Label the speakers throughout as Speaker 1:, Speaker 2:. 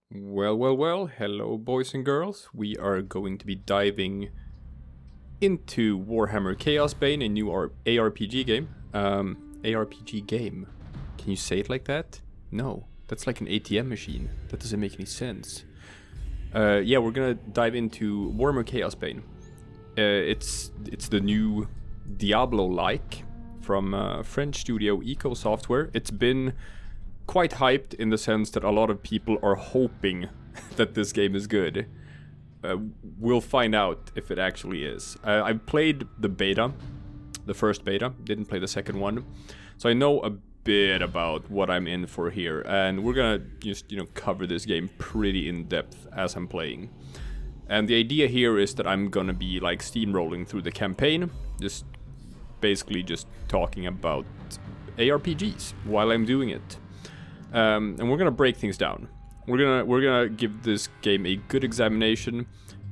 Speaker 1: Well, hello boys and girls. We are going to be diving into Warhammer Chaosbane, a new ARPG game. ARPG game. Can you say it like that? No, that's like an ATM machine. That doesn't make any sense. Yeah, we're gonna dive into Warhammer Chaosbane. It's the new Diablo-like from French studio Eco Software. It's been quite hyped in the sense that a lot of people are hoping that this game is good. We'll find out if it actually is. I've played the beta, the first beta, didn't play the second one, so I know a bit about what I'm in for here, and we're gonna just, cover this game pretty in depth as I'm playing. And the idea here is that I'm gonna be like steamrolling through the campaign, basically just talking about ARPGs while I'm doing it. And we're gonna break things down. We're gonna give this game a good examination,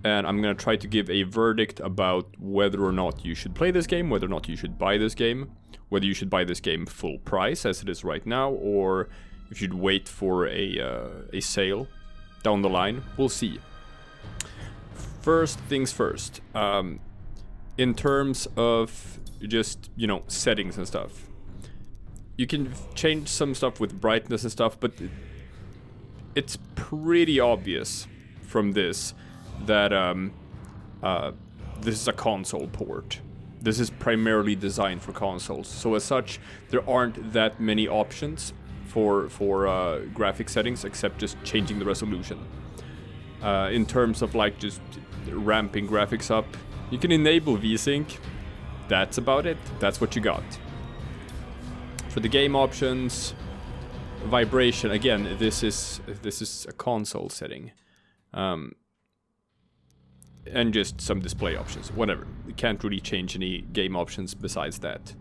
Speaker 1: and I'm gonna try to give a verdict about whether or not you should play this game, whether or not you should buy this game, whether you should buy this game full price as it is right now, or if you'd wait for a sale down the line. We'll see. First things first. In terms of just settings and stuff. You can change some stuff with brightness and stuff, but it's pretty obvious from this that this is a console port. This is primarily designed for consoles, so as such, there aren't that many options for graphic settings except just changing the resolution. In terms of like just ramping graphics up, you can enable VSync. That's about it. That's what you got. For the game options, vibration, again, this is a console setting. And just some display options, whatever. You can't really change any game options besides that.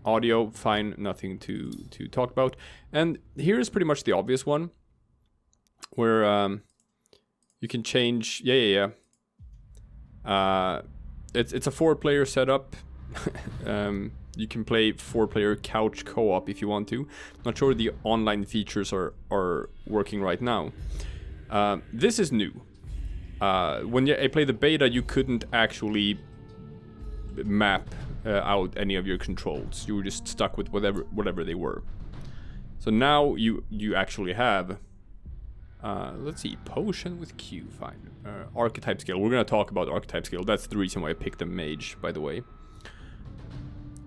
Speaker 1: Audio, fine, nothing to talk about. And here is pretty much the obvious one, where you can change, it's a 4-player setup. You can play 4-player couch co-op if you want to. Not sure the online features are working right now. This is new. When I played the beta, you couldn't actually map out any of your controls. You were just stuck with whatever they were. So now you actually have, let's see, potion with Q, fine. Archetype scale. We're gonna talk about archetype scale. That's the reason why I picked the Mage, by the way.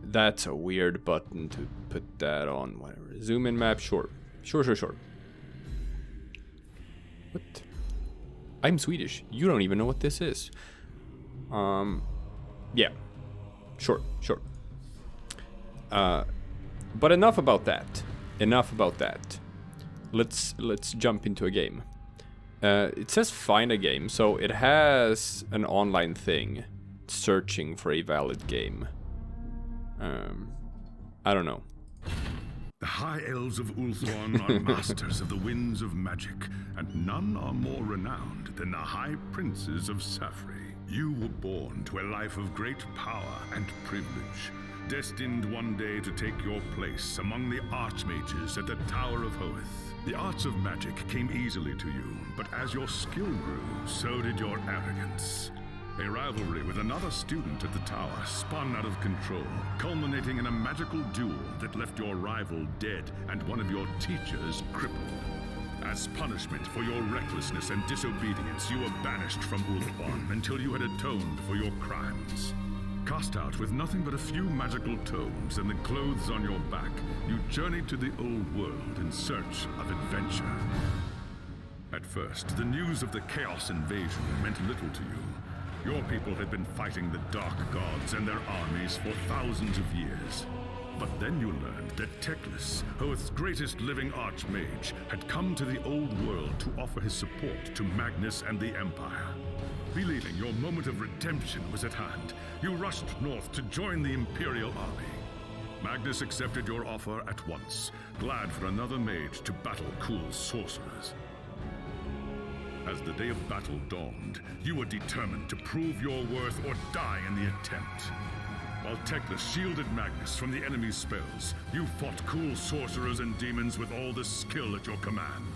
Speaker 1: That's a weird button to put that on, whatever. Zoom in map, sure. Sure. What? I'm Swedish. You don't even know what this is. Yeah. Sure. But enough about that. Let's jump into a game. It says find a game, so it has an online thing. Searching for a valid game. I don't know.
Speaker 2: The High Elves of Ulthuan are masters of the winds of magic, and none are more renowned than the High Princes of Safri. You were born to a life of great power and privilege, destined one day to take your place among the archmages at the Tower of Hoeth. The arts of magic came easily to you, but as your skill grew, so did your arrogance. A rivalry with another student at the tower spun out of control, culminating in a magical duel that left your rival dead and one of your teachers crippled. As punishment for your recklessness and disobedience, you were banished from Ulthuan until you had atoned for your crimes. Cast out with nothing but a few magical tomes and the clothes on your back, you journeyed to the old world in search of adventure. At first, the news of the Chaos invasion meant little to you. Your people had been fighting the Dark Gods and their armies for thousands of years. But then you learned that Teclis, Hoeth's greatest living archmage, had come to the old world to offer his support to Magnus and the Empire. Believing your moment of redemption was at hand, you rushed north to join the Imperial army. Magnus accepted your offer at once, glad for another mage to battle Kul's sorcerers. As the day of battle dawned, you were determined to prove your worth or die in the attempt. While Teclis shielded Magnus from the enemy's spells, you fought Kul's sorcerers and demons with all the skill at your command.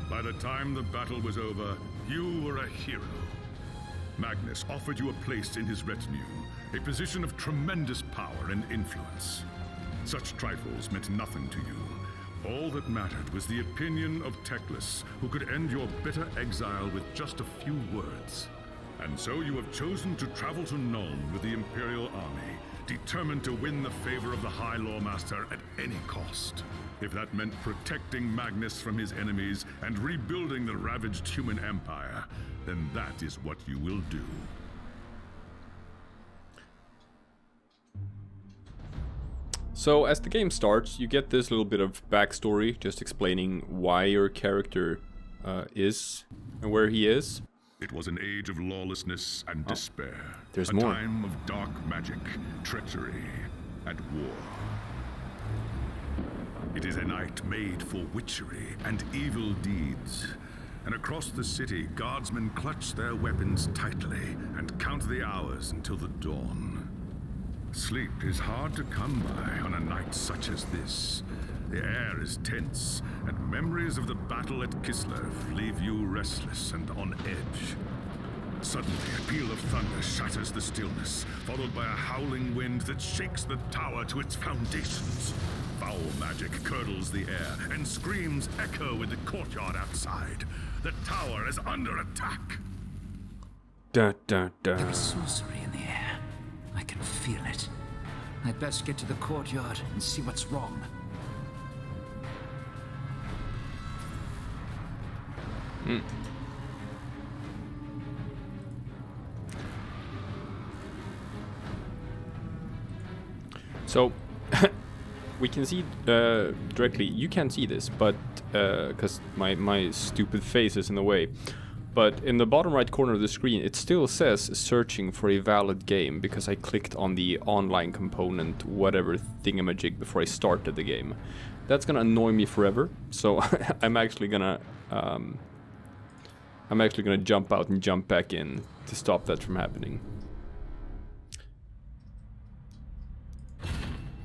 Speaker 2: By the time the battle was over, you were a hero. Magnus offered you a place in his retinue, a position of tremendous power and influence. Such trifles meant nothing to you. All that mattered was the opinion of Teclis, who could end your bitter exile with just a few words. And so you have chosen to travel to Nuln with the Imperial army, determined to win the favor of the High Lawmaster at any cost. If that meant protecting Magnus from his enemies and rebuilding the ravaged human empire, then that is what you will do.
Speaker 1: So as the game starts, you get this little bit of backstory, just explaining why your character is and where he is.
Speaker 2: It was an age of lawlessness and despair.
Speaker 1: There's
Speaker 2: a
Speaker 1: more.
Speaker 2: time of dark magic, treachery, and war. It is a night made for witchery and evil deeds. And across the city, guardsmen clutch their weapons tightly and count the hours until the dawn. Sleep is hard to come by on a night such as this. The air is tense, and memories of the battle at Kislev leave you restless and on edge. Suddenly, a peal of thunder shatters the stillness, followed by a howling wind that shakes the tower to its foundations. Foul magic curdles the air, and screams echo in the courtyard outside. The tower is under attack.
Speaker 1: Dun, dun, dun.
Speaker 3: There is sorcery in the air. I can feel it. I'd best get to the courtyard and see what's wrong.
Speaker 1: So we can see directly. You can't see this, but because my stupid face is in the way. But in the bottom right corner of the screen, it still says searching for a valid game because I clicked on the online component, whatever thingamajig, before I started the game. That's gonna annoy me forever. So I'm actually gonna jump out and jump back in to stop that from happening.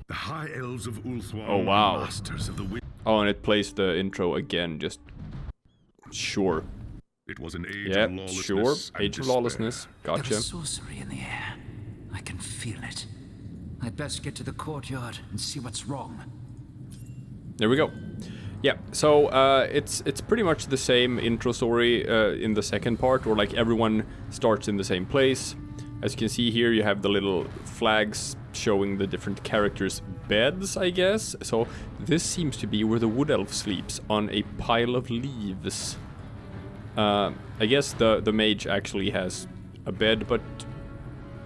Speaker 2: The High Elves of Ulthuan
Speaker 1: Oh, wow.
Speaker 2: are masters of the wind.
Speaker 1: Oh, and it plays the intro again. Just sure.
Speaker 2: It was an age
Speaker 1: Yeah,
Speaker 2: of lawlessness
Speaker 1: sure.
Speaker 2: and
Speaker 1: Age of
Speaker 2: despair.
Speaker 1: lawlessness.
Speaker 3: There
Speaker 1: Gotcha.
Speaker 3: is sorcery in the air. I can feel it. I'd best get to the courtyard and see what's wrong.
Speaker 1: There we go. Yeah, so it's pretty much the same intro story in the second part, where like everyone starts in the same place. As you can see here, you have the little flags showing the different characters' beds, I guess. So this seems to be where the wood elf sleeps, on a pile of leaves. I guess the mage actually has a bed, but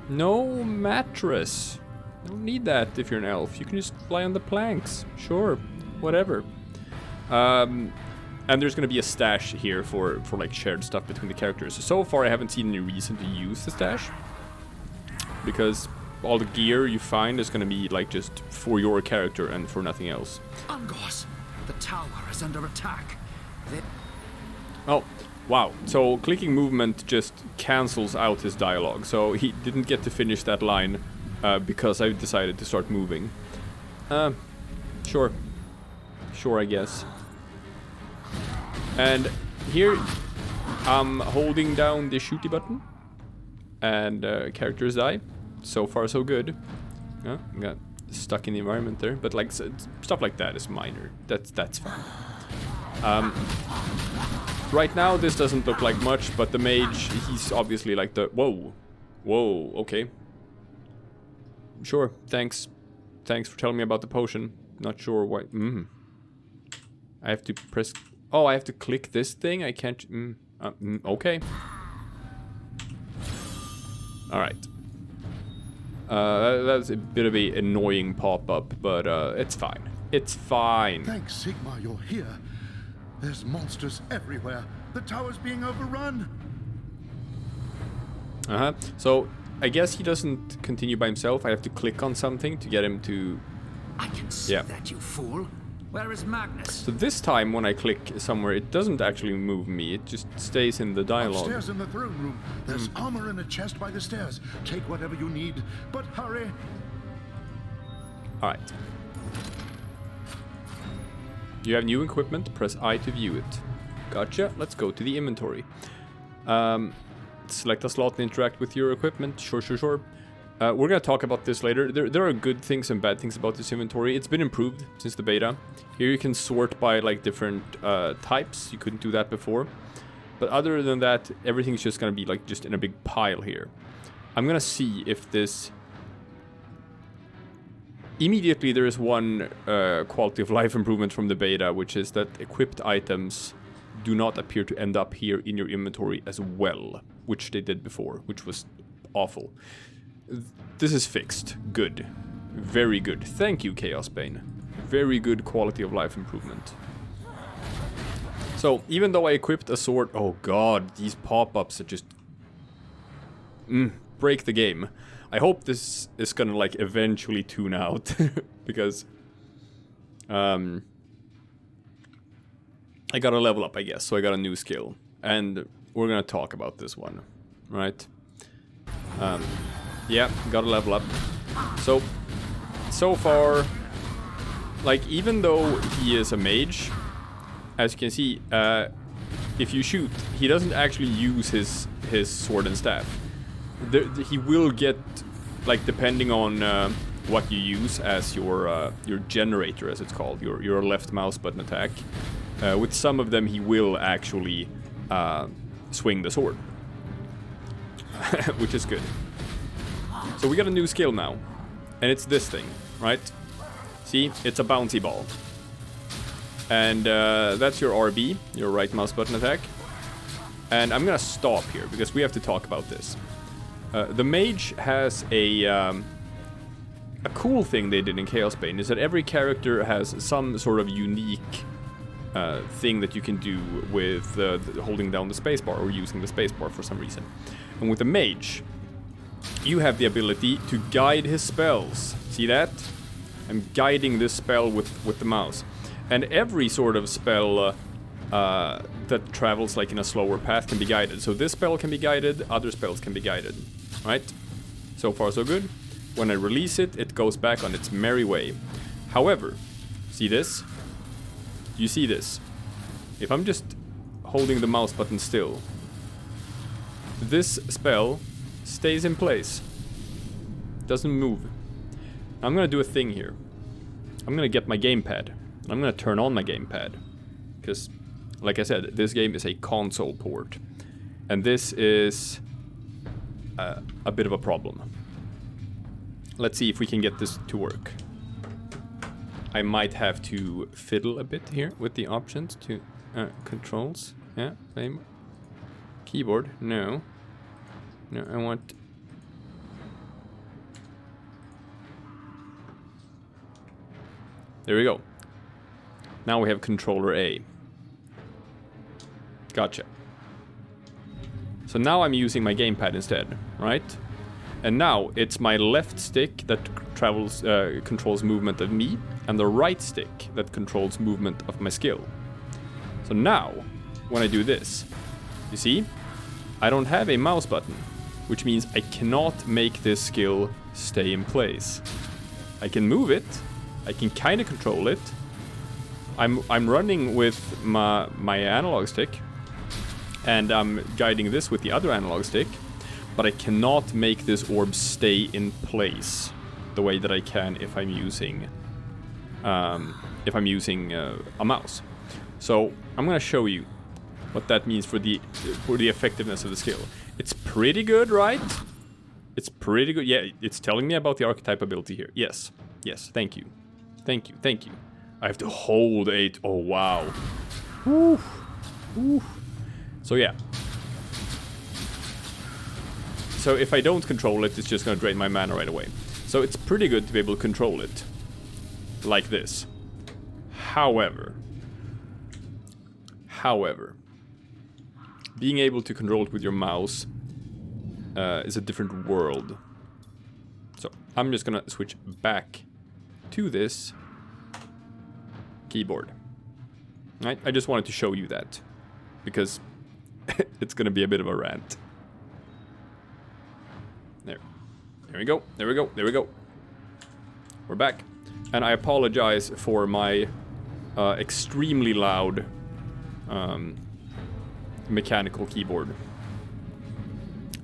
Speaker 1: no mattress. Don't need that if you're an elf. You can just lie on the planks. Sure, whatever. And there's gonna be a stash here for like shared stuff between the characters. So far I haven't seen any reason to use the stash, because all the gear you find is gonna be like just for your character and for nothing else.
Speaker 3: Ungos! The tower is under attack.
Speaker 1: Oh, wow. So clicking movement just cancels out his dialogue. So he didn't get to finish that line because I decided to start moving. Sure. Sure, I guess. And here I'm holding down the shooty button and characters die. So far so good. Yeah, got stuck in the environment there, but like stuff like that is minor. That's fine. Right now this doesn't look like much, but the mage, he's obviously like the whoa, okay. Sure, thanks for telling me about the potion. Not sure why. I have to press. Oh, I have to click this thing. I can't. Okay. All right. That's a bit of a annoying pop-up, but it's fine. It's fine.
Speaker 4: Thanks, Sigmar, you're here. There's monsters everywhere. The tower's being overrun.
Speaker 1: So I guess he doesn't continue by himself. I have to click on something to get him to.
Speaker 3: I can see that, you fool. Where is Magnus?
Speaker 1: So this time when I click somewhere, it doesn't actually move me. It just stays in the dialogue.
Speaker 4: Upstairs in the throne room. There's armor in a chest by the stairs. Take whatever you need, but hurry.
Speaker 1: All right. You have new equipment. Press I to view it. Gotcha. Let's go to the inventory. Select a slot and interact with your equipment. Sure. We're gonna talk about this later. There are good things and bad things about this inventory. It's been improved since the beta. Here you can sort by like different types. You couldn't do that before. But other than that, everything's just gonna be like just in a big pile here. I'm gonna see if this... Immediately there is one quality of life improvement from the beta, which is that equipped items do not appear to end up here in your inventory as well, which they did before, which was awful. This is fixed. Good. Very good. Thank you, Chaosbane. Very good quality of life improvement. So, even though I equipped a sword... Oh god, these pop-ups are just... break the game. I hope this is gonna, like, eventually tune out. Because... I gotta level up, I guess, so I got a new skill. And we're gonna talk about this one. Right? Yeah, gotta level up. So far... Like, even though he is a mage... As you can see, if you shoot, he doesn't actually use his sword and staff. He will get, like, depending on what you use as your generator, as it's called, your left mouse button attack. With some of them, he will actually swing the sword, which is good. So we got a new skill now, and it's this thing, right? See, it's a bouncy ball. And that's your RB, your right mouse button attack. And I'm gonna stop here because we have to talk about this. The Mage has a cool thing they did in Chaosbane is that every character has some sort of unique thing that you can do with holding down the spacebar or using the spacebar for some reason. And with the Mage, you have the ability to guide his spells. See that? I'm guiding this spell with the mouse. And every sort of spell that travels like in a slower path can be guided. So this spell can be guided, other spells can be guided, right? So far so good. When I release it, it goes back on its merry way. However, see this? You see this? If I'm just holding the mouse button still, this spell stays in place. Doesn't move. I'm gonna do a thing here. I'm gonna get my gamepad. I'm gonna turn on my gamepad, because, like I said, this game is a console port, and this is a bit of a problem. Let's see if we can get this to work. I might have to fiddle a bit here with the options to controls. Yeah, same. Keyboard, no. No, I want... There we go. Now we have controller A. Gotcha. So now I'm using my gamepad instead, right? And now it's my left stick that controls movement of me, and the right stick that controls movement of my skill. So now, when I do this, you see? I don't have a mouse button, which means I cannot make this skill stay in place. I can move it, I can kind of control it. I'm running with my analog stick, and I'm guiding this with the other analog stick, but I cannot make this orb stay in place the way that I can if I'm using a mouse. So I'm gonna show you what that means for the effectiveness of the skill. It's pretty good, right? It's pretty good. Yeah, it's telling me about the archetype ability here. Yes, yes. Thank you, thank you, thank you. I have to hold 8. Oh, wow. Woo. Woo. So, yeah. So, if I don't control it, it's just going to drain my mana right away. So, it's pretty good to be able to control it. Like this. However, being able to control it with your mouse is a different world. So, I'm just going to switch back to this keyboard. Right? I just wanted to show you that, because it's gonna be a bit of a rant. There we go, there we go, there we go. We're back. And I apologize for my extremely loud mechanical keyboard.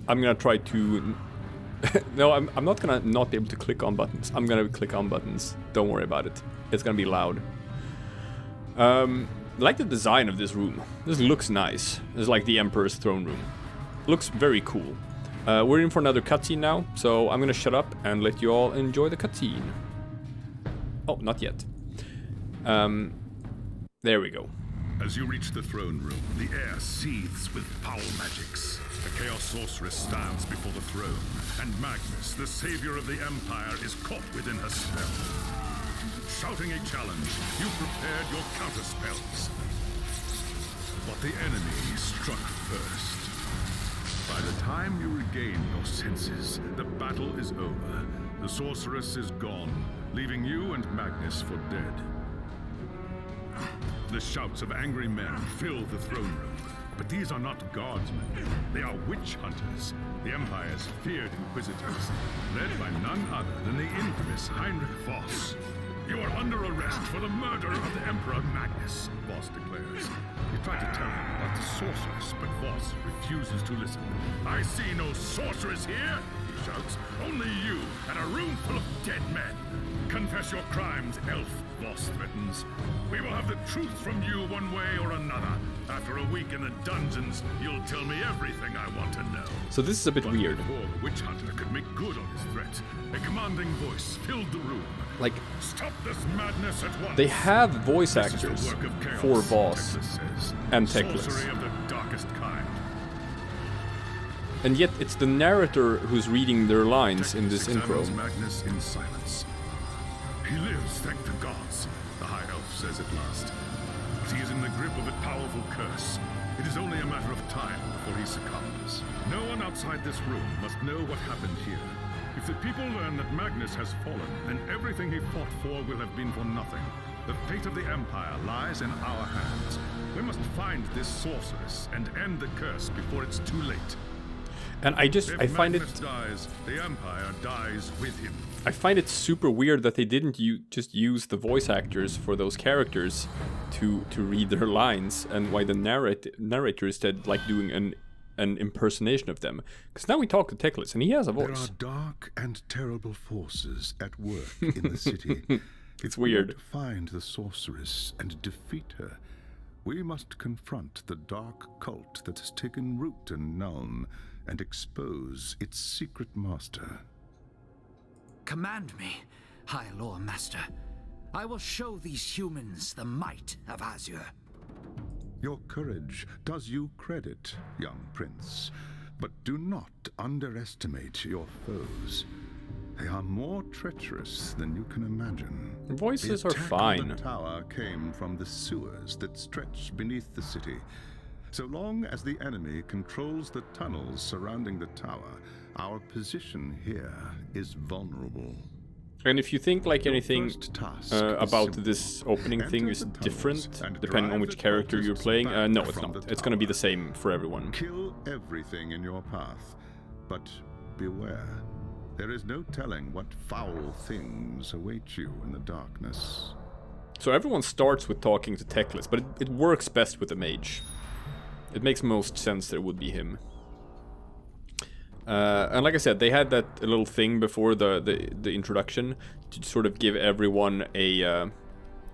Speaker 1: I'm gonna try to... No, I'm not gonna not be able to click on buttons. I'm gonna click on buttons. Don't worry about it. It's gonna be loud. I like the design of this room. This looks nice. It's like the Emperor's throne room. Looks very cool. We're in for another cutscene now, so I'm gonna shut up and let you all enjoy the cutscene. Oh, not yet. There we go.
Speaker 2: As you reach the throne room, the air seethes with foul magics. The Chaos Sorceress stands before the throne, and Magnus, the savior of the Empire, is caught within her spell. Shouting a challenge, you prepared your counterspells. But the enemy struck first. By the time you regain your senses, the battle is over. The sorceress is gone, leaving you and Magnus for dead. The shouts of angry men fill the throne room. But these are not guardsmen. They are witch hunters, the Empire's feared inquisitors, led by none other than the infamous Heinrich Voss. You are under arrest for the murder of the Emperor Magnus, Voss declares. You try to tell him about the sorceress, but Voss refuses to listen. I see no sorceress here, he shouts. Only you and a room full of dead men. Confess your crimes, elf, Voss threatens. We will have the truth from you one way or another. After a week in the dungeons, you'll tell me everything I want to know.
Speaker 1: So this is a bit weird.
Speaker 2: Before the witch hunter could make good on his threat, a commanding voice filled the room.
Speaker 1: Like,
Speaker 2: stop this madness at once.
Speaker 1: they have voice actors for Voss and Teclis.
Speaker 2: Sorcery of the darkest kind.
Speaker 1: And yet it's the narrator who's reading their lines in this intro.
Speaker 2: Magnus in silence. He lives, thank the gods, the High Elf says at last. But he is in the grip of a powerful curse. It is only a matter of time before he succumbs. No one outside this room must know what happened here. If the people learn that Magnus has fallen, then everything he fought for will have been for nothing. The fate of the Empire lies in our hands. We must find this sorceress and end the curse before it's too late.
Speaker 1: And I find it...
Speaker 2: If Magnus dies, the Empire dies with him.
Speaker 1: I find it super weird that they didn't just use the voice actors for those characters to read their lines, and why the narrator instead like doing an impersonation of them. Because now we talk to Teclis, and he has a voice.
Speaker 4: There are dark and terrible forces at work in the city.
Speaker 1: It's weird.
Speaker 4: To find the sorceress and defeat her, we must confront the dark cult that has taken root in Nuln and expose its secret master.
Speaker 3: Command me, High Lord Master. I will show these humans the might of Azure.
Speaker 4: Your courage does you credit, young prince, but do not underestimate your foes. They are more treacherous than you can imagine.
Speaker 1: Voices are
Speaker 4: The
Speaker 1: fine.
Speaker 4: tower came from the sewers that stretch beneath the city. So long as the enemy controls the tunnels surrounding the tower, our position here is vulnerable.
Speaker 1: And if you think like anything
Speaker 4: first task
Speaker 1: about
Speaker 4: is
Speaker 1: this opening
Speaker 4: Enter
Speaker 1: thing
Speaker 4: the
Speaker 1: is
Speaker 4: tunnels
Speaker 1: different,
Speaker 4: and
Speaker 1: depending on
Speaker 4: drive
Speaker 1: which
Speaker 4: the
Speaker 1: character you're
Speaker 4: cultists
Speaker 1: playing,
Speaker 4: back
Speaker 1: no, it's
Speaker 4: from
Speaker 1: not.
Speaker 4: the
Speaker 1: It's going to be the
Speaker 4: tower.
Speaker 1: same for everyone.
Speaker 4: Kill everything in your path, but beware. There is no telling what foul things await you in the darkness.
Speaker 1: So everyone starts with talking to Teclis, but it works best with the Mage. It makes most sense that it would be him. And like I said, they had that little thing before the introduction to sort of give everyone a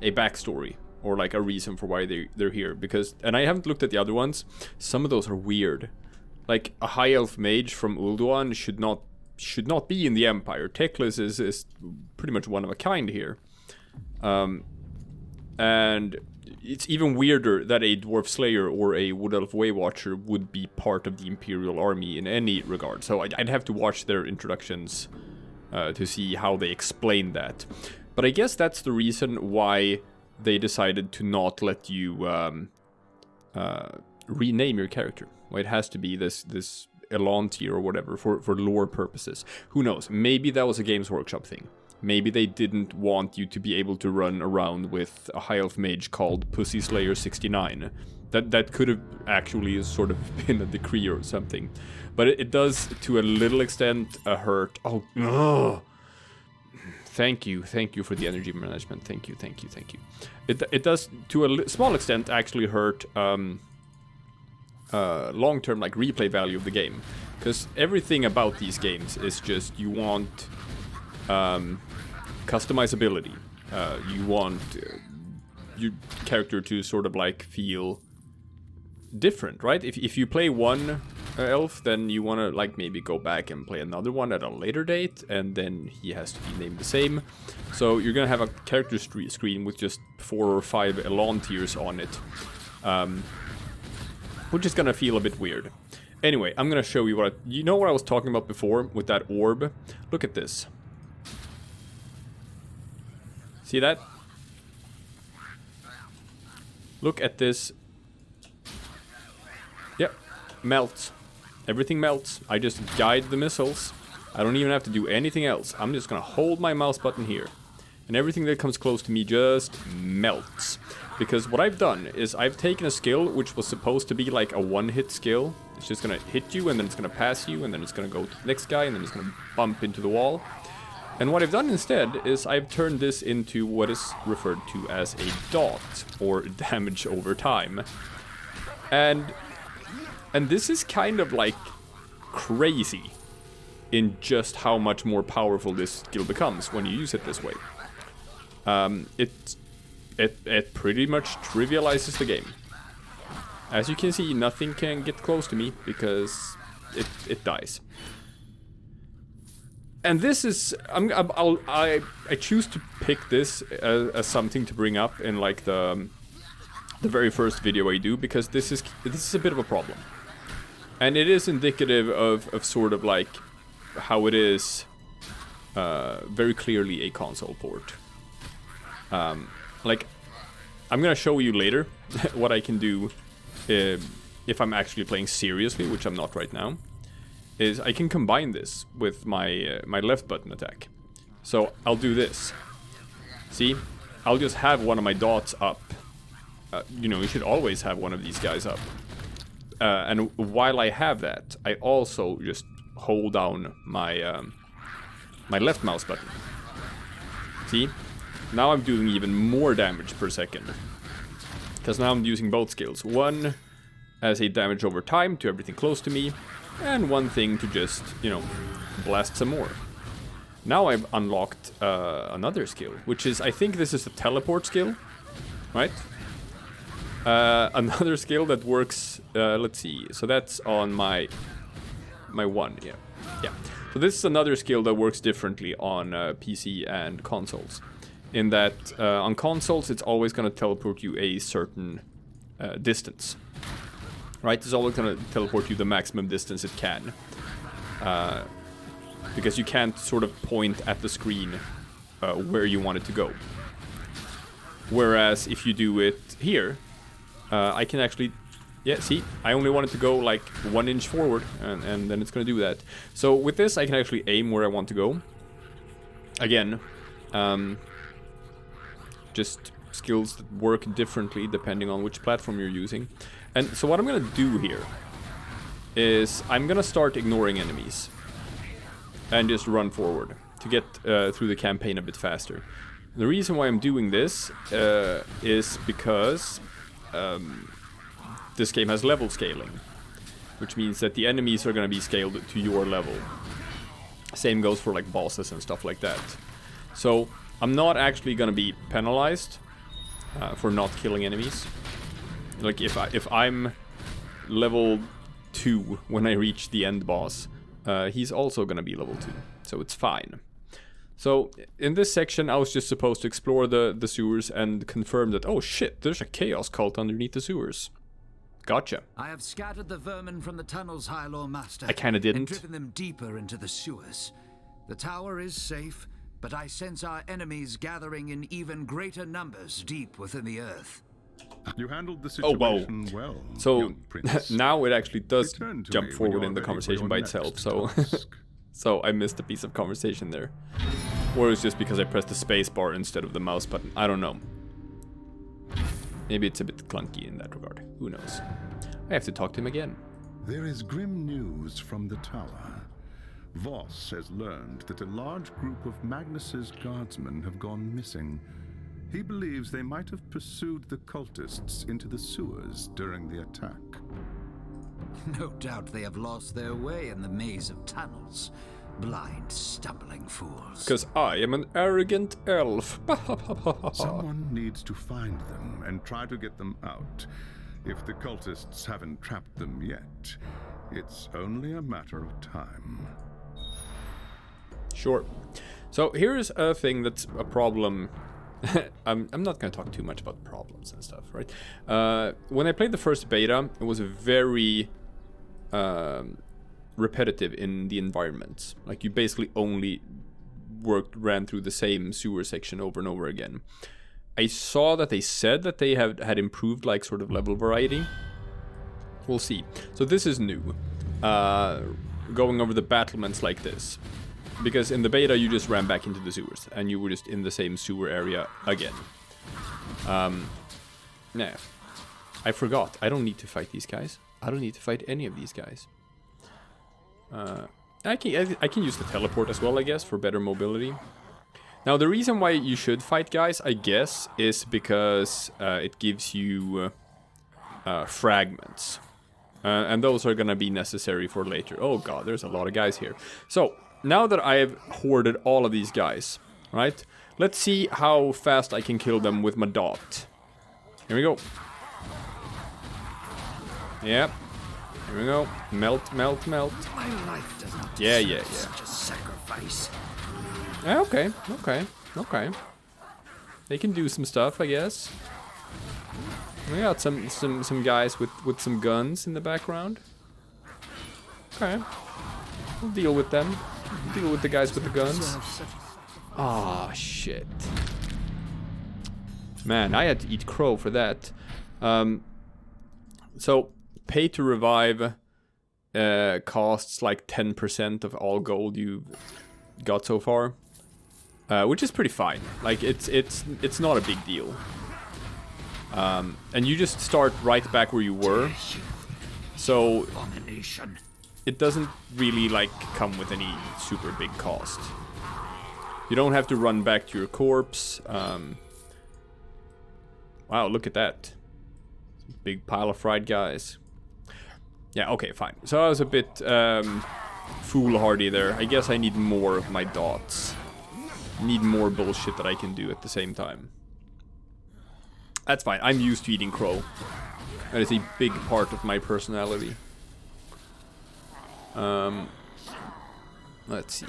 Speaker 1: backstory or like a reason for why they're here. Because, and I haven't looked at the other ones. Some of those are weird. Like a high elf mage from Ulduan should not be in the Empire. Teclis is pretty much one of a kind here. And it's even weirder that a dwarf slayer or a wood elf waywatcher would be part of the Imperial army in any regard. So I'd have to watch their introductions to see how they explain that. But I guess that's the reason why they decided to not let you rename your character. Why it has to be this Elan tier or whatever for lore purposes. Who knows? Maybe that was a Games Workshop thing. Maybe they didn't want you to be able to run around with a high elf mage called Pussy Slayer 69. That could have actually sort of been a decree or something. But it does, to a little extent, hurt. Oh, no! Thank you for the energy management. Thank you. It does, to a small extent, actually hurt long-term like replay value of the game, because everything about these games is just you want customizability. You want your character to sort of like feel different, right? If you play one elf, then you want to like maybe go back and play another one at a later date, and then he has to be named the same. So you're gonna have a character screen with just 4 or 5 Elan tiers on it, which is gonna feel a bit weird. Anyway, I'm gonna show you you know what I was talking about before with that orb? Look at this. See that? Look at this. Yep, melts. Everything melts. I just guide the missiles. I don't even have to do anything else. I'm just gonna hold my mouse button here, and everything that comes close to me just melts. Because what I've done is I've taken a skill which was supposed to be like a one-hit skill. It's just gonna hit you, and then it's gonna pass you, and then it's gonna go to the next guy, and then it's gonna bump into the wall. And what I've done instead is I've turned this into what is referred to as a dot, or damage over time. And this is kind of like crazy in just how much more powerful this skill becomes when you use it this way. It pretty much trivializes the game. As you can see, nothing can get close to me because it dies. And this is I choose to pick this as something to bring up in like the very first video I do, because this is a bit of a problem, and it is indicative of sort of like how it is very clearly a console port. Like, I'm gonna show you later what I can do if I'm actually playing seriously, which I'm not right now. Is I can combine this with my my left button attack. So I'll do this. See, I'll just have one of my dots up. You know, you should always have one of these guys up. And while I have that, I also just hold down my my left mouse button. See, now I'm doing even more damage per second, because now I'm using both skills. One as a damage over time to everything close to me, and one thing to just, you know, blast some more. Now I've unlocked another skill, which is, I think this is the teleport skill, right? Another skill that works, let's see, so that's on my one, yeah. So this is another skill that works differently on PC and consoles. In that, on consoles, it's always going to teleport you a certain distance. Right, it's always going to teleport you the maximum distance it can. Because you can't sort of point at the screen where you want it to go. Whereas if you do it here, I can actually... Yeah, see, I only want it to go like 1 inch forward, and then it's going to do that. So with this, I can actually aim where I want to go. Again, just skills that work differently depending on which platform you're using. And so what I'm gonna do here is I'm gonna start ignoring enemies and just run forward to get through the campaign a bit faster. The reason why I'm doing this is because this game has level scaling, which means that the enemies are gonna be scaled to your level. Same goes for like bosses and stuff like that. So I'm not actually gonna be penalized for not killing enemies. Like if I'm level 2 when I reach the end boss, he's also gonna be level 2, so it's fine. So in this section, I was just supposed to explore the sewers and confirm that, oh shit, there's a chaos cult underneath the sewers. Gotcha.
Speaker 3: I have scattered the vermin from the tunnels, High Lord Master.
Speaker 1: I kinda didn't.
Speaker 3: And driven them deeper into the sewers. The tower is safe, but I sense our enemies gathering in even greater numbers deep within the earth.
Speaker 2: You handled the situation well.
Speaker 1: So
Speaker 2: young prince.
Speaker 1: now it actually does
Speaker 2: Return to
Speaker 1: jump
Speaker 2: me when
Speaker 1: forward
Speaker 2: you're
Speaker 1: in the
Speaker 2: ready for
Speaker 1: conversation
Speaker 2: your
Speaker 1: by
Speaker 2: next
Speaker 1: itself. So
Speaker 2: task.
Speaker 1: so I missed a piece of conversation there, or it's just because I pressed the space bar instead of the mouse button. I don't know. Maybe it's a bit clunky in that regard. Who knows? I have to talk to him again.
Speaker 4: There is grim news from the tower. Voss has learned that a large group of Magnus's guardsmen have gone missing. He believes they might have pursued the cultists into the sewers during the attack.
Speaker 3: No doubt they have lost their way in the maze of tunnels. Blind, stumbling fools.
Speaker 1: Because I am an arrogant elf.
Speaker 4: Someone needs to find them and try to get them out. If the cultists haven't trapped them yet, it's only a matter of time.
Speaker 1: Sure. So here's a thing that's a problem. I'm not going to talk too much about problems and stuff, right? When I played the first beta, it was very repetitive in the environments. Like, you basically only ran through the same sewer section over and over again. I saw that they said that they had improved, like, sort of level variety. We'll see. So this is new. Going over the battlements like this. Because in the beta you just ran back into the sewers and you were just in the same sewer area again. Nah. I forgot. I don't need to fight these guys. I don't need to fight any of these guys. I can use the teleport as well, I guess, for better mobility. Now, the reason why you should fight guys, I guess, is because it gives you fragments. And those are gonna be necessary for later. Oh god, there's a lot of guys here. So, now that I have hoarded all of these guys, right? Let's see how fast I can kill them with my dot. Here we go. Yep. Here we go. Melt, melt, melt.
Speaker 3: My life does not
Speaker 1: Yeah.
Speaker 3: such a sacrifice.
Speaker 1: Okay. They can do some stuff, I guess. We got some guys with some guns in the background. Okay. We'll deal with them. Deal with the guys with the guns. Ah, shit. Man, I had to eat crow for that. So, pay to revive costs like 10% of all gold you've got so far. Which is pretty fine. Like, it's not a big deal. And you just start right back where you were. So, it doesn't really, like, come with any super big cost. You don't have to run back to your corpse. Wow, look at that. Big pile of fried guys. Yeah, okay, fine. So I was a bit foolhardy there. I guess I need more of my dots. Need more bullshit that I can do at the same time. That's fine. I'm used to eating crow. That is a big part of my personality. Let's see.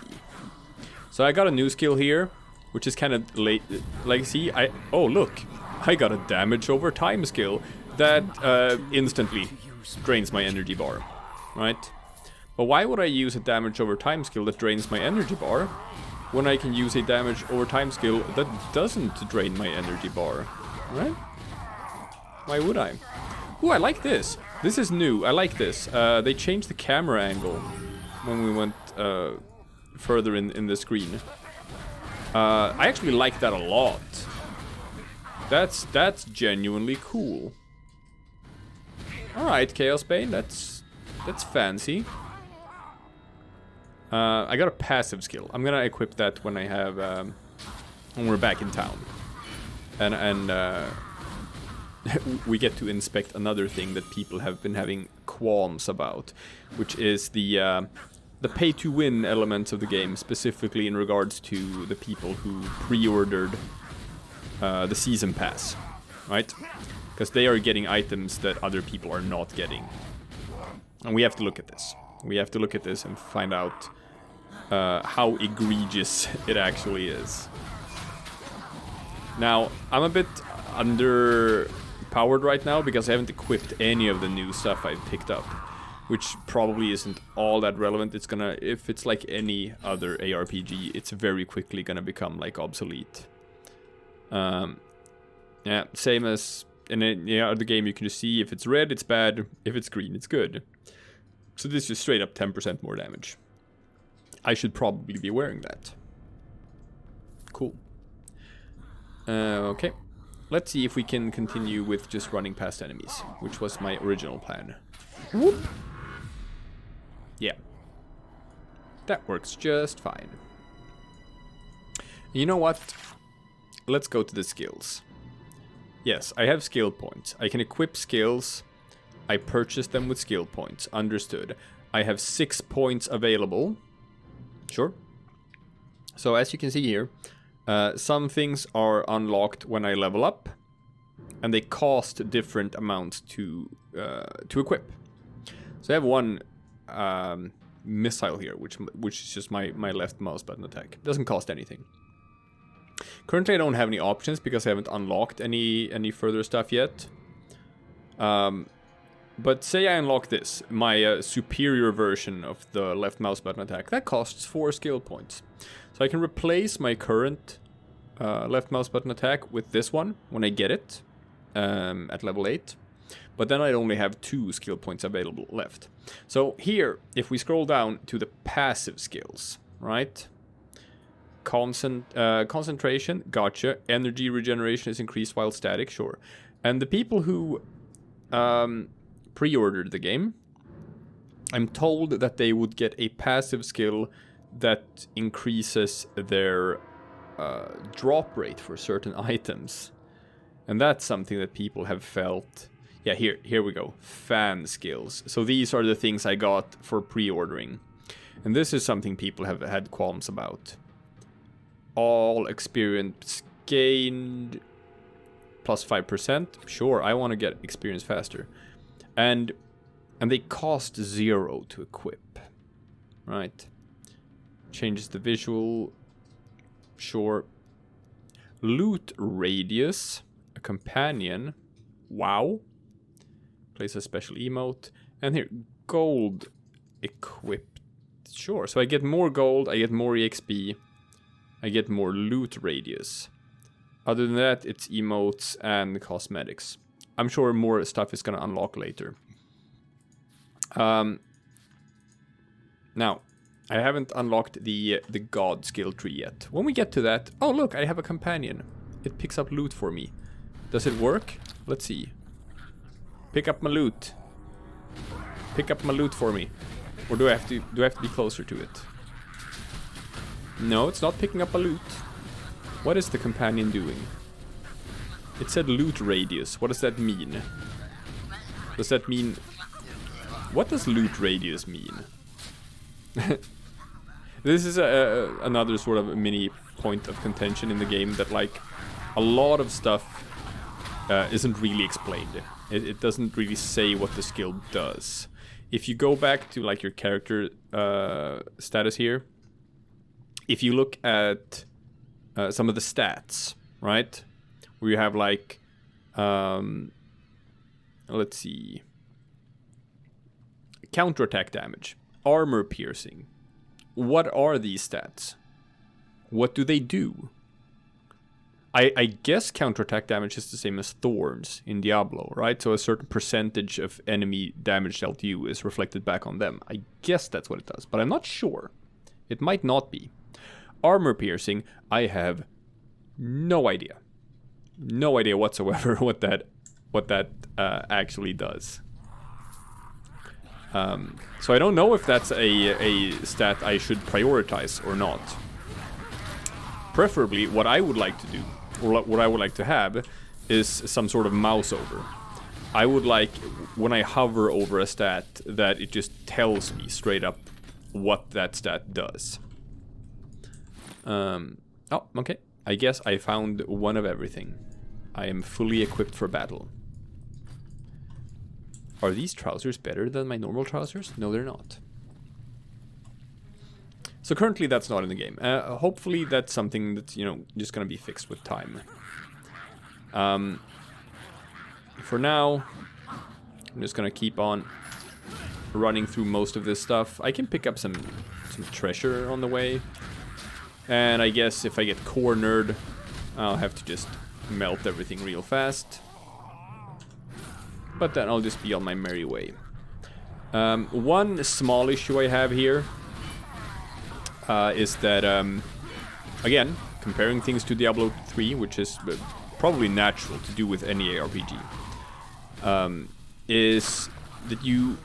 Speaker 1: So I got a new skill here, which is kind of late. Like, see, oh look, I got a damage over time skill that instantly drains my energy bar, right? But why would I use a damage over time skill that drains my energy bar when I can use a damage over time skill that doesn't drain my energy bar, right? Why would I? Ooh, I like this. This is new. I like this. They changed the camera angle when we went further in the screen. I actually like that a lot. That's genuinely cool. All right, Chaosbane, that's fancy. I got a passive skill. I'm gonna equip that when I have when we're back in town, and we get to inspect another thing that people have been having qualms about, which is the pay-to-win elements of the game, specifically in regards to the people who pre-ordered the season pass, right? Because they are getting items that other people are not getting, and we have to look at this. We have to look at this and find out how egregious it actually is. Now, I'm a bit underpowered right now because I haven't equipped any of the new stuff I've picked up, which probably isn't all that relevant. It's gonna, if it's like any other ARPG, it's very quickly gonna become like obsolete. Yeah, same as in any other game. You can just see if it's red, it's bad. If it's green, it's good. So this is straight up 10% more damage. I should probably be wearing that. Cool. Okay. Let's see if we can continue with just running past enemies, which was my original plan. Whoop. Yeah. That works just fine. You know what? Let's go to the skills. Yes, I have skill points. I can equip skills I purchased them with skill points. Understood. I have 6 points available. Sure. So as you can see here, some things are unlocked when I level up, and they cost different amounts to equip. So I have one missile here, which is just my left mouse button attack. Doesn't cost anything. Currently I don't have any options because I haven't unlocked any further stuff yet. But say I unlock this, my superior version of the left mouse button attack, that costs 4 skill points. So I can replace my current left mouse button attack with this one when I get it at level 8. But then I only have 2 skill points available left. So here, if we scroll down to the passive skills, right? Concentration, gotcha. Energy regeneration is increased while static, sure. And the people who pre-ordered the game, I'm told that they would get a passive skill that increases their drop rate for certain items. And that's something that people have felt. Yeah, here we go. Fan skills. So these are the things I got for pre-ordering. And this is something people have had qualms about. All experience gained plus 5%. Sure, I want to get experience faster. And they cost 0 to equip. Right. Changes the visual. Sure. Loot radius. A companion. Wow. Place a special emote. And here, gold equipped. Sure, so I get more gold, I get more EXP, I get more loot radius. Other than that, it's emotes and cosmetics. I'm sure more stuff is gonna unlock later. Now, I haven't unlocked the god skill tree yet. When we get to that, oh look, I have a companion. It picks up loot for me. Does it work? Let's see. Pick up my loot. Pick up my loot for me. Or do I have to be closer to it? No, it's not picking up a loot. What is the companion doing? It said loot radius. What does that mean? Does that mean... What does loot radius mean? This is another sort of mini point of contention in the game, that like a lot of stuff isn't really explained. It doesn't really say what the skill does. If you go back to like your character status here, if you look at some of the stats, right, where you have like, let's see, counterattack damage, armor piercing. What are these stats? What do they do? I guess counterattack damage is the same as thorns in Diablo, right? So a certain percentage of enemy damage dealt to you is reflected back on them. I guess that's what it does, but I'm not sure. It might not be. Armor piercing, I have no idea. No idea whatsoever what that actually does. So I don't know if that's a stat I should prioritize or not. Preferably, what I would like to do, or what I would like to have, is some sort of mouse over. I would like, when I hover over a stat, that it just tells me straight up what that stat does. Oh, okay. I guess I found one of everything. I am fully equipped for battle. Are these trousers better than my normal trousers? No, they're not. So currently that's not in the game. Hopefully that's something that's, you know, just gonna be fixed with time. For now, I'm just gonna keep on running through most of this stuff. I can pick up some treasure on the way. And I guess if I get cornered, I'll have to just melt everything real fast. But then I'll just be on my merry way. One small issue I have here is that, again, comparing things to Diablo 3, which is probably natural to do with any ARPG, is that you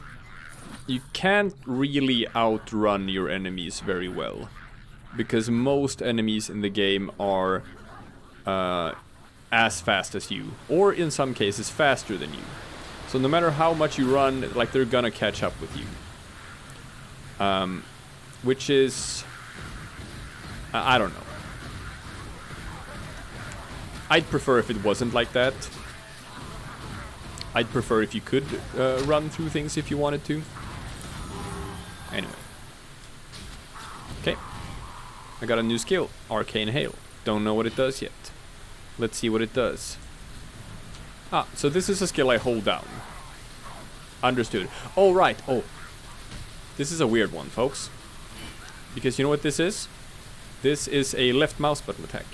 Speaker 1: can't really outrun your enemies very well, because most enemies in the game are as fast as you, or in some cases faster than you. So no matter how much you run, like, they're gonna catch up with you. Which is... I don't know. I'd prefer if it wasn't like that. I'd prefer if you could run through things if you wanted to. Anyway. Okay. I got a new skill. Arcane Hail. Don't know what it does yet. Let's see what it does. Ah, so this is a skill I hold down. Understood. Oh, right. Oh. This is a weird one, folks. Because you know what this is? This is a left mouse button attack.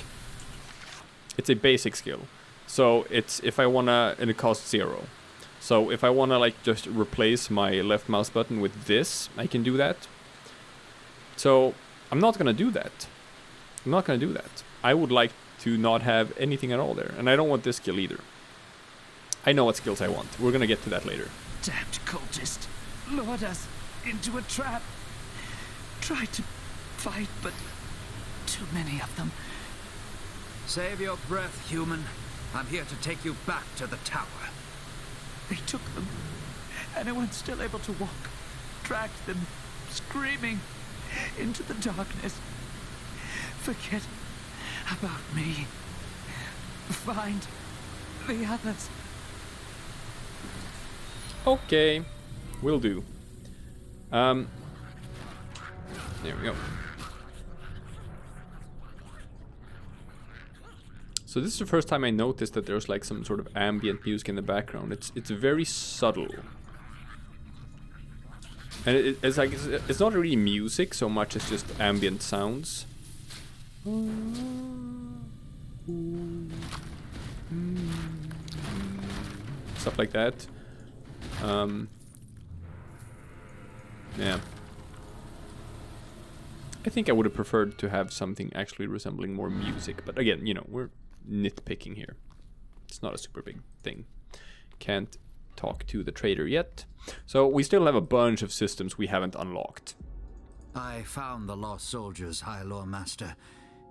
Speaker 1: It's a basic skill. So it's if I wanna, and it costs 0. So if I wanna like just replace my left mouse button with this, I can do that. So I'm not gonna do that. I'm not gonna do that. I would like to not have anything at all there, and I don't want this skill either. I know what skills I want. We're gonna get to that later.
Speaker 3: Damned cultist lured us into a trap. Tried to fight, but too many of them. Save your breath, human. I'm here to take you back to the tower. They took them. Anyone still able to walk dragged them, screaming, into the darkness. Forget about me. Find the others.
Speaker 1: Okay, will do. There we go. So this is the first time I noticed that there's like some sort of ambient music in the background. It's very subtle. And it's like it's not really music so much as just ambient sounds. Stuff like that. Yeah. I think I would have preferred to have something actually resembling more music, but again, you know, we're nitpicking here. It's not a super big thing. Can't talk to the trader yet. So we still have a bunch of systems we haven't unlocked.
Speaker 3: I found the lost soldiers, High Lord Master,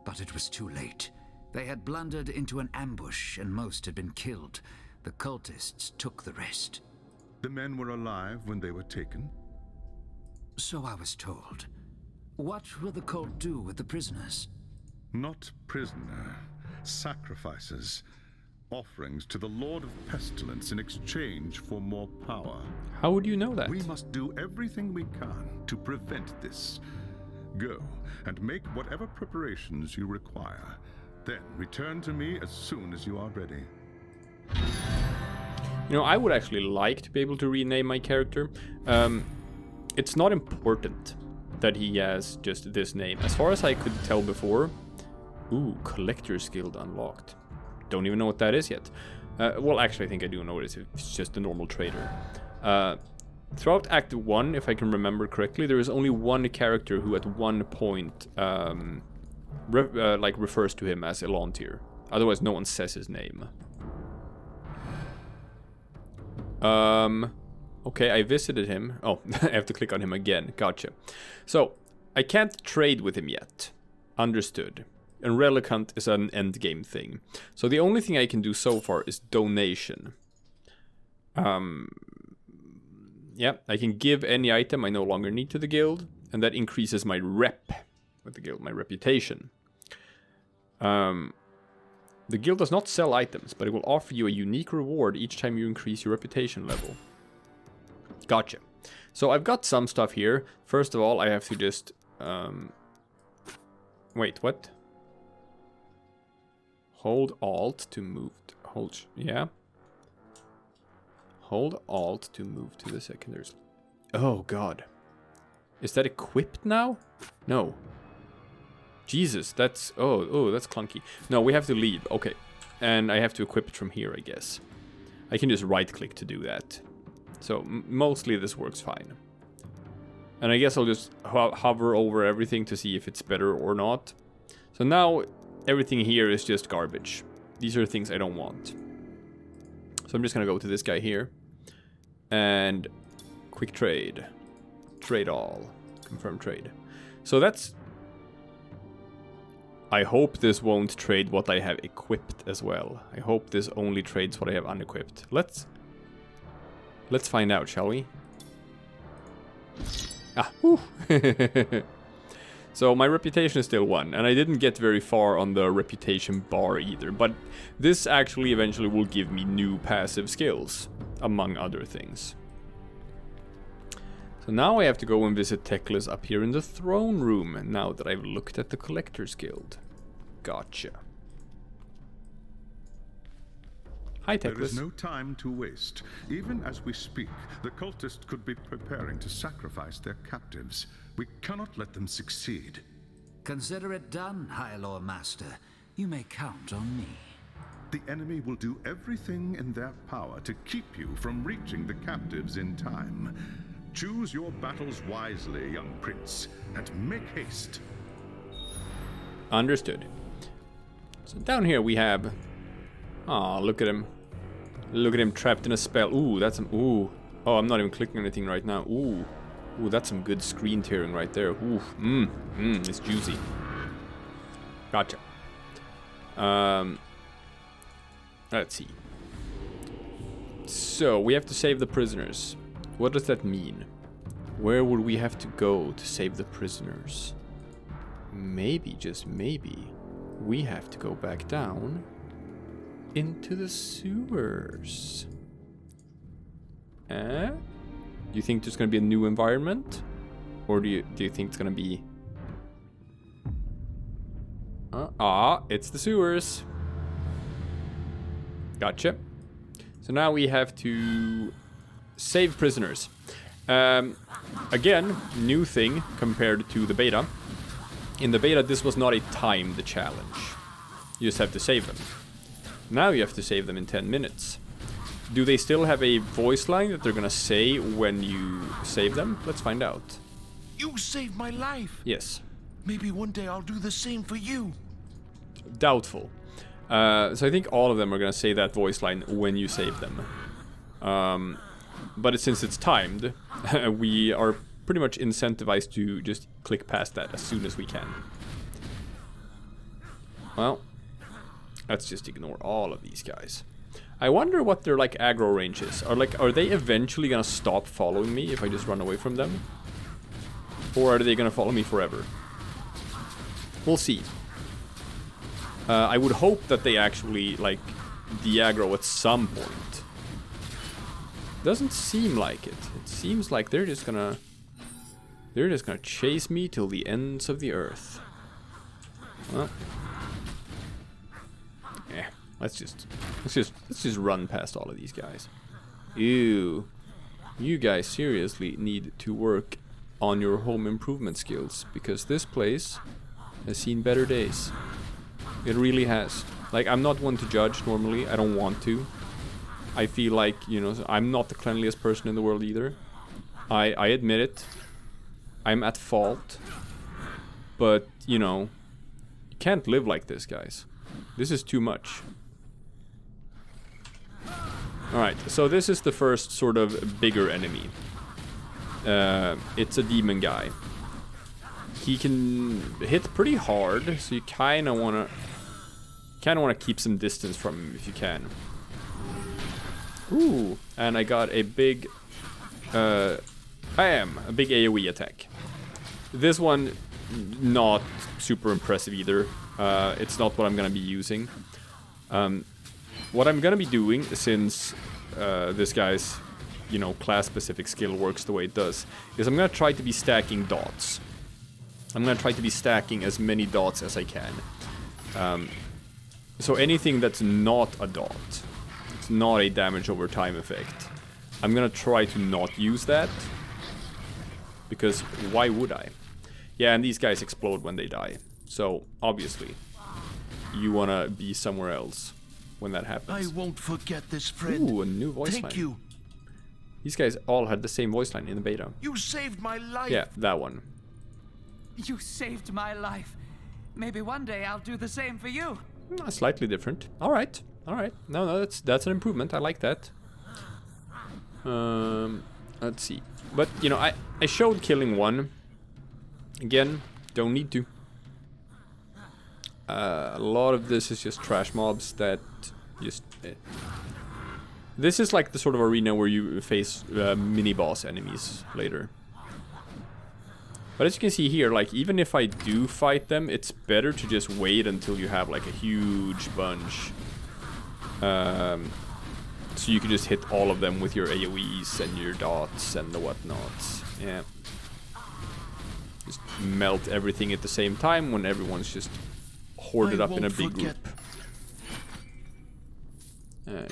Speaker 3: but it was too late. They had blundered into an ambush and most had been killed. The cultists took the rest.
Speaker 4: The men were alive when they were taken?
Speaker 3: So I was told. What will the cult do with the prisoners?
Speaker 4: Not prisoner. Sacrifices. Offerings to the Lord of Pestilence in exchange for more power.
Speaker 1: How would you know that?
Speaker 4: We must do everything we can to prevent this. Go and make whatever preparations you require. Then return to me as soon as you are ready.
Speaker 1: You know, I would actually like to be able to rename my character. It's not important that he has just this name. As far as I could tell before... Ooh, Collector's Guild unlocked. Don't even know what that is yet. Well, actually, I think I do know what it is. It's just a normal trader. Throughout Act 1, if I can remember correctly, there is only one character who at one point refers to him as Elantir. Otherwise, no one says his name. Okay, I visited him. Oh, I have to click on him again. Gotcha. So, I can't trade with him yet. Understood. And Relicant is an endgame thing. So the only thing I can do so far is donation. Yeah, I can give any item I no longer need to the guild, and that increases my rep with the guild, my reputation. The guild does not sell items, but it will offer you a unique reward each time you increase your reputation level. Gotcha. So I've got some stuff here. First of all, I have to just... Wait, what? Hold Alt to move... yeah. Hold Alt to move to the secondaries. Oh, God. Is that equipped now? No. Jesus, that's... Oh, that's clunky. No, we have to leave. Okay. And I have to equip it from here, I guess. I can just right-click to do that. So, mostly this works fine. And I guess I'll just hover over everything to see if it's better or not. So now, everything here is just garbage. These are things I don't want. So I'm just gonna go to this guy here. And quick trade. Trade all. Confirm trade. So that's... I hope this won't trade what I have equipped as well. I hope this only trades what I have unequipped. Let's... Let's find out, shall we? Ah, whew. So my reputation is still 1, and I didn't get very far on the reputation bar either, but this actually eventually will give me new passive skills, among other things. So now I have to go and visit Teclis up here in the throne room, now that I've looked at the Collector's Guild. Gotcha. Hi, Teclis.
Speaker 4: There is no time to waste. Even as we speak, the cultists could be preparing to sacrifice their captives. We cannot let them succeed.
Speaker 3: Consider it done, High Lord Master. You may count on me.
Speaker 4: The enemy will do everything in their power to keep you from reaching the captives in time. Choose your battles wisely, young prince, and make haste.
Speaker 1: Understood. So down here we have... Aw, look at him. Look at him trapped in a spell. Ooh, that's some... Ooh. Oh, I'm not even clicking anything right now. Ooh. Ooh, that's some good screen tearing right there. Ooh. It's juicy. Gotcha. Let's see. So, we have to save the prisoners. What does that mean? Where would we have to go to save the prisoners? Maybe, just maybe, we have to go back down into the sewers. Do you think there's gonna be a new environment? Or do you think it's gonna be... it's the sewers. Gotcha. So now we have to save prisoners. Again, new thing compared to the beta. In the beta, this was not a timed challenge. You just have to save them. Now you have to save them in 10 minutes. Do they still have a voice line that they're gonna say when you save them? Let's find out.
Speaker 5: You saved my life.
Speaker 1: Yes.
Speaker 5: Maybe one day I'll do the same for you.
Speaker 1: Doubtful. So I think all of them are gonna say that voice line when you save them. But since it's timed, we are pretty much incentivized to just click past that as soon as we can. Well, let's just ignore all of these guys. I wonder what their like aggro range is. Are they eventually gonna stop following me if I just run away from them? Or are they gonna follow me forever? We'll see. I would hope that they actually like de-aggro at some point. Doesn't seem like it. It seems like they're just gonna chase me till the ends of the earth. Well, let's just run past all of these guys. Ew. You guys seriously need to work on your home improvement skills, because this place has seen better days. It really has. Like, I'm not one to judge normally. I don't want to. I feel like, you know, I'm not the cleanliest person in the world either. I admit it. I'm at fault. But, you know, you can't live like this, guys. This is too much. Alright, so this is the first sort of bigger enemy. It's a demon guy. He can hit pretty hard, so you kinda wanna keep some distance from him if you can. Ooh, and I got a big a big AoE attack. This one not super impressive either. It's not what I'm gonna be using. What I'm gonna be doing, since this guy's, you know, class-specific skill works the way it does, is I'm gonna try to be stacking dots. I'm gonna try to be stacking as many dots as I can. So anything that's not a dot, it's not a damage over time effect, I'm gonna try to not use that. Because why would I? Yeah, and these guys explode when they die. So, obviously, you wanna be somewhere else when that happens.
Speaker 5: I won't forget this, friend.
Speaker 1: Ooh, a new voice line.
Speaker 5: Thank you.
Speaker 1: These guys all had the same voice line in the beta.
Speaker 5: You saved my life.
Speaker 1: Yeah, that one.
Speaker 6: You saved my life. Maybe one day I'll do the same for you.
Speaker 1: Slightly different. Alright, alright. No, that's an improvement. I like that. Let's see. But, you know, I showed killing one. Again, don't need to. A lot of this is just trash mobs that just... This is like the sort of arena where you face mini-boss enemies later. But as you can see here, like, even if I do fight them, it's better to just wait until you have, like, a huge bunch. So you can just hit all of them with your AoEs and your dots and the whatnots. Yeah. Just melt everything at the same time when everyone's just hoarded up in a big group.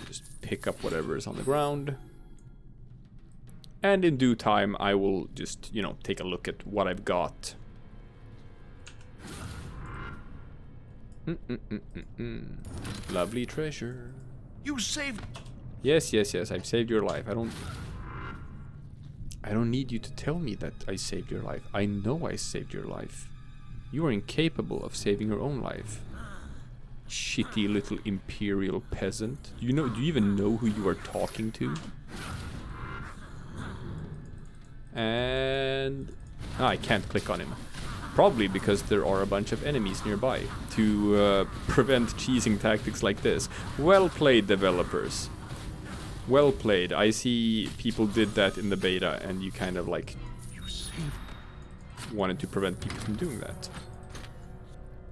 Speaker 1: Just pick up whatever is on the ground. And in due time, I will just, you know, take a look at what I've got. Lovely treasure.
Speaker 5: You saved...
Speaker 1: Yes, yes, yes, I've saved your life. I don't need you to tell me that I saved your life. I know I saved your life. You are incapable of saving your own life. Shitty little imperial peasant. Do you even know who you are talking to? And I can't click on him. Probably because there are a bunch of enemies nearby to prevent cheesing tactics like this. Well played, developers. Well played. I see people did that in the beta and you kind of like wanted to prevent people from doing that.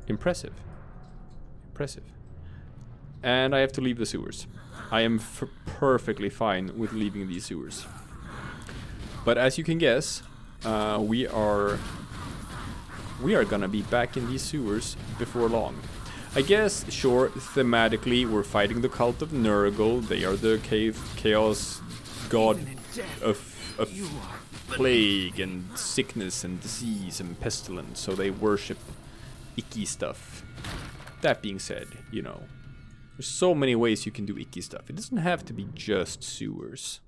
Speaker 1: Impressive. Impressive. And I have to leave the sewers. I am perfectly fine with leaving these sewers. But as you can guess, we are gonna be back in these sewers before long. I guess, sure, thematically, we're fighting the cult of Nurgle. They are the chaos god of plague and sickness and disease and pestilence. So they worship icky stuff. That being said, you know, there's so many ways you can do icky stuff. It doesn't have to be just sewers.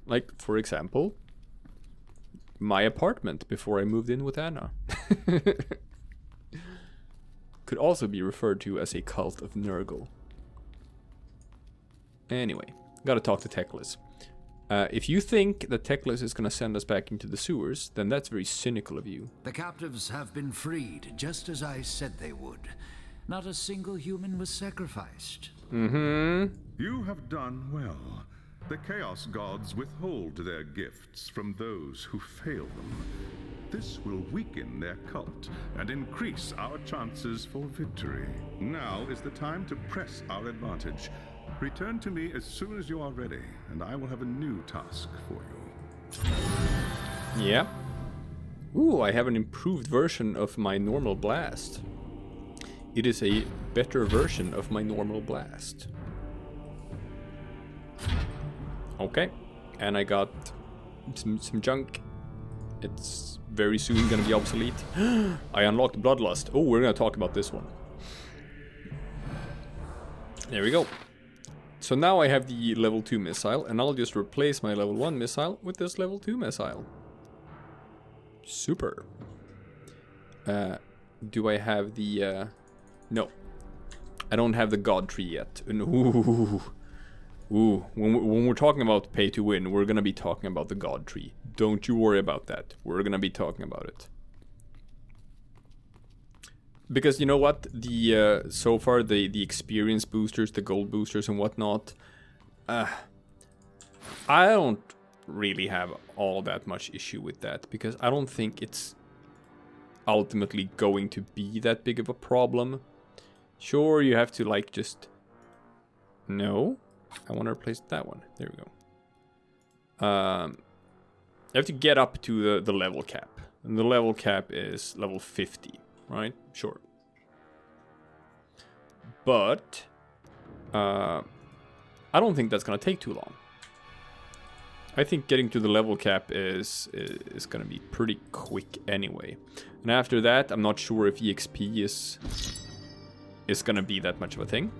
Speaker 1: Like, for example, my apartment before I moved in with Anna. Could also be referred to as a cult of Nurgle. Anyway, gotta talk to Teclis. If you think that Teclis is gonna send us back into the sewers, then that's very cynical of you.
Speaker 3: The captives have been freed, just as I said they would. Not a single human was sacrificed.
Speaker 4: You have done well. The Chaos Gods withhold their gifts from those who fail them. This will weaken their cult and increase our chances for victory. Now is the time to press our advantage. Return to me as soon as you are ready, and I will have a new task for you.
Speaker 1: Yeah. Ooh, I have an improved version of my normal blast. It is a better version of my normal blast. Okay, and I got some junk. It's very soon gonna be obsolete. I unlocked bloodlust. Oh, we're gonna talk about this one. There we go. So now I have the level 2 missile, and I'll just replace my level 1 missile with this level 2 missile. Super. Do I have the... No. I don't have the god tree yet. Ooh, when we're talking about pay to win, we're gonna be talking about the god tree. Don't you worry about that. We're gonna be talking about it. Because you know what? The so far the experience boosters, the gold boosters and whatnot, I don't really have all that much issue with that, because I don't think it's ultimately going to be that big of a problem. Sure, you have to like just... No? I want to replace that one. There we go. You have to get up to the level cap. And the level cap is level 50, right? Sure. But I don't think that's going to take too long. I think getting to the level cap is going to be pretty quick anyway. And after that, I'm not sure if EXP is going to be that much of a thing.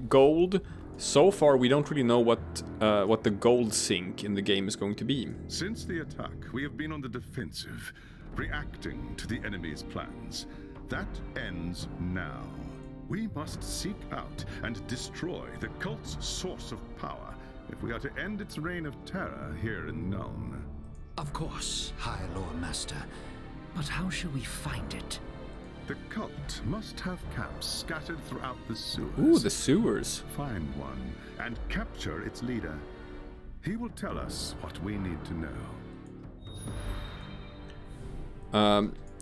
Speaker 1: Gold, so far we don't really know what the gold sink in the game is going to be.
Speaker 4: Since the attack, we have been on the defensive, reacting to the enemy's plans. That ends now. We must seek out and destroy the cult's source of power if we are to end its reign of terror here in Nuln.
Speaker 3: Of course, High Lord Master. But how shall we find it?
Speaker 4: The cult must have camps scattered throughout the sewers.
Speaker 1: Ooh, the sewers.
Speaker 4: Find one and capture its leader. He will tell us what we need to know.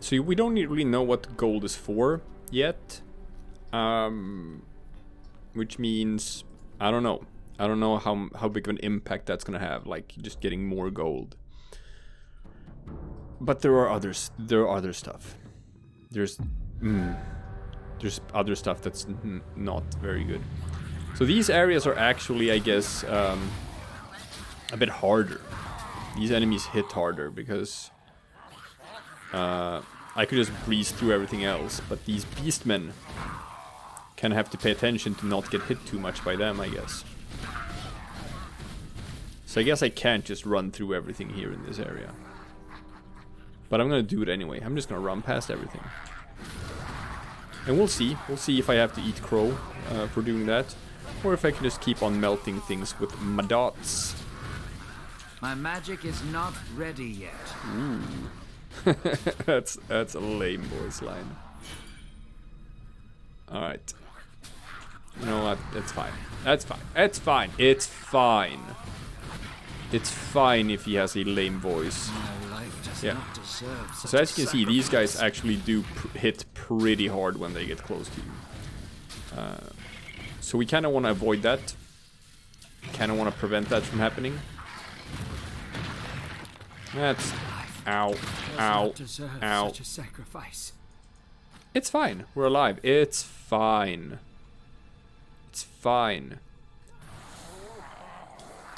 Speaker 1: So we don't really know what gold is for yet. Which means, I don't know. I don't know how big of an impact that's gonna have, like just getting more gold. But there are others. There are other stuff. There's other stuff that's not very good. So these areas are actually, I guess, a bit harder. These enemies hit harder because I could just breeze through everything else. But these beastmen kind of have to pay attention to not get hit too much by them, I guess. So I guess I can't just run through everything here in this area. But I'm gonna do it anyway. I'm just gonna run past everything. And we'll see. We'll see if I have to eat crow for doing that. Or if I can just keep on melting things with my dots.
Speaker 3: My magic is not ready yet.
Speaker 1: Ooh. that's a lame voice line. Alright. You know what? It's fine. That's fine. It's fine. It's fine. It's fine if he has a lame voice.
Speaker 3: My life does not deserve such
Speaker 1: So as you can see, these guys
Speaker 3: sacrifice.
Speaker 1: actually do hit pretty hard when they get close to you. So we kind of want to avoid that. Kind of want to prevent that from happening. That's... Ow. Ow. Ow.
Speaker 3: Such a sacrifice.
Speaker 1: It's fine. We're alive. It's fine. It's fine.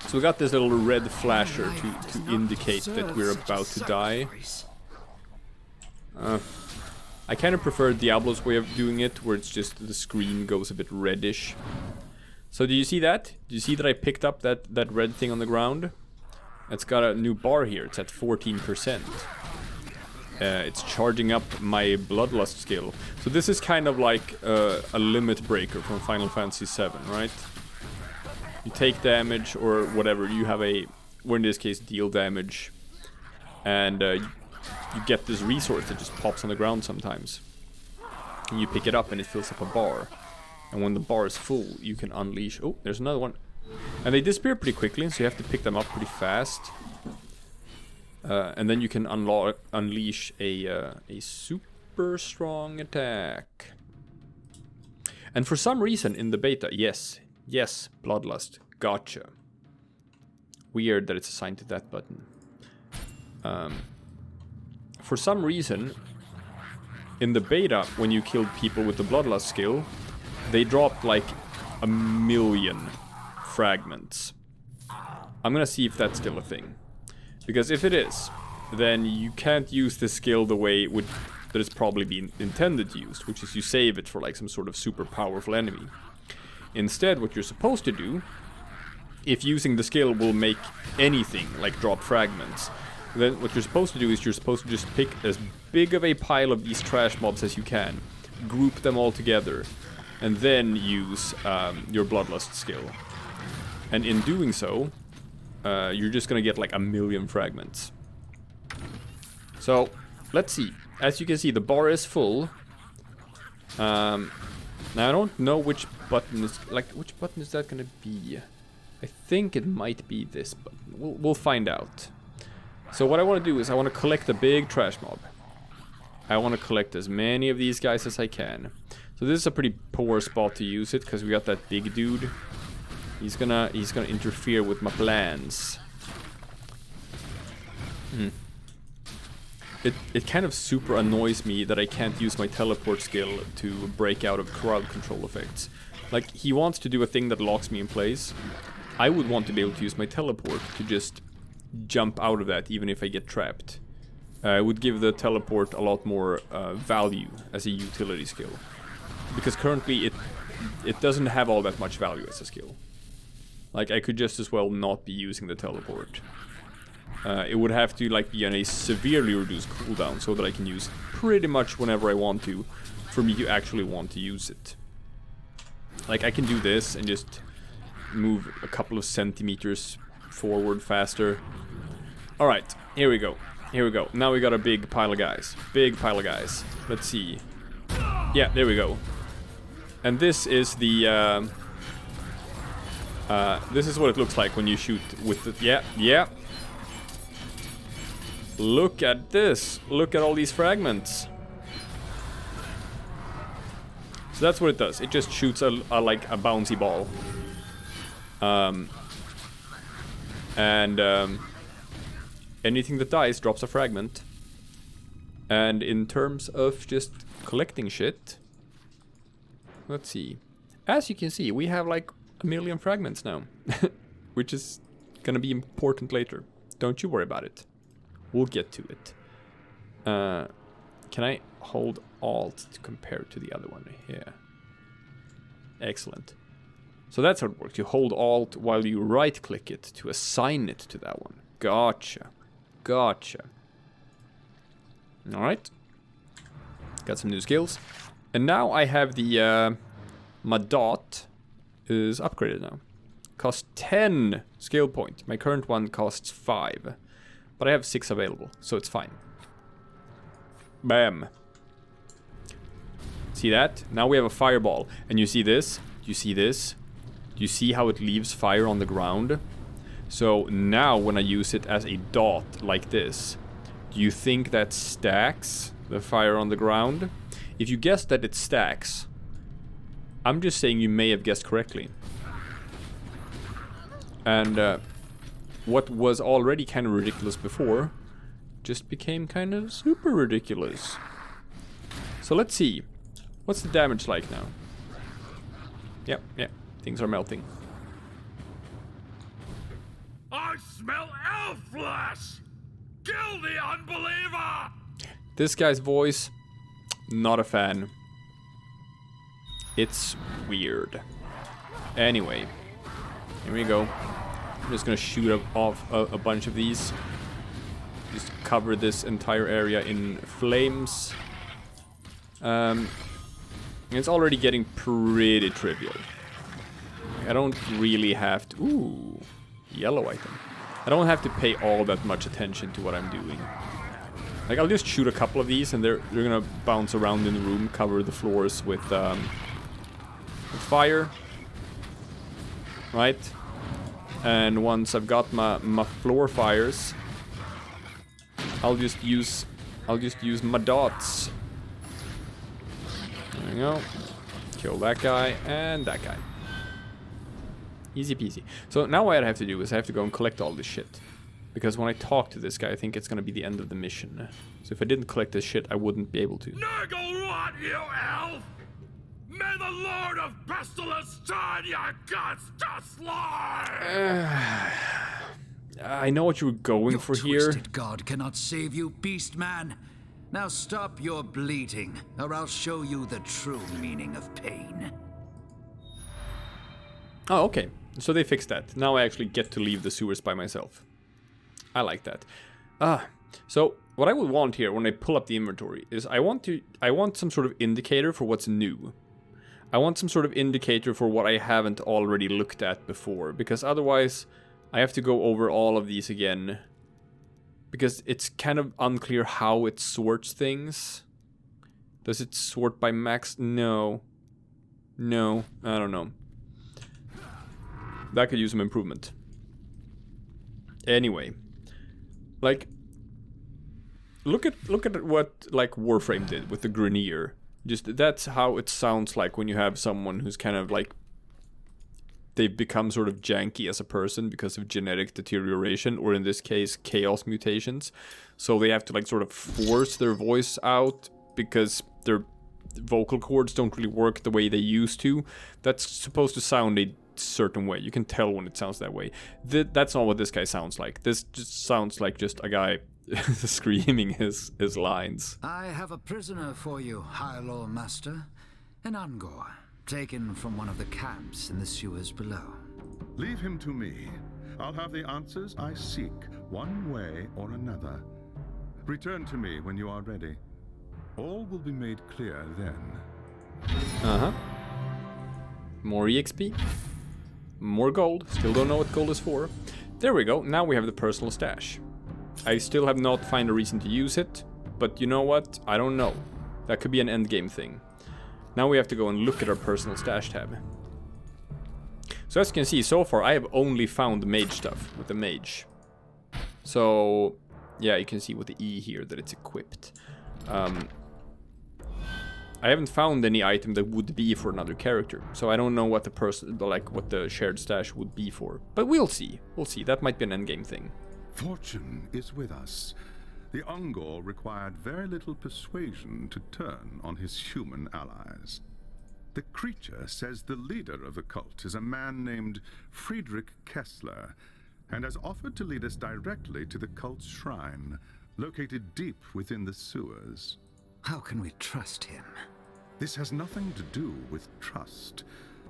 Speaker 1: So we got this little red flasher to indicate that we're about to die. I kind of prefer Diablo's way of doing it, where it's just the screen goes a bit reddish. So do you see that? Do you see that I picked up that red thing on the ground? It's got a new bar here. It's at 14%. It's charging up my bloodlust skill. So this is kind of like a limit breaker from Final Fantasy VII, right? You take damage or whatever, you have a, or in this case deal damage, and you get this resource that just pops on the ground sometimes. And you pick it up and it fills up a bar. And when the bar is full, you can unleash... Oh, there's another one. And they disappear pretty quickly, so you have to pick them up pretty fast. And then you can unleash a super strong attack. And for some reason in the beta, yes, bloodlust, gotcha. Weird that it's assigned to that button. For some reason, in the beta, when you killed people with the bloodlust skill, they dropped like 1,000,000 fragments. I'm gonna see if that's still a thing. Because if it is, then you can't use the skill the way that it's probably been intended to use, which is you save it for like some sort of super powerful enemy. Instead, what you're supposed to do, if using the skill will make anything like drop fragments, then what you're supposed to do is you're supposed to just pick as big of a pile of these trash mobs as you can, group them all together, and then use your bloodlust skill. And in doing so, you're just gonna get like 1,000,000 fragments. So, let's see. As you can see, the bar is full. Now I don't know which button is, like, which button is that gonna be? I think it might be this button. We'll find out. So what I want to do is I want to collect a big trash mob. I want to collect as many of these guys as I can. So this is a pretty poor spot to use it because we got that big dude. He's gonna interfere with my plans. It kind of super annoys me that I can't use my teleport skill to break out of crowd control effects. Like, he wants to do a thing that locks me in place. I would want to be able to use my teleport to just jump out of that even if I get trapped. It would give the teleport a lot more value as a utility skill. Because currently it doesn't have all that much value as a skill. Like, I could just as well not be using the teleport. It would have to like be on a severely reduced cooldown so that I can use pretty much whenever I want to, for me to actually want to use it. Like, I can do this and just move a couple of centimeters forward faster. Alright, here we go. Here we go. Now we got a big pile of guys. Big pile of guys. Let's see. Yeah, there we go. And this is the... this is what it looks like when you shoot with the... Yeah. Look at this. Look at all these fragments. So that's what it does. It just shoots like a bouncy ball. Anything that dies drops a fragment. And in terms of just collecting shit, let's see. As you can see, we have like 1 million fragments now, which is gonna be important later. Don't you worry about it. We'll get to it. Can I hold Alt to compare to the other one? Yeah. Excellent. So that's how it works. You hold Alt while you right-click it to assign it to that one. Gotcha. Alright. Got some new skills. And now I have the... my dot is upgraded now. Costs 10 skill points. My current one costs 5. But I have 6 available, so it's fine. Bam. See that? Now we have a fireball. And you see this? Do you see this? Do you see how it leaves fire on the ground? So now when I use it as a dot like this, do you think that stacks the fire on the ground? If you guess that it stacks, I'm just saying you may have guessed correctly. And what was already kind of ridiculous before just became kind of super ridiculous. So let's see. What's the damage like now? Yep. Things are melting.
Speaker 2: I smell elf flesh! Kill the unbeliever!
Speaker 1: This guy's voice, not a fan. It's weird. Anyway, here we go. I'm just gonna shoot off a bunch of these. Just cover this entire area in flames. It's already getting pretty trivial. I don't really have to... Ooh, yellow item. I don't have to pay all that much attention to what I'm doing. Like, I'll just shoot a couple of these and they're gonna bounce around in the room, cover the floors with fire. Right? And once I've got my floor fires, I'll just use my dots. There we go. Kill that guy and that guy. Easy peasy. So now what I have to do is I have to go and collect all this shit. Because when I talk to this guy, I think it's gonna be the end of the mission. So if I didn't collect this shit, I wouldn't be able to.
Speaker 2: Niggle rot, you elf! May the Lord of Pestilence turn your guts to slime!
Speaker 1: I know what you were going for here.
Speaker 3: Your twisted god cannot save you, beast man. Now stop your bleating, or I'll show you the true meaning of pain.
Speaker 1: Oh, okay. So they fixed that. Now I actually get to leave the sewers by myself. I like that. So what I would want here when I pull up the inventory is I want some sort of indicator for what's new. I want some sort of indicator for what I haven't already looked at before, because otherwise I have to go over all of these again. Because it's kind of unclear how it sorts things. Does it sort by max? No. No, I don't know. That could use some improvement. Anyway, like, look at what like Warframe did with the Grineer. Just that's how it sounds like when you have someone who's kind of like they've become sort of janky as a person because of genetic deterioration, or in this case, chaos mutations. So they have to like sort of force their voice out because their vocal cords don't really work the way they used to. That's supposed to sound a certain way. You can tell when it sounds that way. That's not what this guy sounds like. This just sounds like just a guy screaming his lines.
Speaker 3: I have a prisoner for you, High Lord Master. An Ungor, taken from one of the camps in the sewers below.
Speaker 4: Leave him to me. I'll have the answers I seek, one way or another. Return to me when you are ready. All will be made clear then.
Speaker 1: Uh-huh. More EXP. More gold. Still don't know what gold is for. There we go. Now we have the personal stash. I still have not found a reason to use it, but you know what? I don't know. That could be an endgame thing. Now we have to go and look at our personal stash tab. So as you can see, so far I have only found the mage stuff with the mage. So yeah, you can see with the E here that it's equipped. I haven't found any item that would be for another character, so I don't know what what the shared stash would be for. But we'll see. We'll see. That might be an endgame thing.
Speaker 4: Fortune is with us. The Ungor required very little persuasion to turn on his human allies. The creature says the leader of the cult is a man named Friedrich Kessler, and has offered to lead us directly to the cult's shrine, located deep within the sewers.
Speaker 3: How can we trust him?
Speaker 4: This has nothing to do with trust.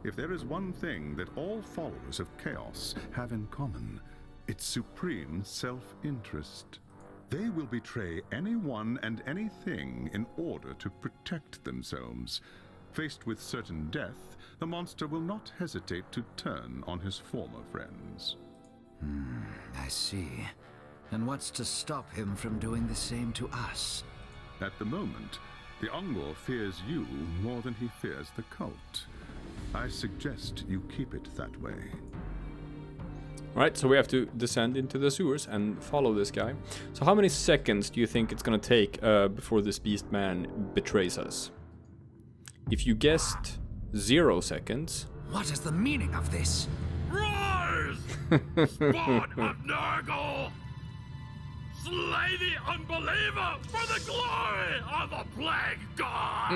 Speaker 4: If there is one thing that all followers of Chaos have in common, it's supreme self-interest. They will betray anyone and anything in order to protect themselves. Faced with certain death, the monster will not hesitate to turn on his former friends.
Speaker 3: I see. And what's to stop him from doing the same to us?
Speaker 4: At the moment, the Ungor fears you more than he fears the cult. I suggest you keep it that way.
Speaker 1: Right, so we have to descend into the sewers and follow this guy. So how many seconds do you think it's gonna take before this beast man betrays us? If you guessed 0 seconds...
Speaker 3: What is the meaning of this?
Speaker 7: Rise! Spawn of Nurgle! Slay the unbeliever for the glory of the plague god!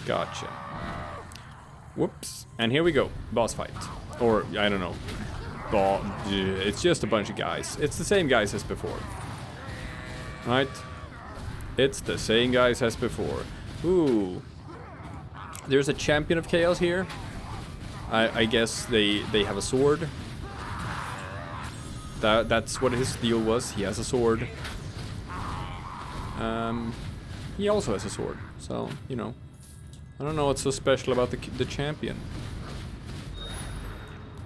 Speaker 1: Gotcha. Whoops. And here we go. Boss fight. Or, I don't know. It's just a bunch of guys. It's the same guys as before. Right? It's the same guys as before. Ooh. There's a champion of chaos here. I guess they have a sword. That's what his deal was. He has a sword. He also has a sword. So, you know. I don't know what's so special about the champion.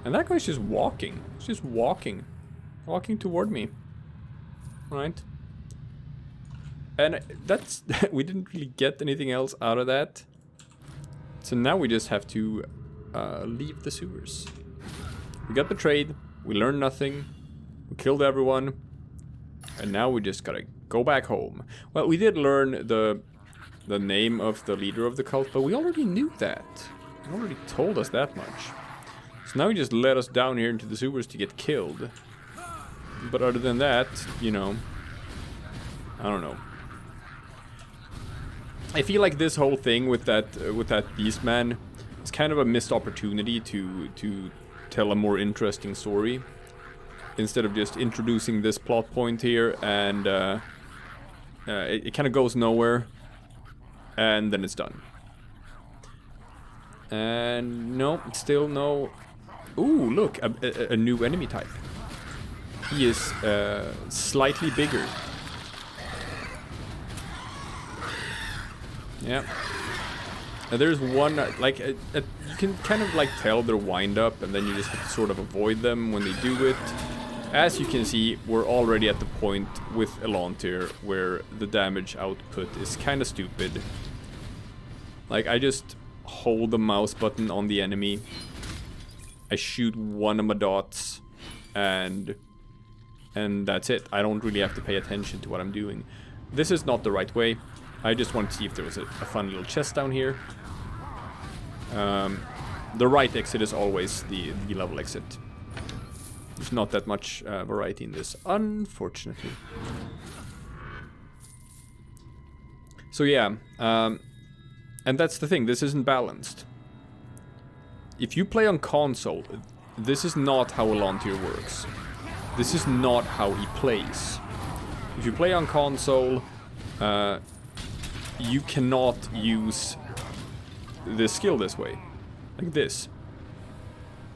Speaker 1: And that guy's just walking. He's just walking. Walking toward me. Right? And that's... we didn't really get anything else out of that. So now we just have to leave the sewers. We got betrayed. We learned nothing. We killed everyone. And now we just gotta go back home. Well, we did learn the name of the leader of the cult, but we already knew that. He already told us that much. So now he just led us down here into the sewers to get killed. But other than that, you know, I don't know. I feel like this whole thing with that Beastman is kind of a missed opportunity to tell a more interesting story. Instead of just introducing this plot point here and it kind of goes nowhere. And then it's done. And no, still no. Ooh, look, a new enemy type. He is slightly bigger. Yeah. And there's one, like, you can kind of like tell they're wind up, and then you just have to sort of avoid them when they do it. As you can see, we're already at the point with Elantir where the damage output is kind of stupid. Like, I just hold the mouse button on the enemy, I shoot one of my dots, and that's it. I don't really have to pay attention to what I'm doing. This is not the right way. I just want to see if there was a fun little chest down here. The right exit is always the level exit. There's not that much variety in this, unfortunately. So yeah, and that's the thing, this isn't balanced. If you play on console, this is not how Elantir works. This is not how he plays. If you play on console, you cannot use this skill this way. Like this.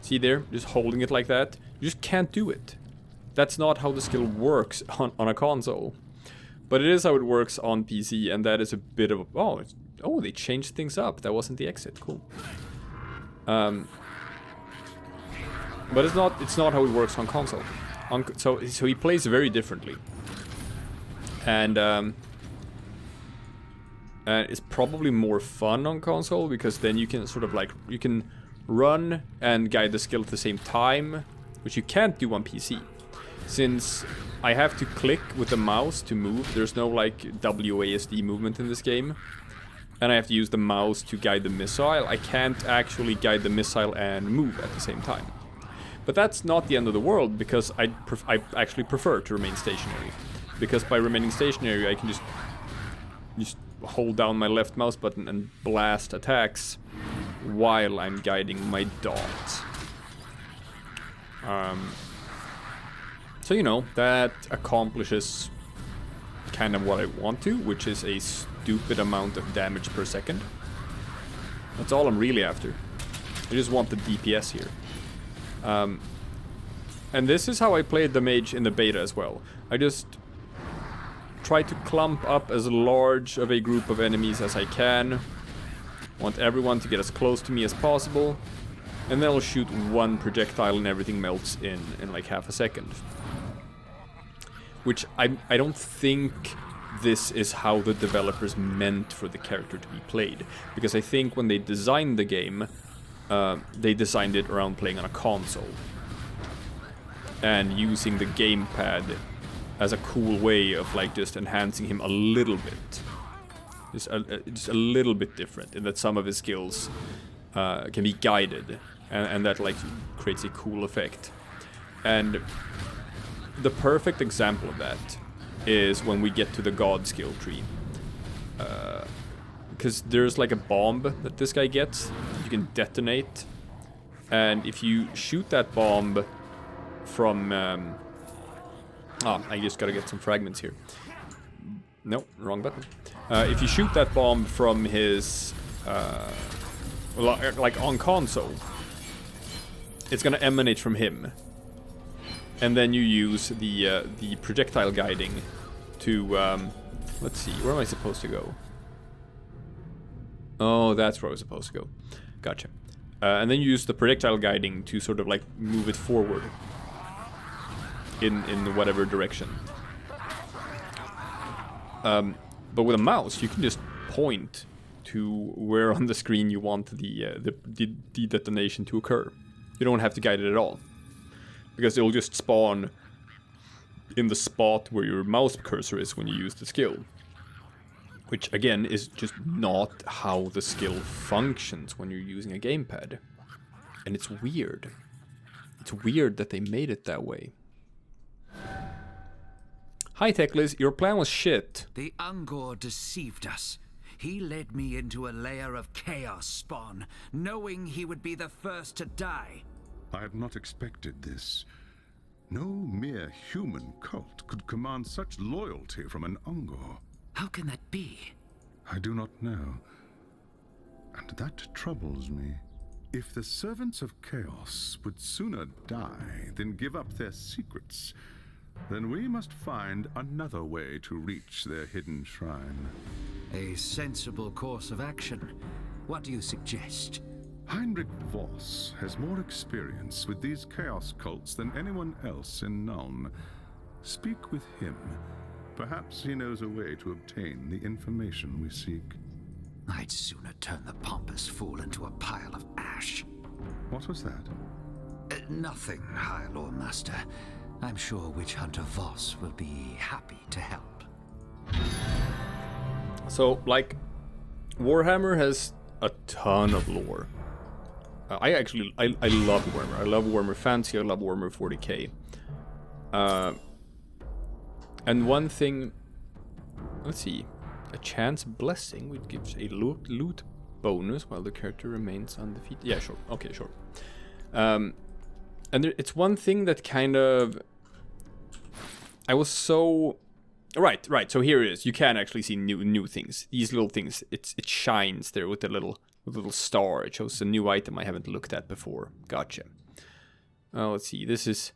Speaker 1: See there? Just holding it like that. You just can't do it. That's not how the skill works on a console. But it is how it works on PC, and that is a bit of a... Oh, they changed things up. That wasn't the exit. Cool. But it's not how it works on console. So he plays very differently. And And it's probably more fun on console, because then you can sort of like, you can run and guide the skill at the same time, which you can't do on PC. Since I have to click with the mouse to move, there's no like WASD movement in this game. And I have to use the mouse to guide the missile. I can't actually guide the missile and move at the same time. But that's not the end of the world, because I actually prefer to remain stationary. Because by remaining stationary, I can just hold down my left mouse button and blast attacks while I'm guiding my dot. So, you know, that accomplishes kind of what I want to, which is a stupid amount of damage per second. That's all I'm really after. I just want the DPS here. And this is how I played the Mage in the beta as well. I just try to clump up as large of a group of enemies as I can. Want everyone to get as close to me as possible. And then I'll shoot one projectile and everything melts in like half a second. Which I don't think this is how the developers meant for the character to be played. Because I think when they designed the game, they designed it around playing on a console. And using the gamepad as a cool way of like just enhancing him a little bit. Just a little bit different, in that some of his skills can be guided, and that like creates a cool effect. And the perfect example of that is when we get to the god skill tree. Because there's like a bomb that this guy gets that you can detonate, and if you shoot that bomb from I just gotta get some fragments here. Nope, wrong button. If you shoot that bomb from his like on console, it's gonna emanate from him, and then you use the projectile guiding to let's see, where am I supposed to go? Oh, that's where I was supposed to go. Gotcha. And then you use the projectile guiding to sort of like move it forward in whatever direction. But with a mouse, you can just point to where on the screen you want the detonation to occur. You don't have to guide it at all, because it'll just spawn in the spot where your mouse cursor is when you use the skill. Which, again, is just not how the skill functions when you're using a gamepad. And it's weird. It's weird that they made it that way. Hi, Techlis. Your plan was shit.
Speaker 3: The Ungor deceived us. He led me into a layer of Chaosbane, knowing he would be the first to die.
Speaker 4: I had not expected this. No mere human cult could command such loyalty from an Ungor.
Speaker 3: How can that be?
Speaker 4: I do not know. And that troubles me. If the servants of chaos would sooner die than give up their secrets, then we must find another way to reach their hidden shrine.
Speaker 3: A sensible course of action. What do you suggest?
Speaker 4: Heinrich Voss has more experience with these chaos cults than anyone else in Nuln. Speak with him. Perhaps he knows a way to obtain the information we seek.
Speaker 3: I'd sooner turn the pompous fool into a pile of ash.
Speaker 4: What was that?
Speaker 3: Nothing, High Lord Master. I'm sure Witch Hunter Voss will be happy to help.
Speaker 1: So, like, Warhammer has a ton of lore. I love Warhammer. I love Warhammer Fantasy. I love Warhammer 40k. And one thing, let's see, a chance blessing, which gives a loot bonus while the character remains undefeated. Yeah, sure. Okay, sure. And it's one thing that kind of, I was so, right. So here it is. You can actually see new things. These little things. It shines there with the little star. It shows a new item I haven't looked at before. Gotcha. Let's see. This is,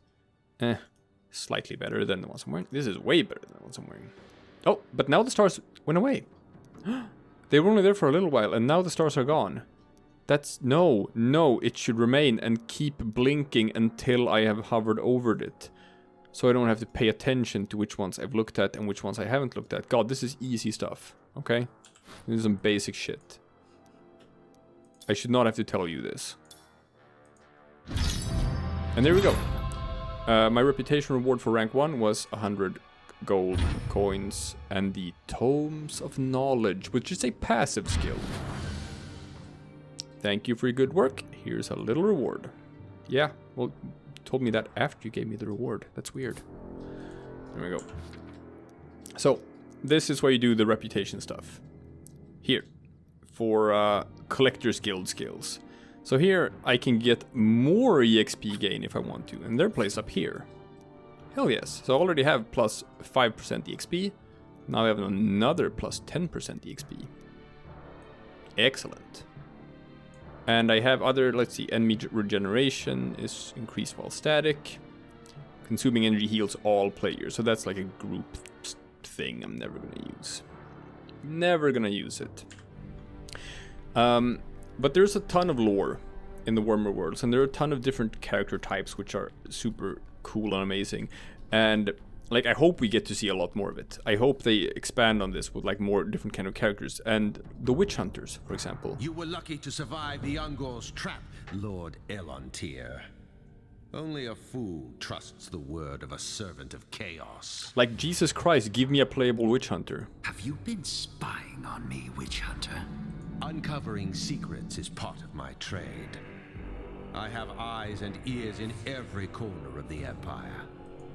Speaker 1: slightly better than the ones I'm wearing. This is way better than the ones I'm wearing. Oh, but now the stars went away. They were only there for a little while, and now the stars are gone. That's... No, it should remain and keep blinking until I have hovered over it. So I don't have to pay attention to which ones I've looked at and which ones I haven't looked at. God, this is easy stuff. Okay? This is some basic shit. I should not have to tell you this. And there we go. My reputation reward for rank 1 was 100 gold coins and the Tomes of Knowledge, which is a passive skill. Thank you for your good work. Here's a little reward. Yeah, well, you told me that after you gave me the reward. That's weird. There we go. So, this is where you do the reputation stuff. Here, for Collector's Guild skills. So here, I can get more EXP gain if I want to, and they're placed up here. Hell yes. So I already have plus 5% EXP. Now I have another plus 10% EXP. Excellent. And I have other, let's see, enemy regeneration is increased while static. Consuming energy heals all players. So that's like a group thing I'm never gonna use. Never gonna use it. But there's a ton of lore in the Warhammer worlds, and there are a ton of different character types which are super cool and amazing. And like, I hope we get to see a lot more of it. I hope they expand on this with like more different kind of characters, and the witch hunters, for example.
Speaker 8: You were lucky to survive the Ungor's trap, Lord Elontir. Only a fool trusts the word of a servant of chaos.
Speaker 1: Like, Jesus Christ, give me a playable witch hunter.
Speaker 3: Have you been spying on me, witch hunter?
Speaker 8: Uncovering secrets is part of my trade. I have eyes and ears in every corner of the Empire.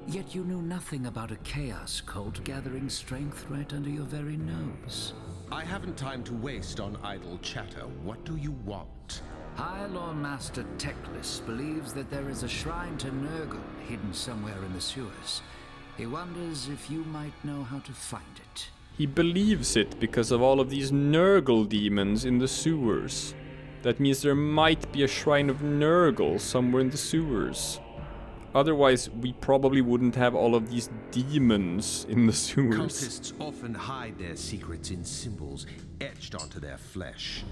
Speaker 3: Yet you knew nothing about a chaos cult gathering strength right under your very nose.
Speaker 8: I haven't time to waste on idle chatter. What do you want?
Speaker 3: High Lord Master Teclis believes that there is a shrine to Nurgle hidden somewhere in the sewers. He wonders if you might know how to find it.
Speaker 1: He believes it because of all of these Nurgle demons in the sewers. That means there might be a shrine of Nurgle somewhere in the sewers. Otherwise, we probably wouldn't have all of these demons in the sewers.
Speaker 8: Cultists often hide their secrets in symbols etched onto their flesh.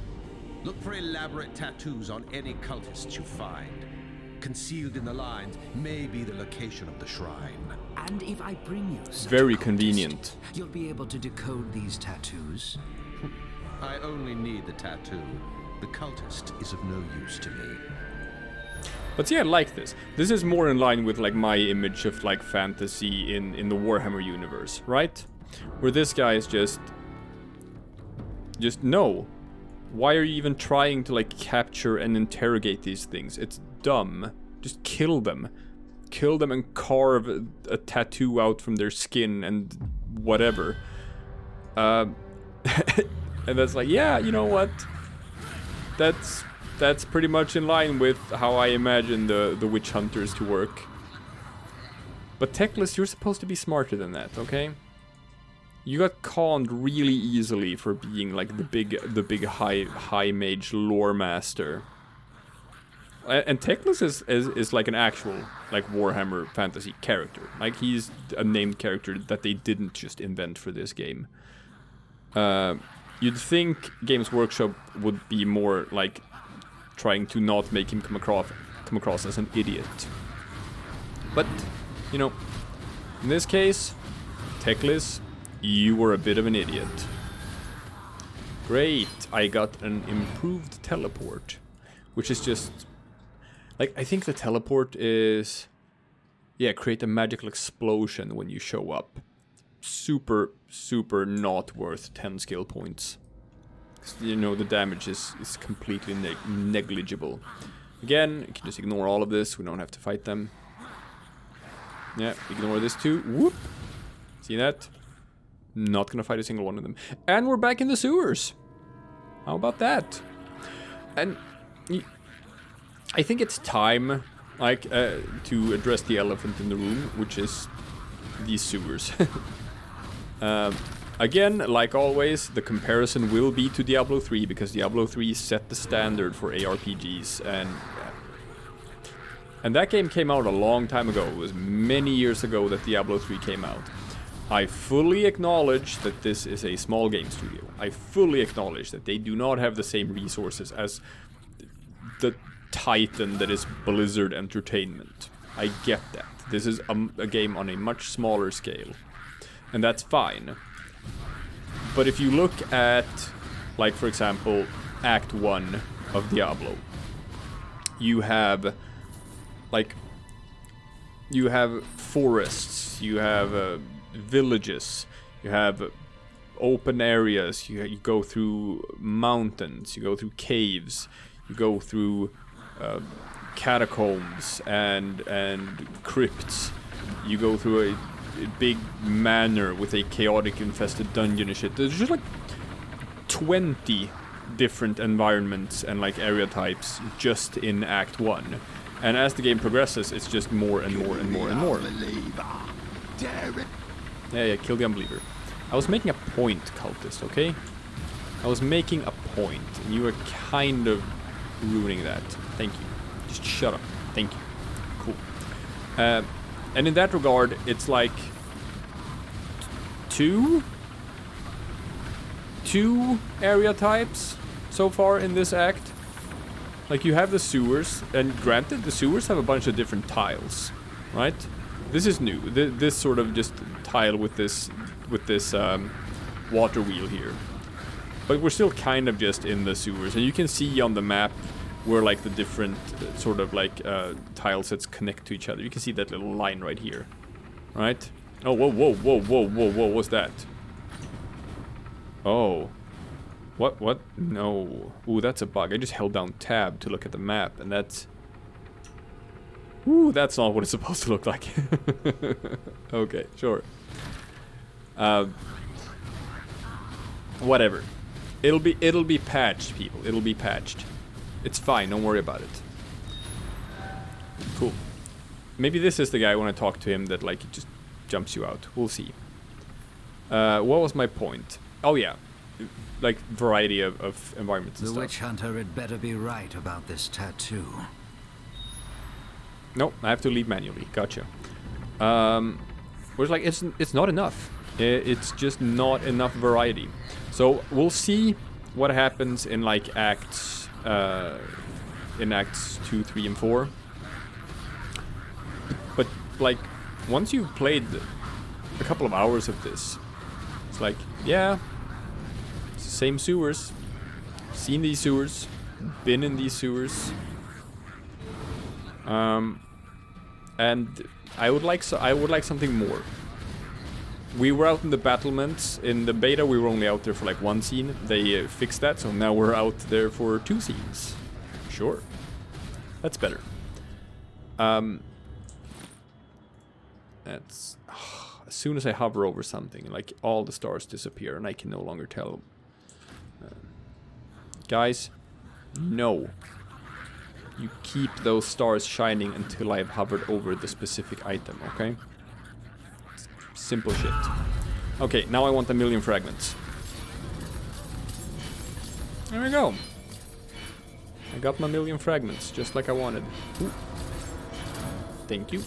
Speaker 8: Look for elaborate tattoos on any cultists you find. Concealed in the lines may be the location of the shrine.
Speaker 3: And if I bring you such
Speaker 1: Very
Speaker 3: a cultist,
Speaker 1: convenient.
Speaker 3: you'll be able to decode these tattoos.
Speaker 8: I only need the tattoo. The cultist is of no use to me.
Speaker 1: But see, I like this. This is more in line with like my image of like fantasy in the Warhammer universe, right? Where this guy is just no. Why are you even trying to like capture and interrogate these things? It's dumb. Just kill them. Kill them and carve a tattoo out from their skin and whatever. And that's like, yeah, you know what? That's pretty much in line with how I imagine the witch hunters to work. But Teclis, you're supposed to be smarter than that, okay? You got conned really easily for being like the big high mage lore master. And Teclis is like an actual like Warhammer Fantasy character. Like, he's a named character that they didn't just invent for this game. You'd think Games Workshop would be more like trying to not make him come across as an idiot. But, you know, in this case, Teclis, you were a bit of an idiot. Great, I got an improved teleport, which is just like, I think the teleport is, yeah, create a magical explosion when you show up. Super not worth 10 skill points. You know, the damage is completely negligible. Again, you can just ignore all of this. We don't have to fight them. Yeah, ignore this too. Whoop. See that? Not gonna fight a single one of them. And we're back in the sewers. How about that? And I think it's time, like, to address the elephant in the room, which is these sewers. Again, like always, the comparison will be to Diablo 3, because Diablo 3 set the standard for ARPGs, and that game came out a long time ago. It was many years ago that Diablo 3 came out. I fully acknowledge that this is a small game studio. I fully acknowledge that they do not have the same resources as the titan that is Blizzard Entertainment. I get that. This is a game on a much smaller scale, and that's fine. But if you look at like for example, Act 1 of Diablo. You have forests, you have villages, you have open areas, you go through mountains, you go through caves, you go through catacombs and crypts, you go through a big manor with a chaotic infested dungeon and shit. There's just like 20 different environments and like area types just in Act 1. And as the game progresses, it's just more and more and more and more. Yeah, kill the unbeliever. I was making a point, cultist, okay? I was making a point, and you were kind of ruining that. Thank you. Just shut up. Thank you. Cool. And in that regard, it's like two area types so far in this act. Like you have the sewers, and granted, the sewers have a bunch of different tiles, right? This is new. This sort of just tile with this water wheel here. But we're still kind of just in the sewers, and you can see on the map where like the different sort of like tile sets connect to each other. You can see that little line right here, right? Oh, whoa, what's that? Oh. What? No. Ooh, that's a bug. I just held down tab to look at the map, and that's... Ooh, that's not what it's supposed to look like. Okay, sure. Whatever. It'll be patched, people. It'll be patched. It's fine, don't worry about it. Cool. Maybe this is the guy when I talk to him that like it just jumps you out. We'll see. What was my point? Oh yeah. Like variety of environments and
Speaker 3: The
Speaker 1: stuff.
Speaker 3: witch hunter had better be right about this tattoo.
Speaker 1: Nope, I have to leave manually. Gotcha. Whereas like it's not enough. It's just not enough variety. So we'll see what happens in like acts 2, 3, and 4. But like once you've played a couple of hours of this, it's like, yeah, it's the same sewers. Seen these sewers, been in these sewers. And I would like something more. We were out in the battlements. In the beta, we were only out there for like one scene. They fixed that, so now we're out there for 2 scenes. Sure. That's better. That's... as soon as I hover over something, like all the stars disappear and I can no longer tell. Guys, no. You keep those stars shining until I've hovered over the specific item, okay? Simple shit. Okay, now I want 1,000,000 fragments. There we go. I got my 1,000,000 fragments, just like I wanted. Ooh. Thank you.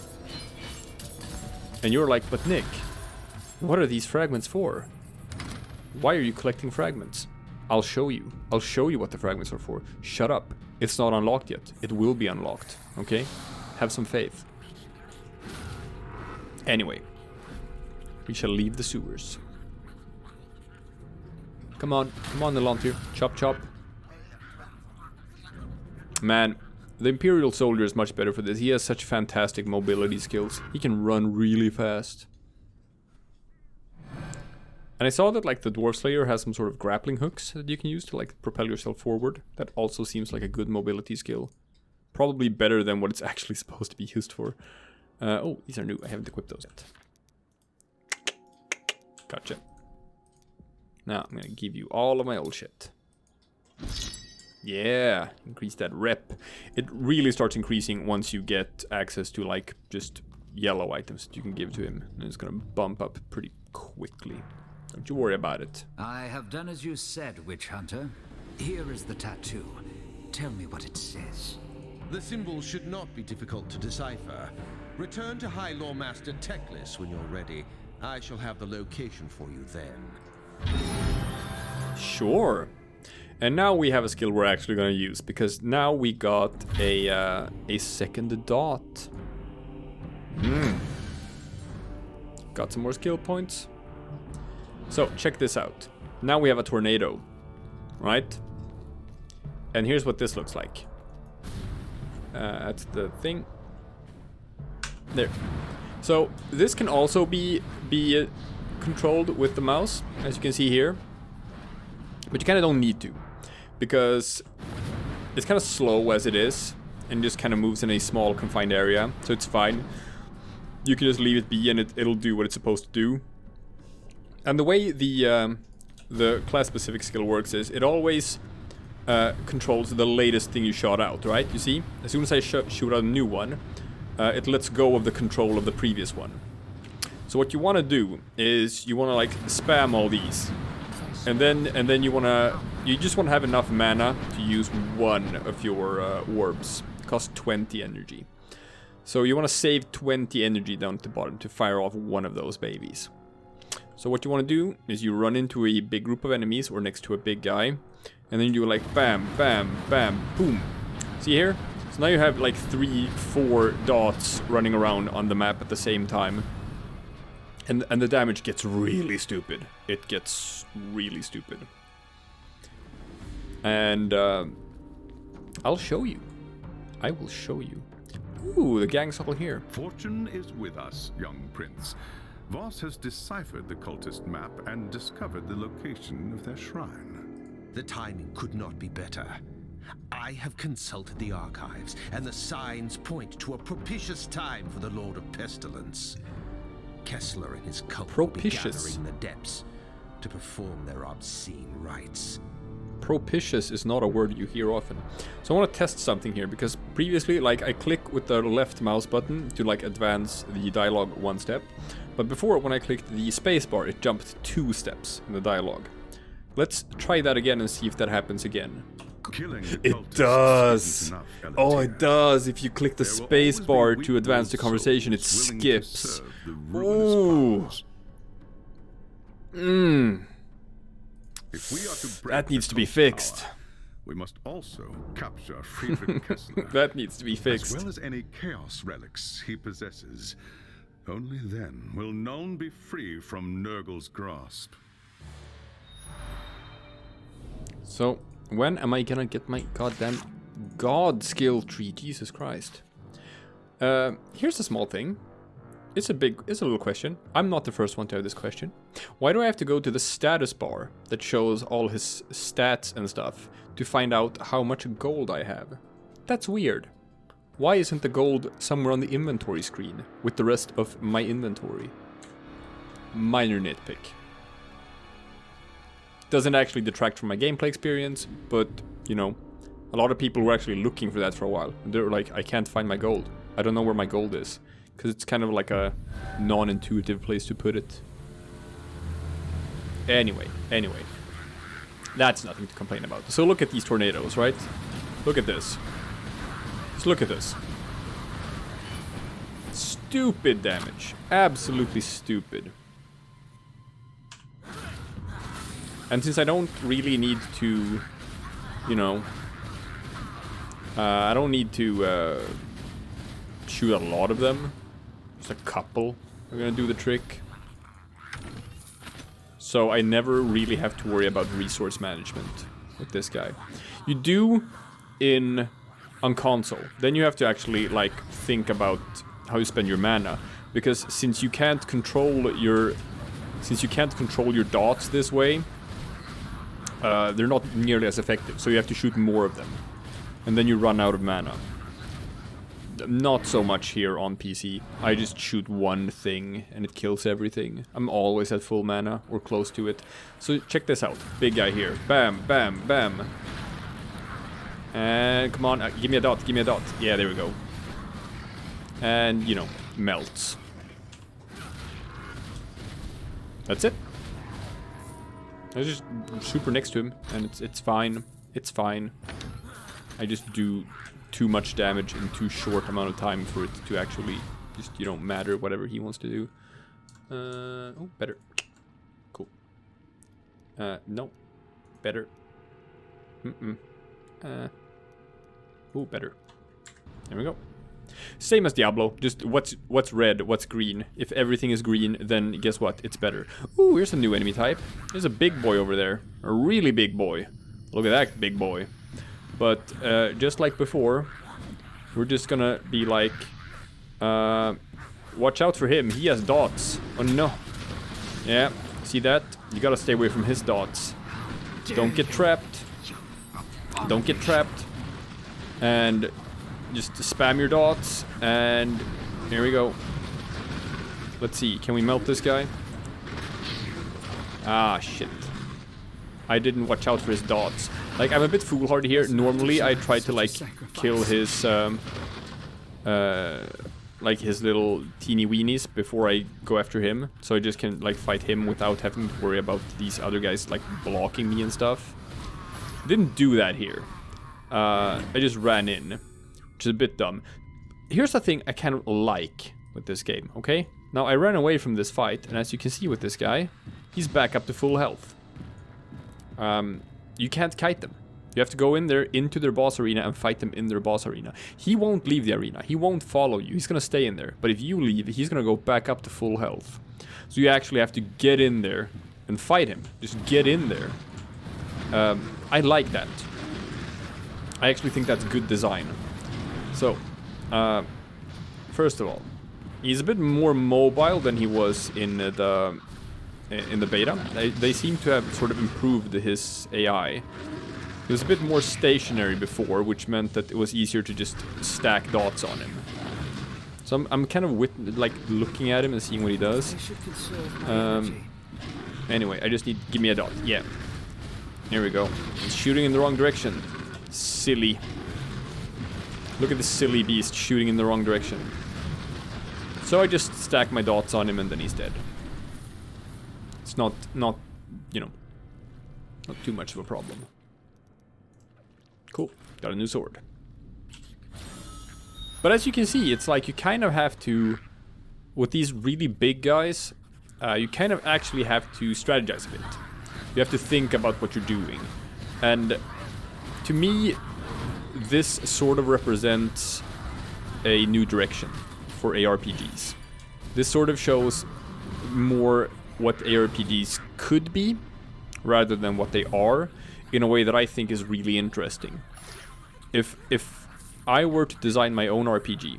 Speaker 1: And you're like, but Nick, what are these fragments for? Why are you collecting fragments? I'll show you. I'll show you what the fragments are for. Shut up. It's not unlocked yet. It will be unlocked, okay? Have some faith. Anyway. We shall leave the sewers. Come on, Nuln. Chop, chop. Man, the Imperial Soldier is much better for this. He has such fantastic mobility skills. He can run really fast. And I saw that like the Dwarf Slayer has some sort of grappling hooks that you can use to like propel yourself forward. That also seems like a good mobility skill. Probably better than what it's actually supposed to be used for. Oh, these are new. I haven't equipped those yet. Gotcha. Now I'm gonna give you all of my old shit. Yeah, increase that rep. It really starts increasing once you get access to like just yellow items that you can give to him. And it's gonna bump up pretty quickly. Don't you worry about it.
Speaker 3: I have done as you said, Witch Hunter. Here is the tattoo. Tell me what it says.
Speaker 8: The symbols should not be difficult to decipher. Return to High Lore Master Teclis when you're ready. I shall have the location for you then.
Speaker 1: Sure. And now we have a skill we're actually gonna use, because now we got a second dot. Got some more skill points. So check this out. Now we have a tornado. right? And here's what this looks like. That's the thing. There. So this can also be controlled with the mouse, as you can see here. But you kind of don't need to, because it's kind of slow as it is, and just kind of moves in a small confined area, so it's fine. You can just leave it be, and it'll do what it's supposed to do. And the way the class-specific skill works is it always controls the latest thing you shot out, right? You see, as soon as I shoot out a new one, it lets go of the control of the previous one. So what you want to do is you want to like spam all these. And then you just want to have enough mana to use one of your orbs. It costs 20 energy. So you want to save 20 energy down at the bottom to fire off one of those babies. So what you want to do is you run into a big group of enemies or next to a big guy. And then you do like bam, bam, bam, boom. See here? So now you have like 3-4 dots running around on the map at the same time. And the damage gets really stupid. It gets really stupid. And I'll show you. I will show you. Ooh, the gang's all here.
Speaker 4: Fortune is with us, young prince. Voss has deciphered the cultist map and discovered the location of their shrine.
Speaker 8: The timing could not be better. I have consulted the archives, and the signs point to a propitious time for the Lord of Pestilence. Kessler and his cult will be gathering in the depths to perform their obscene rites.
Speaker 1: Propitious is not a word you hear often. So I want to test something here, because previously, like, I click with the left mouse button to, like, advance the dialogue one step. But before, when I clicked the spacebar, it jumped 2 steps in the dialogue. Let's try that again and see if that happens again. It does! Oh, it does! If you click the spacebar to advance the conversation, it skips. Ooh! That needs to be fixed.
Speaker 4: We must also capture Friedrich Kessler.
Speaker 1: That needs to be fixed.
Speaker 4: As well as any chaos relics he possesses. Only then will Nuln be free from Nurgle's grasp.
Speaker 1: So, when am I gonna get my goddamn god skill tree? Jesus Christ. Here's a small thing. It's a little question. I'm not the first one to have this question. Why do I have to go to the status bar that shows all his stats and stuff to find out how much gold I have? That's weird. Why isn't the gold somewhere on the inventory screen with the rest of my inventory? Minor nitpick. Doesn't actually detract from my gameplay experience, but, you know, a lot of people were actually looking for that for a while. They're like, I can't find my gold. I don't know where my gold is. Because it's kind of like a non-intuitive place to put it. Anyway. That's nothing to complain about. So look at these tornadoes, right? Look at this. Just look at this. Stupid damage. Absolutely stupid. And since I don't really need to, you know, I don't need to shoot a lot of them. Just a couple are gonna do the trick. So I never really have to worry about resource management with this guy. You do on console. Then you have to actually like think about how you spend your mana, because since you can't control your dots this way, they're not nearly as effective. So you have to shoot more of them, and then you run out of mana. Not so much here on PC. I just shoot one thing and it kills everything. I'm always at full mana or close to it. So check this out. Big guy here. Bam, bam, bam. And come on, give me a dot, give me a dot. Yeah, there we go. And, you know, melts. That's it. I was just super next to him and it's fine. It's fine. I just do too much damage in too short amount of time for it to actually just, you know, matter whatever he wants to do. Oh, better. Cool. No. Better. Oh, better. There we go. Same as Diablo, just what's red, what's green. If everything is green, then guess what? It's better. Ooh, here's a new enemy type. There's a big boy over there. A really big boy. Look at that big boy. But just like before, we're just gonna be like, watch out for him. He has dots. Oh no. Yeah, see that? You gotta stay away from his dots. Don't get trapped. Don't get trapped. And just spam your dots. And here we go. Let's see. Can we melt this guy? Ah, shit. I didn't watch out for his dots. Like, I'm a bit foolhardy here. Normally, I try to, like, kill his, like, his little teeny weenies before I go after him. So I just can, like, fight him without having to worry about these other guys, like, blocking me and stuff. Didn't do that here. I just ran in, which is a bit dumb. Here's the thing I kind of like with this game, okay? Now, I ran away from this fight, and as you can see with this guy, he's back up to full health. You can't kite them. You have to go in there, into their boss arena, and fight them in their boss arena. He won't leave the arena. He won't follow you. He's gonna stay in there. But if you leave, he's gonna go back up to full health. So you actually have to get in there and fight him. Just get in there. I like that. I actually think that's good design. So, first of all, he's a bit more mobile than he was in the beta. They seem to have sort of improved his AI. He was a bit more stationary before, which meant that it was easier to just stack dots on him. So I'm kind of like looking at him and seeing what he does. Anyway, I just need give me a dot. Yeah. Here we go. He's shooting in the wrong direction. Silly. Look at this silly beast shooting in the wrong direction. So I just stack my dots on him and then he's dead. It's not, you know, not too much of a problem. Cool, got a new sword. But as you can see, it's like you kind of have to, with these really big guys, you kind of actually have to strategize a bit. You have to think about what you're doing. And to me, this sort of represents a new direction for ARPGs. This sort of shows more what ARPGs could be rather than what they are, in a way that I think is really interesting. If I were to design my own RPG,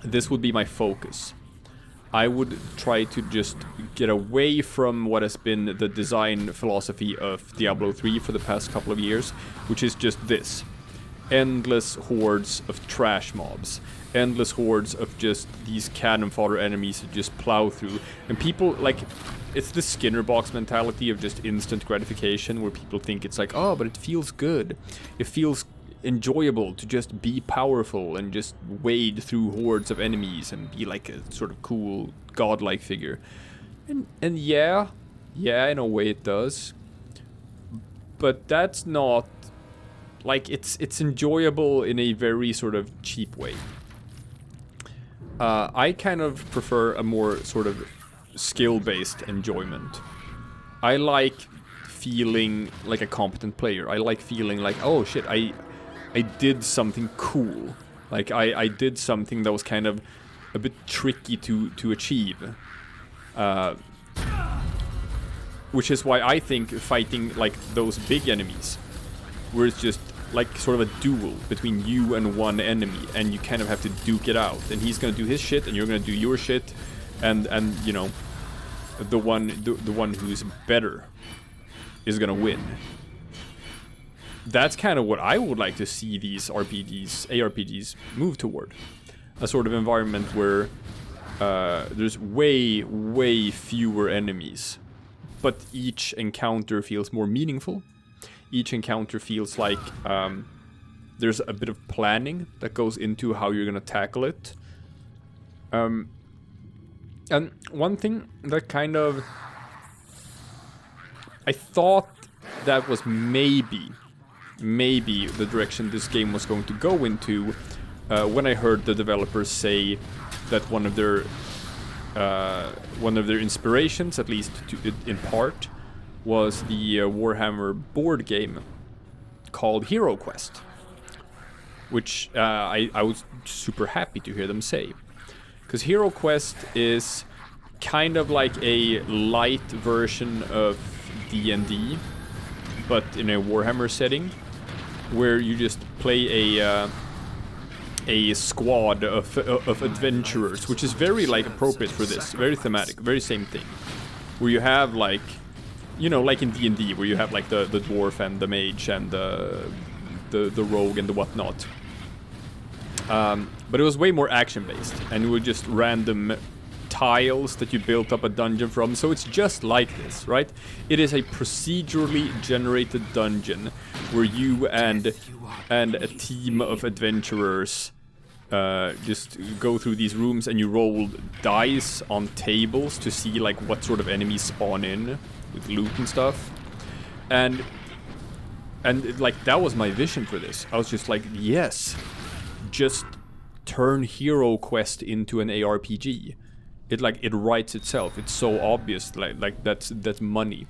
Speaker 1: this would be my focus. I would try to just get away from what has been the design philosophy of Diablo 3 for the past couple of years, which is just this. Endless hordes of trash mobs. Endless hordes of just these cannon fodder enemies that just plow through. And people, like, it's the Skinner box mentality of just instant gratification, where people think it's like, oh, but it feels good. It feels enjoyable to just be powerful and just wade through hordes of enemies and be like a sort of cool godlike figure. And yeah, in a way it does. But that's not, like, it's enjoyable in a very sort of cheap way. I kind of prefer a more sort of skill-based enjoyment. I like feeling like a competent player. I like feeling like, oh shit, I did something cool. Like, I did something that was kind of a bit tricky to achieve. Which is why I think fighting like those big enemies, where it's just like sort of a duel between you and one enemy, and you kind of have to duke it out, and he's gonna do his shit and you're gonna do your shit, and you know, the one who's better is gonna win. That's kind of what I would like to see these ARPGs move toward. A sort of environment where there's way fewer enemies, but each encounter feels more meaningful. Each encounter feels like there's a bit of planning that goes into how you're gonna tackle it. And one thing that kind of, I thought that was maybe the direction this game was going to go into, when I heard the developers say that one of their inspirations, at least in part, was the Warhammer board game called Hero Quest, which I was super happy to hear them say, because Hero Quest is kind of like a light version of D&D, but in a Warhammer setting, where you just play a squad of adventurers, which is very like appropriate for this, very thematic, very same thing, where you have like, you know, like in D&D, where you have like the dwarf and the mage and the rogue and the whatnot. But it was way more action-based, and it was just random tiles that you built up a dungeon from. So it's just like this, right? It is a procedurally generated dungeon where you and a team of adventurers just go through these rooms, and you roll dice on tables to see like what sort of enemies spawn in with loot and stuff. And like that was my vision for this. I was just like, yes, just turn Hero Quest into an ARPG. It writes itself. It's so obvious. Like that's money.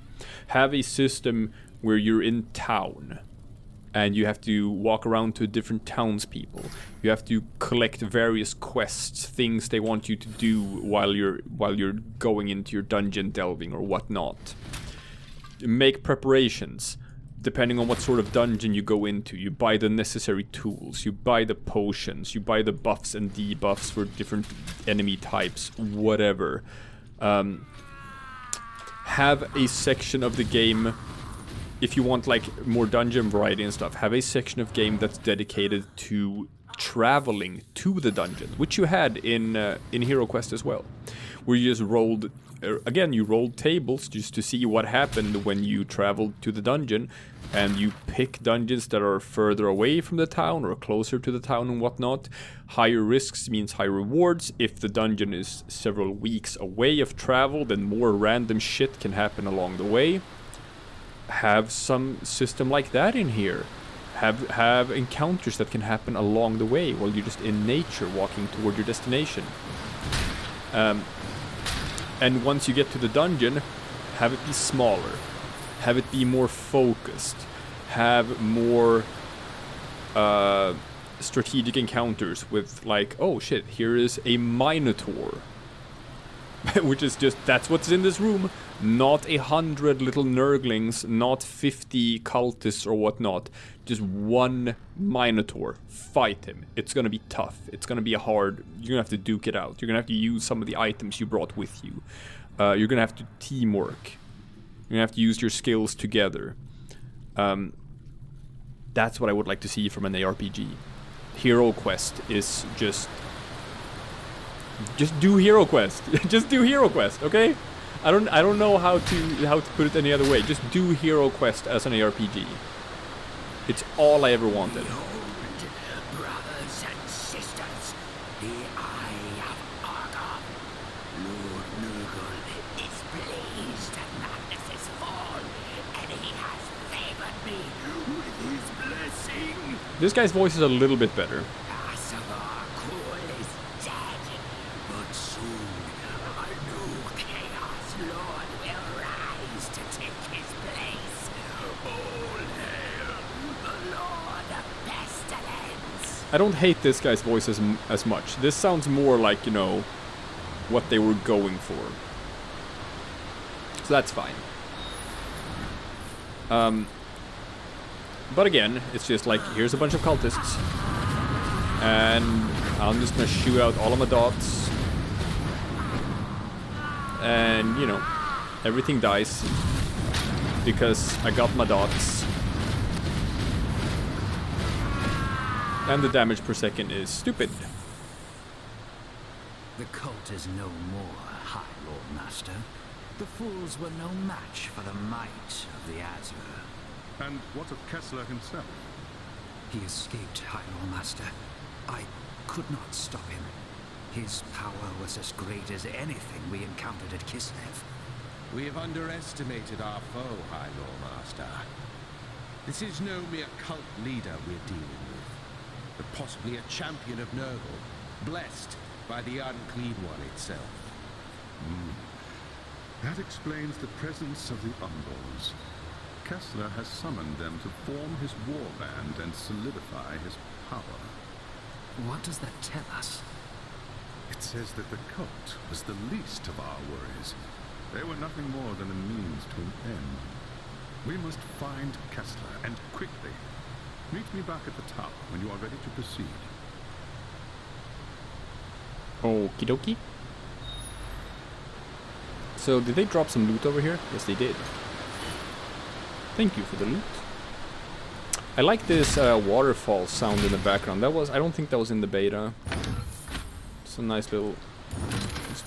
Speaker 1: Have a system where you're in town, and you have to walk around to different townspeople. You have to collect various quests, things they want you to do while you're going into your dungeon delving or whatnot. Make preparations. Depending on what sort of dungeon you go into, you buy the necessary tools, you buy the potions, you buy the buffs and debuffs for different enemy types, whatever. Have a section of the game, if you want like more dungeon variety and stuff, have a section of game that's dedicated to traveling to the dungeon, which you had in Hero Quest as well, where you just rolled. Again, you rolled tables just to see what happened when you traveled to the dungeon, and you pick dungeons that are further away from the town or closer to the town and whatnot. Higher risks means high rewards. If the dungeon is several weeks away of travel, then more random shit can happen along the way. Have some system like that in here. Have encounters that can happen along the way while you're just in nature walking toward your destination. And once you get to the dungeon, have it be smaller. Have it be more focused. Have more strategic encounters with like, oh shit, here is a Minotaur. Which is just, that's what's in this room. Not 100 little nurglings, not 50 cultists or whatnot. Just one Minotaur. Fight him. It's gonna be tough. It's gonna be hard. You're gonna have to duke it out. You're gonna have to use some of the items you brought with you. You're gonna have to teamwork. You're gonna have to use your skills together. That's what I would like to see from an ARPG. Hero Quest is just do Hero Quest. Just do Hero Quest, okay? I don't know how to put it any other way. Just do Hero Quest as an ARPG. It's all I ever wanted.
Speaker 3: Behold, brothers and sisters, the Eye of Argon. Lord Nurgle is pleased at Magnus's fall, and he has favored me with his blessing.
Speaker 1: This guy's voice is a little bit better. I don't hate this guy's voice as much. This sounds more like, you know, what they were going for. So that's fine. But again, it's just like, here's a bunch of cultists. And I'm just gonna shoot out all of my dots. And, you know, everything dies. Because I got my dots. And the damage per second is stupid.
Speaker 3: The cult is no more, High Lord Master. The fools were no match for the might of the Azure.
Speaker 4: And what of Kessler himself?
Speaker 3: He escaped, High Lord Master. I could not stop him. His power was as great as anything we encountered at Kislev.
Speaker 8: We have underestimated our foe, High Lord Master. This is no mere cult leader we're dealing with, but possibly a champion of Nurgle, blessed by the Unclean One itself.
Speaker 4: That explains the presence of the Umbrals. Kessler has summoned them to form his warband and solidify his power.
Speaker 3: What does that tell us?
Speaker 4: It says that the cult was the least of our worries. They were nothing more than a means to an end. We must find Kessler, and quickly. Meet me back at the tower when you are ready to proceed.
Speaker 1: Okie dokie. So, did they drop some loot over here? Yes, they did. Thank you for the loot. I like this waterfall sound in the background. That was, I don't think that was in the beta. It's a nice little... just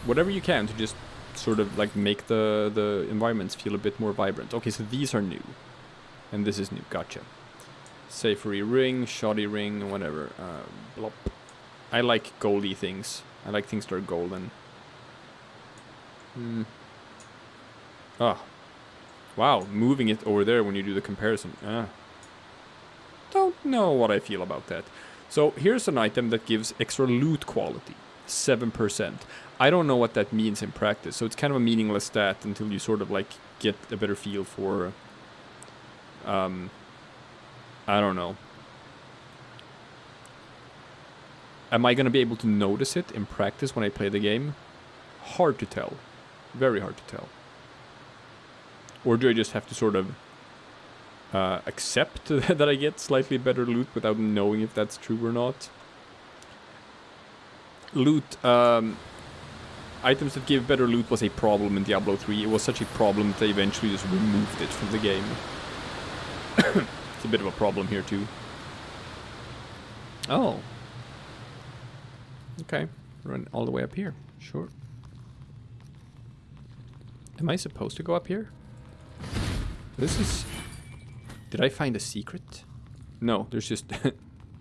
Speaker 1: whatever you can to just sort of like make the environments feel a bit more vibrant. Okay, so these are new. And this is new. Gotcha. Safery ring, shoddy ring, whatever. Blop. I like goldy things. I like things that are golden. Ah. Wow, moving it over there when you do the comparison. Don't know what I feel about that. So here's an item that gives extra loot quality. 7%. I don't know what that means in practice, so it's kind of a meaningless stat until you sort of like get a better feel for... I don't know. Am I going to be able to notice it in practice when I play the game? Hard to tell. Very hard to tell. Or do I just have to sort of accept that I get slightly better loot without knowing if that's true or not? Loot, items that give better loot was a problem in Diablo 3. It was such a problem that they eventually just removed it from the game. It's a bit of a problem here too. Oh. Okay, run all the way up here. Sure. Am I supposed to go up here? This is... Did I find a secret? No, there's just...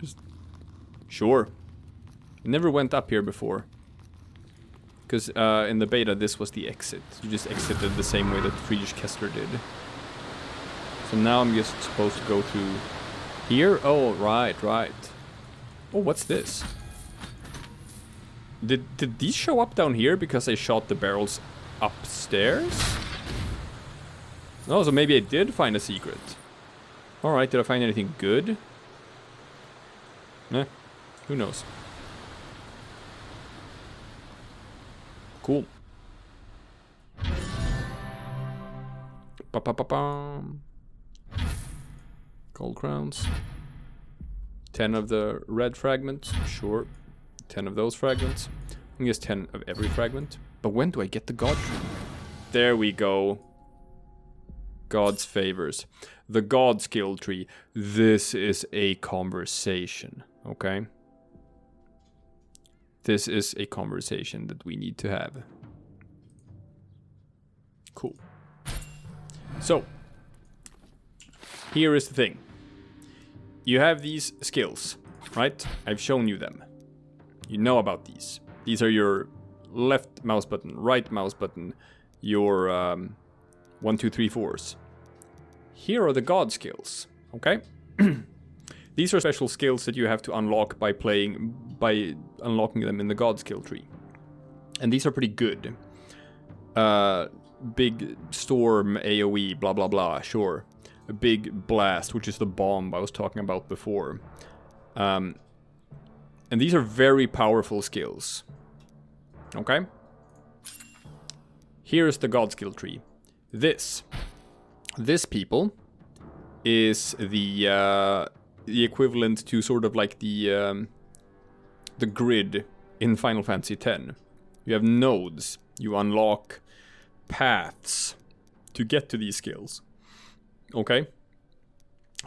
Speaker 1: just... Sure. I never went up here before. Because in the beta, this was the exit. You just exited the same way that Friedrich Kessler did. So now I'm just supposed to go through here? Oh, right. Oh, what's this? Did these show up down here because I shot the barrels upstairs? Oh, so maybe I did find a secret. Alright, did I find anything good? Nah, who knows? Cool. Ba-ba-ba-bum. Gold crowns. 10 of the red fragments, sure. 10 of those fragments. I guess 10 of every fragment. But when do I get the god tree? There we go. God's favors. The god skill tree. This is a conversation, okay? This is a conversation that we need to have. Cool. So, here is the thing. You have these skills, right? I've shown you them. You know about these. These are your left mouse button, right mouse button, your 1, 2, 3, 4s. Here are the god skills, okay? These are special skills that you have to unlock by unlocking them in the god skill tree. And these are pretty good. Big storm, AoE, blah blah blah, sure. A big blast, which is the bomb I was talking about before. And these are very powerful skills. Okay? Here's the god skill tree. This people is the equivalent to sort of like the grid in Final Fantasy X. You have nodes. You unlock paths to get to these skills. Okay?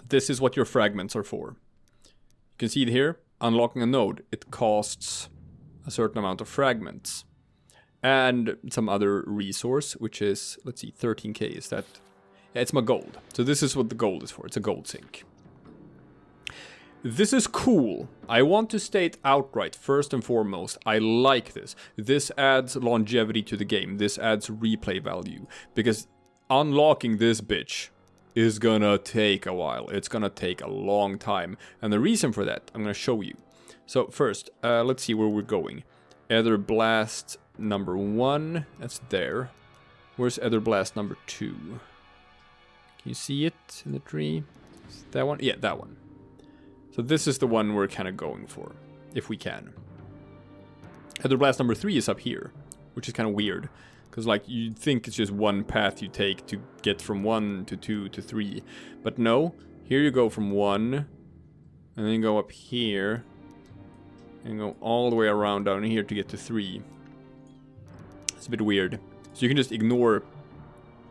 Speaker 1: This is what your fragments are for. You can see it here. Unlocking a node, it costs a certain amount of fragments. And some other resource, which is, let's see, 13k. Is that... Yeah, it's my gold. So this is what the gold is for. It's a gold sink. This is cool. I want to state outright, first and foremost, I like this. This adds longevity to the game. This adds replay value. Because unlocking this bitch is gonna take a while. It's gonna take a long time. And the reason for that, I'm gonna show you. So first, let's see where we're going. Ether Blast number 1, that's there. Where's Ether Blast number 2? Can you see it in the tree? Is that one? Yeah, that one. So this is the one we're kind of going for, if we can. Ether Blast number 3 is up here, which is kind of weird. Because, like, you'd think it's just one path you take to get from 1 to 2 to 3. But no, here you go from 1, and then you go up here, and go all the way around down here to get to 3. It's a bit weird. So you can just ignore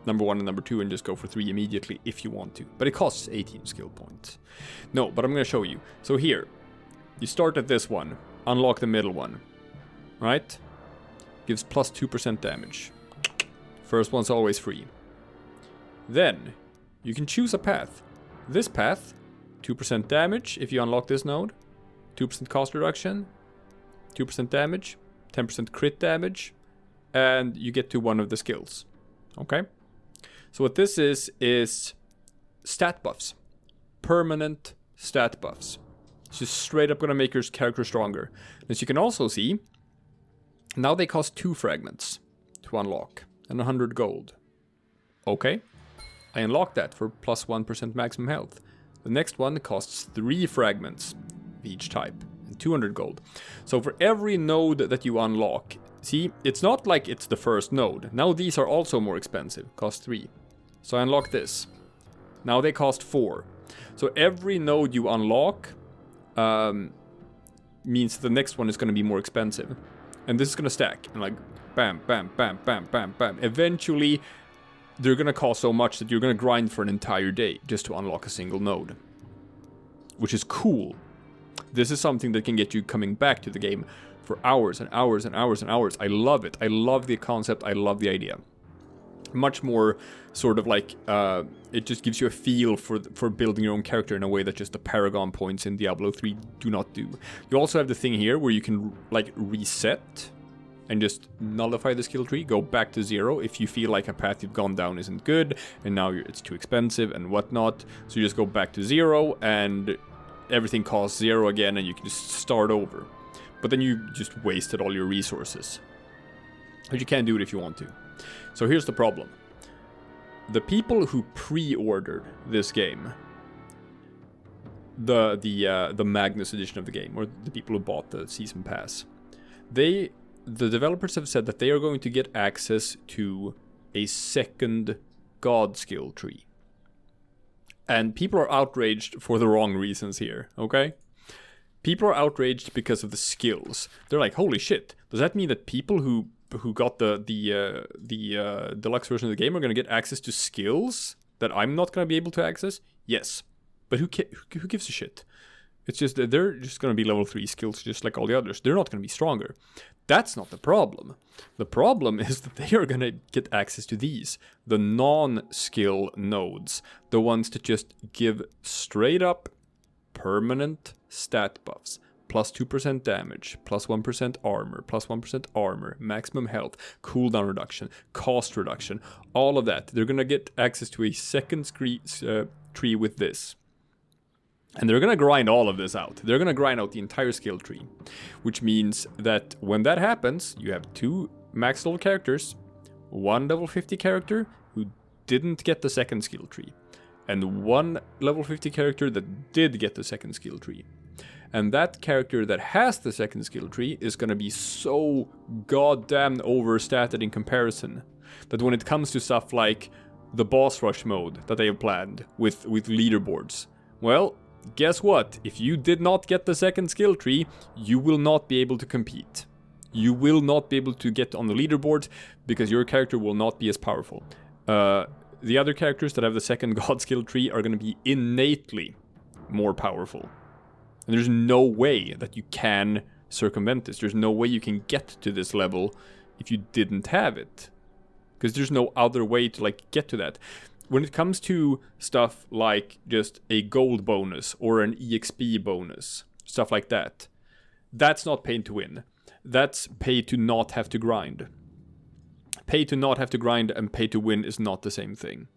Speaker 1: number 1 and number 2 and just go for 3 immediately if you want to. But it costs 18 skill points. No, but I'm going to show you. So here, you start at this one, unlock the middle one, right? Gives plus 2% damage. First one's always free. Then, you can choose a path. This path, 2% damage if you unlock this node, 2% cost reduction, 2% damage, 10% crit damage, and you get to one of the skills. Okay? So what this is stat buffs. Permanent stat buffs. It's just straight up gonna make your character stronger. As you can also see, now they cost 2 fragments to unlock, and 100 gold. Okay, I unlocked that for plus 1% maximum health. The next one costs 3 fragments of each type, and 200 gold. So for every node that you unlock, see, it's not like it's the first node. Now these are also more expensive, cost 3. So I unlock this. Now they cost 4. So every node you unlock means the next one is going to be more expensive. And this is going to stack, and like, bam, bam, bam, bam, bam, bam. Eventually, they're going to cost so much that you're going to grind for an entire day just to unlock a single node. Which is cool. This is something that can get you coming back to the game for hours and hours and hours and hours. I love it. I love the concept. I love the idea. Much more sort of like, it just gives you a feel for building your own character in a way that just the Paragon points in Diablo 3 do not do. You also have the thing here where you can like reset and just nullify the skill tree, go back to 0 if you feel like a path you've gone down isn't good and now it's too expensive and whatnot. So you just go back to 0 and everything costs 0 again and you can just start over. But then you just wasted all your resources. But you can do it if you want to. So here's the problem. The people who pre-ordered this game, the Magnus edition of the game, or the people who bought the season pass, the developers have said that they are going to get access to a second god skill tree. And people are outraged for the wrong reasons here, okay? People are outraged because of the skills. They're like, holy shit, does that mean that people who got the deluxe version of the game are going to get access to skills that I'm not going to be able to access? Yes. But who gives a shit? It's just that they're just going to be level 3 skills just like all the others. They're not going to be stronger. That's not the problem. The problem is that they are going to get access to these. The non-skill nodes. The ones that just give straight up permanent stat buffs. Plus 2% damage, plus 1% armor, plus 1% armor, maximum health, cooldown reduction, cost reduction, all of that. They're going to get access to a second tree with this. And they're going to grind all of this out. They're going to grind out the entire skill tree. Which means that when that happens, you have 2 max level characters, 1 level 50 character who didn't get the second skill tree, and 1 level 50 character that did get the second skill tree. And that character that has the second skill tree is going to be so goddamn overstated in comparison that when it comes to stuff like the boss rush mode that they have planned with leaderboards, well, guess what? If you did not get the second skill tree, you will not be able to compete. You will not be able to get on the leaderboard because your character will not be as powerful. The other characters that have the second god skill tree are going to be innately more powerful. And there's no way that you can circumvent this. There's no way you can get to this level if you didn't have it. Because there's no other way to like get to that. When it comes to stuff like just a gold bonus or an EXP bonus, stuff like that, that's not pay to win. That's pay to not have to grind. Pay to not have to grind and pay to win is not the same thing.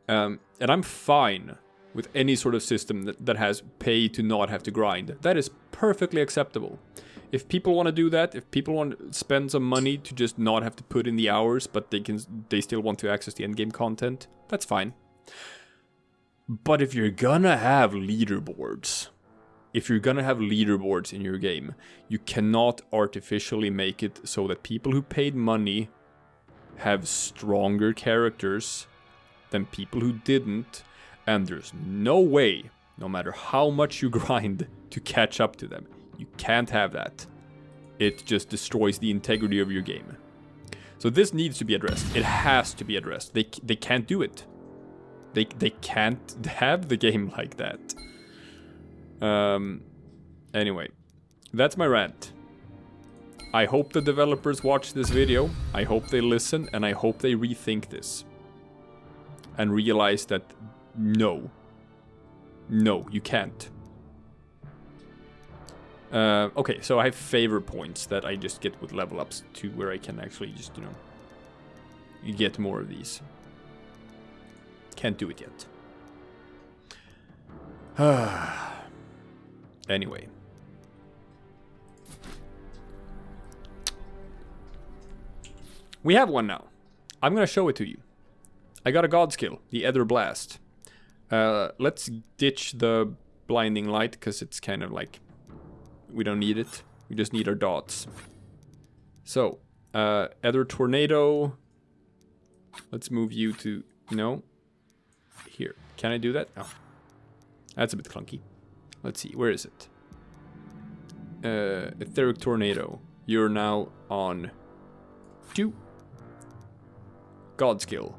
Speaker 1: And I'm fine with any sort of system that has pay to not have to grind. That is perfectly acceptable. If people want to do that, if people want to spend some money to just not have to put in the hours, but they still want to access the endgame content, that's fine. But if you're gonna have leaderboards, in your game, you cannot artificially make it so that people who paid money have stronger characters than people who didn't, and there's no way, no matter how much you grind, to catch up to them. You can't have that. It just destroys the integrity of your game. So this needs to be addressed. It has to be addressed. They can't do it. They can't have the game like that. Anyway, that's my rant. I hope the developers watch this video. I hope they listen, and I hope they rethink this. And realize that no, you can't. Okay, so I have favor points that I just get with level ups to where I can actually just, get more of these. Can't do it yet. Anyway. We have one now. I'm gonna show it to you. I got a god skill, the Ether Blast. Let's ditch the blinding light, because it's kind of like, we don't need it. We just need our dots. So, Ether Tornado. Let's move you to, here. Can I do that? Oh, that's a bit clunky. Let's see, where is it? Etheric Tornado. You're now on 2. God skill.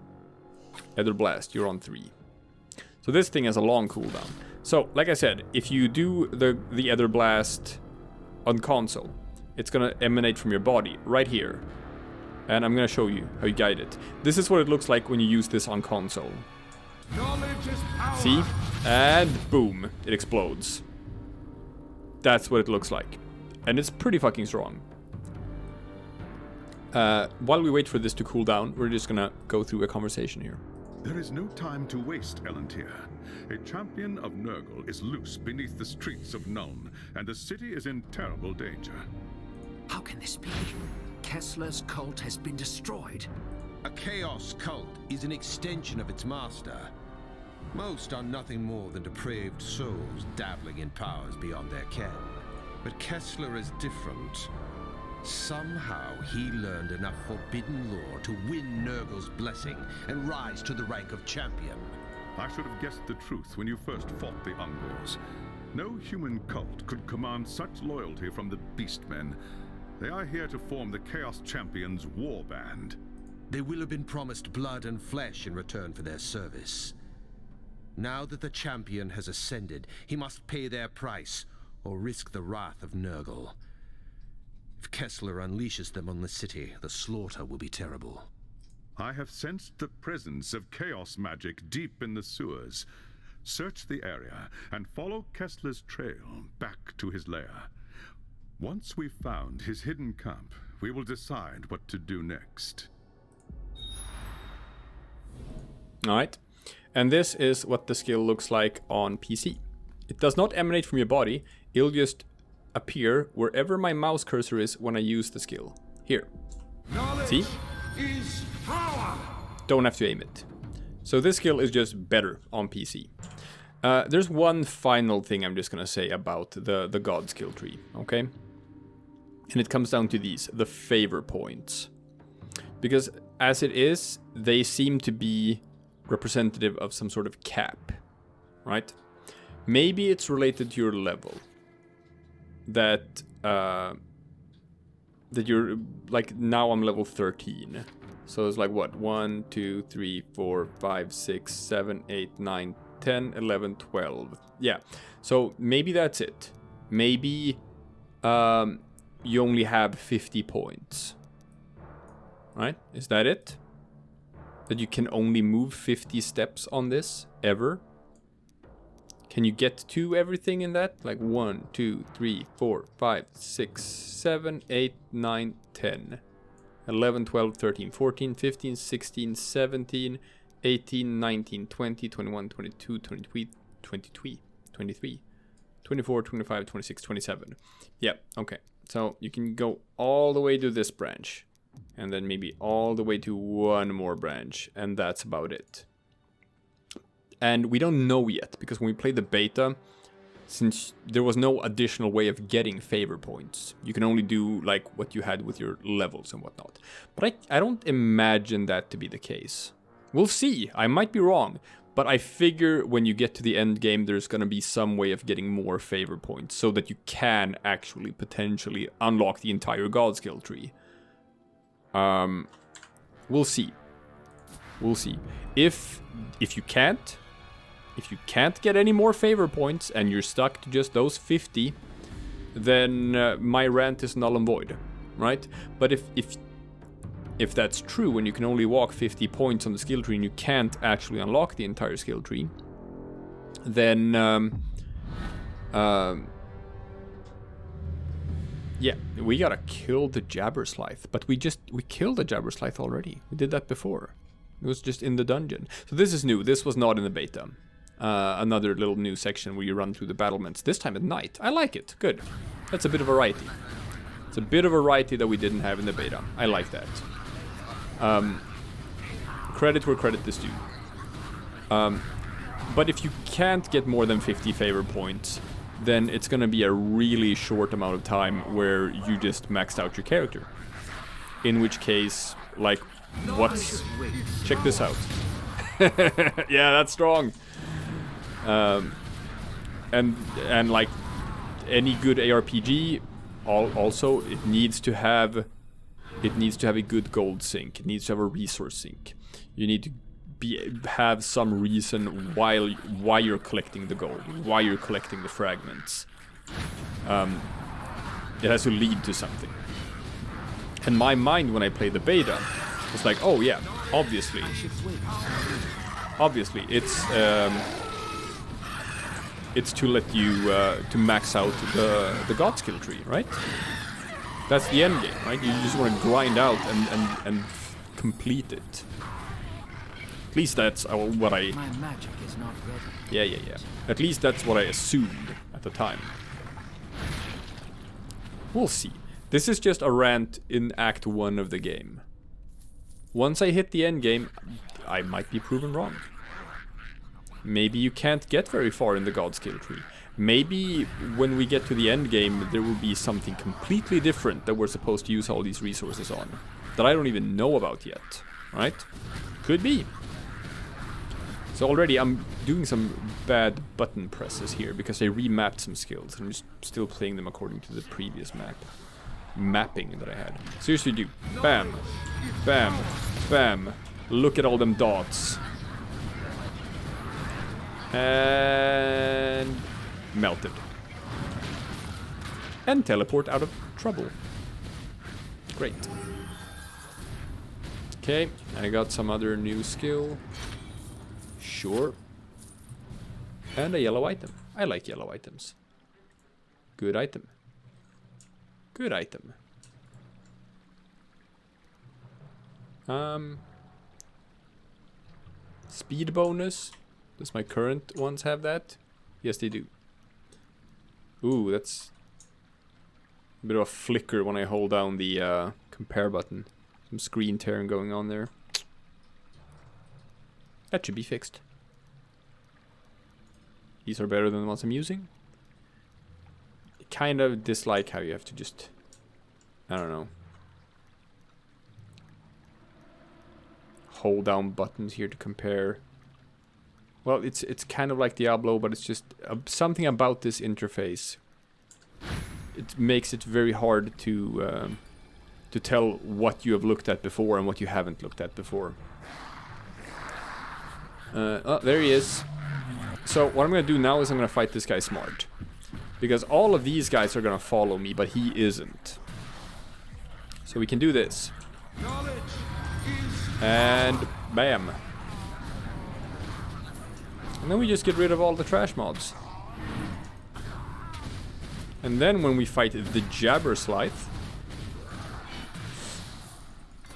Speaker 1: Ether Blast, you're on 3. So this thing has a long cooldown. So, like I said, if you do the Ether Blast on console, it's gonna emanate from your body, right here. And I'm gonna show you how you guide it. This is what it looks like when you use this on console. See? And boom, it explodes. That's what it looks like. And it's pretty fucking strong. While we wait for this to cool down, we're just gonna go through a conversation here.
Speaker 2: There is no time to waste, Elantir. A champion of Nurgle is loose beneath the streets of Nuln, and the city is in terrible danger.
Speaker 3: How can this be? Kessler's cult has been destroyed.
Speaker 8: A chaos cult is an extension of its master. Most are nothing more than depraved souls dabbling in powers beyond their ken. But Kessler is different. Somehow he learned enough forbidden lore to win Nurgle's blessing and rise to the rank of champion.
Speaker 2: I should have guessed the truth when you first fought the Ungors. No human cult could command such loyalty from the Beastmen. They are here to form the Chaos Champions' war band.
Speaker 8: They will have been promised blood and flesh in return for their service. Now that the champion has ascended, he must pay their price or risk the wrath of Nurgle. If Kessler unleashes them on the city, the slaughter will be terrible.
Speaker 2: I have sensed the presence of chaos magic deep in the sewers. Search the area and follow Kessler's trail back to his lair. Once we've found his hidden camp, we will decide what to do next.
Speaker 1: Alright, and this is what the skill looks like on PC. It does not emanate from your body, it'll just appear wherever my mouse cursor is when I use the skill. Here. See?
Speaker 5: Is power.
Speaker 1: Don't have to aim it. So this skill is just better on PC. There's one final thing I'm just gonna say about the god skill tree, okay? And it comes down to these, the favor points. Because as it is, they seem to be representative of some sort of cap, right? Maybe it's related to your level. That you're, like, now I'm level 13. So it's like, what? 1, 2, 3, 4, 5, 6, 7, 8, 9, 10, 11, 12. Yeah. So maybe that's it. Maybe you only have 50 points. Right? Is that it? That you can only move 50 steps on this ever? Can you get to everything in that? Like 1, 2, 3, 4, 5, 6, 7, 8, 9, 10, 11, 12, 13, 14, 15, 16, 17, 18, 19, 20, 21, 22, 23, 23, 23, 24, 25, 26, 27. Yeah, okay. So you can go all the way to this branch. And then maybe all the way to one more branch. And that's about it. And we don't know yet, because when we play the beta, since there was no additional way of getting favor points. You can only do like what you had with your levels and whatnot. But I don't imagine that to be the case. We'll see. I might be wrong. But I figure when you get to the end game, there's going to be some way of getting more favor points so that you can actually potentially unlock the entire God skill tree. We'll see. We'll see. If you can't get any more favor points and you're stuck to just those 50, then my rant is null and void, right? But if that's true and you can only walk 50 points on the skill tree and you can't actually unlock the entire skill tree, then yeah, we gotta kill the Jabberslythe. But we killed the Jabberslythe already. We did that before. It was just in the dungeon. So this is new. This was not in the beta. Another little new section where you run through the battlements. This time at night. I like it. Good. That's a bit of variety. It's a bit of variety that we didn't have in the beta. I like that. Credit where credit is due. But if you can't get more than 50 favor points, then it's gonna be a really short amount of time where you just maxed out your character. In which case, like, check this out. Yeah, that's strong. And like any good ARPG, also it needs to have a good gold sink. It needs to have a resource sink. You need to have some reason why you're collecting the gold, why you're collecting the fragments. It has to lead to something. And my mind when I played the beta was like, oh yeah, obviously it's to let you to max out the God skill tree, right? That's the end game, right? You just want to grind out and complete it. At least that's what I...
Speaker 3: My magic is not ready.
Speaker 1: Yeah. At least that's what I assumed at the time. We'll see. This is just a rant in Act 1 of the game. Once I hit the end game, I might be proven wrong. Maybe you can't get very far in the God skill tree. Maybe when we get to the end game, there will be something completely different that we're supposed to use all these resources on. That I don't even know about yet, right? Could be. So already I'm doing some bad button presses here because I remapped some skills. I'm just still playing them according to the previous mapping that I had. Seriously, do. Bam. Bam. Bam. Look at all them dots. And melted. And teleport out of trouble. Great. Okay, I got some other new skill. Sure. And a yellow item. I like yellow items. Good item. Good item. Speed bonus. Does my current ones have that? Yes, they do. Ooh, that's a bit of a flicker when I hold down the compare button. Some screen tearing going on there. That should be fixed. These are better than the ones I'm using. I kind of dislike how you have to just... I don't know. Hold down buttons here to compare. Well, it's kind of like Diablo, but it's just something about this interface. It makes it very hard to tell what you have looked at before and what you haven't looked at before. Oh, there he is. So what I'm going to do now is I'm going to fight this guy smart. Because all of these guys are going to follow me, but he isn't. So we can do this. And bam. And then we just get rid of all the trash mobs. And then when we fight the Jabberslythe,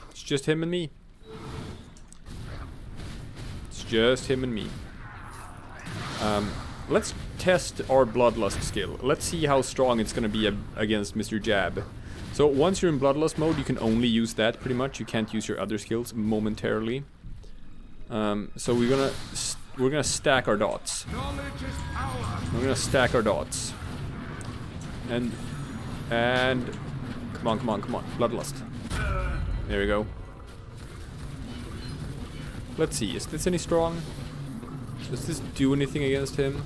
Speaker 1: it's just him and me. It's just him and me. Let's test our bloodlust skill. Let's see how strong it's gonna be against Mr. Jab. So once you're in bloodlust mode, you can only use that pretty much. You can't use your other skills momentarily. So we're gonna stack our dots.
Speaker 5: Knowledge is power.
Speaker 1: We're gonna stack our dots. And come on, come on, come on. Bloodlust. There we go. Let's see, is this any strong? Does this do anything against him?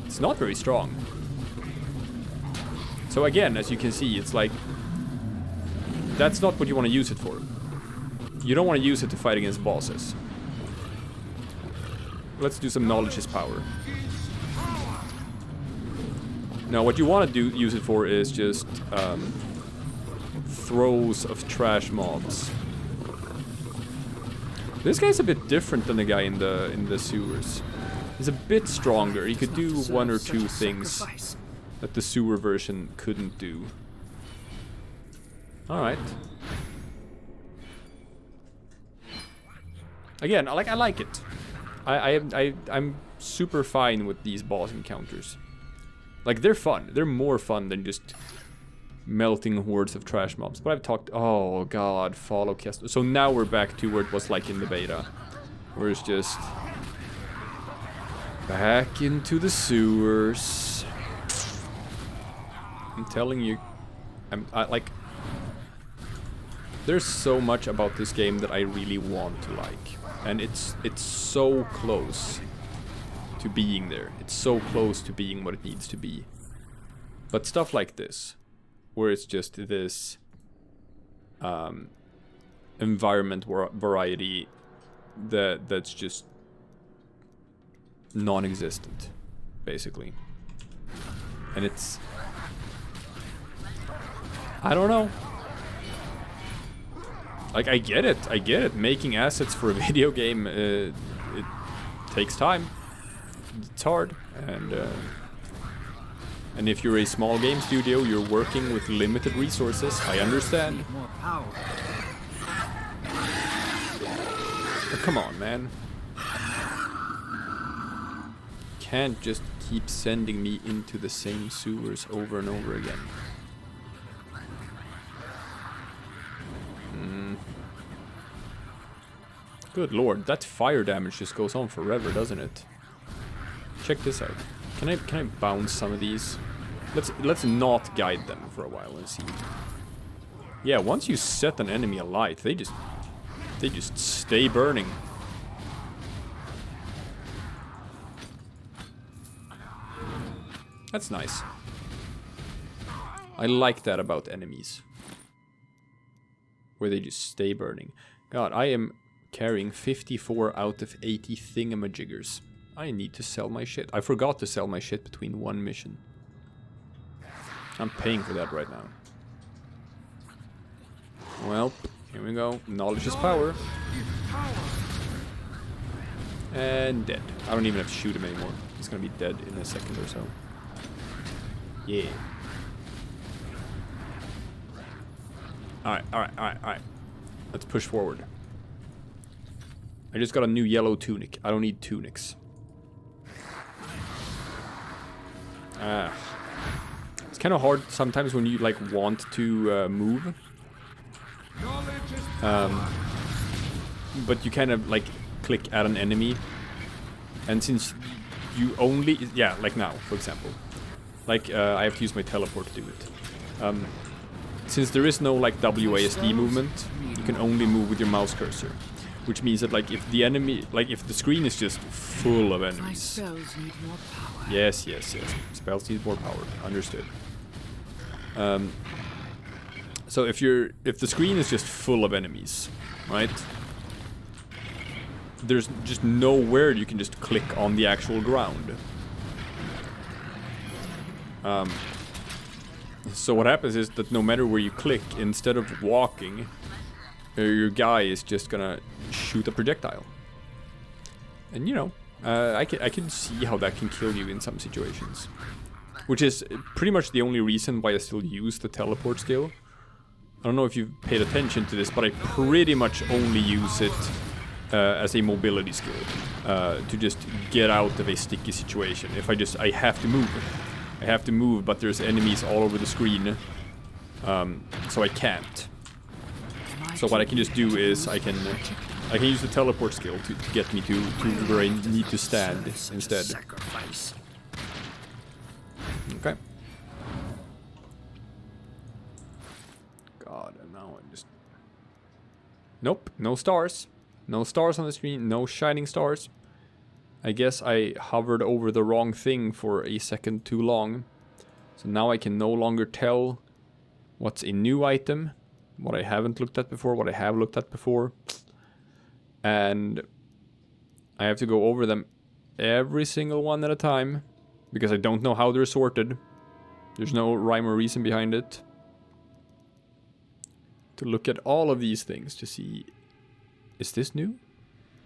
Speaker 1: It's not very strong. So again, as you can see, it's like... That's not what you want to use it for. You don't want to use it to fight against bosses. Let's do some knowledge is power. Now, what you want to use it for is just throws of trash mobs. This guy's a bit different than the guy in the sewers. He's a bit stronger. He could do one or two things that the sewer version couldn't do. All right. Again, I like it. I'm super fine with these boss encounters. Like, they're fun. They're more fun than just melting hordes of trash mobs. But I've talked... Oh, God. Follow cast... So now we're back to where it was like in the beta. Where it's just... Back into the sewers. I'm telling you... I like... There's so much about this game that I really want to like. And it's so close to being there. It's so close to being what it needs to be. But stuff like this, where it's just this environment variety that's just non-existent, basically. And it's... I don't know. Like, I get it. Making assets for a video game, it takes time. It's hard, and if you're a small game studio, you're working with limited resources. I understand. But come on, man. Can't just keep sending me into the same sewers over and over again. Good lord, that fire damage just goes on forever, doesn't it? Check this out. Can I bounce some of these? Let's not guide them for a while and see. Yeah, once you set an enemy alight, they just stay burning. That's nice. I like that about enemies. Where they just stay burning. God, I am carrying 54 out of 80 thingamajiggers. I need to sell my shit. I forgot to sell my shit between one mission. I'm paying for that right now. Well, here we go. Knowledge is power. And dead. I don't even have to shoot him anymore. He's gonna be dead in a second or so. Yeah. Alright. Let's push forward. I just got a new yellow tunic. I don't need tunics. It's kind of hard sometimes when you like want to move. But you kind of like click at an enemy. And since you only... Yeah, like now, for example. Like, I have to use my teleport to do it. Since there is no like WASD movement, you can only move with your mouse cursor. Which means that like if the enemy, like if the screen is just full of enemies.
Speaker 6: My spells need more power.
Speaker 1: Yes. Spells need more power. Understood. So if the screen is just full of enemies, right? There's just nowhere you can just click on the actual ground. So what happens is that no matter where you click, instead of walking, your guy is just gonna shoot a projectile. And you know, I can see how that can kill you in some situations. Which is pretty much the only reason why I still use the teleport skill. I don't know if you've paid attention to this, but I pretty much only use it as a mobility skill. To just get out of a sticky situation. If I have to move. I have to move, but there's enemies all over the screen. So I can't. So what I can just do is I can I can use the teleport skill to get me to where I need to stand instead.
Speaker 3: Sacrifice.
Speaker 1: Okay. God, and now I'm just... Nope, no stars. No stars on the screen, no shining stars. I guess I hovered over the wrong thing for a second too long. So now I can no longer tell what's a new item, what I haven't looked at before, what I have looked at before. And I have to go over them every single one at a time, because I don't know how they're sorted. There's no rhyme or reason behind it. To look at all of these things to see, is this new?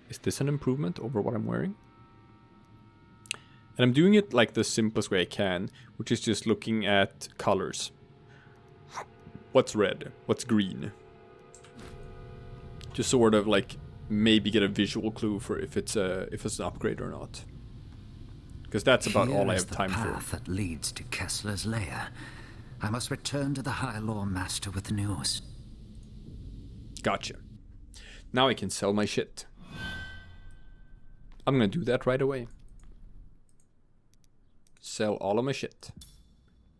Speaker 1: Is this an improvement over what I'm wearing? And I'm doing it like the simplest way I can, which is just looking at colors. What's red? What's green? Just sort of like maybe get a visual clue for if it's an upgrade or not. Because that's about all I have time for.
Speaker 3: Here is the path that leads to Kessler's lair. I must return to the High Law Master with the news.
Speaker 1: Gotcha. Now I can sell my shit. I'm gonna do that right away. Sell all of my shit.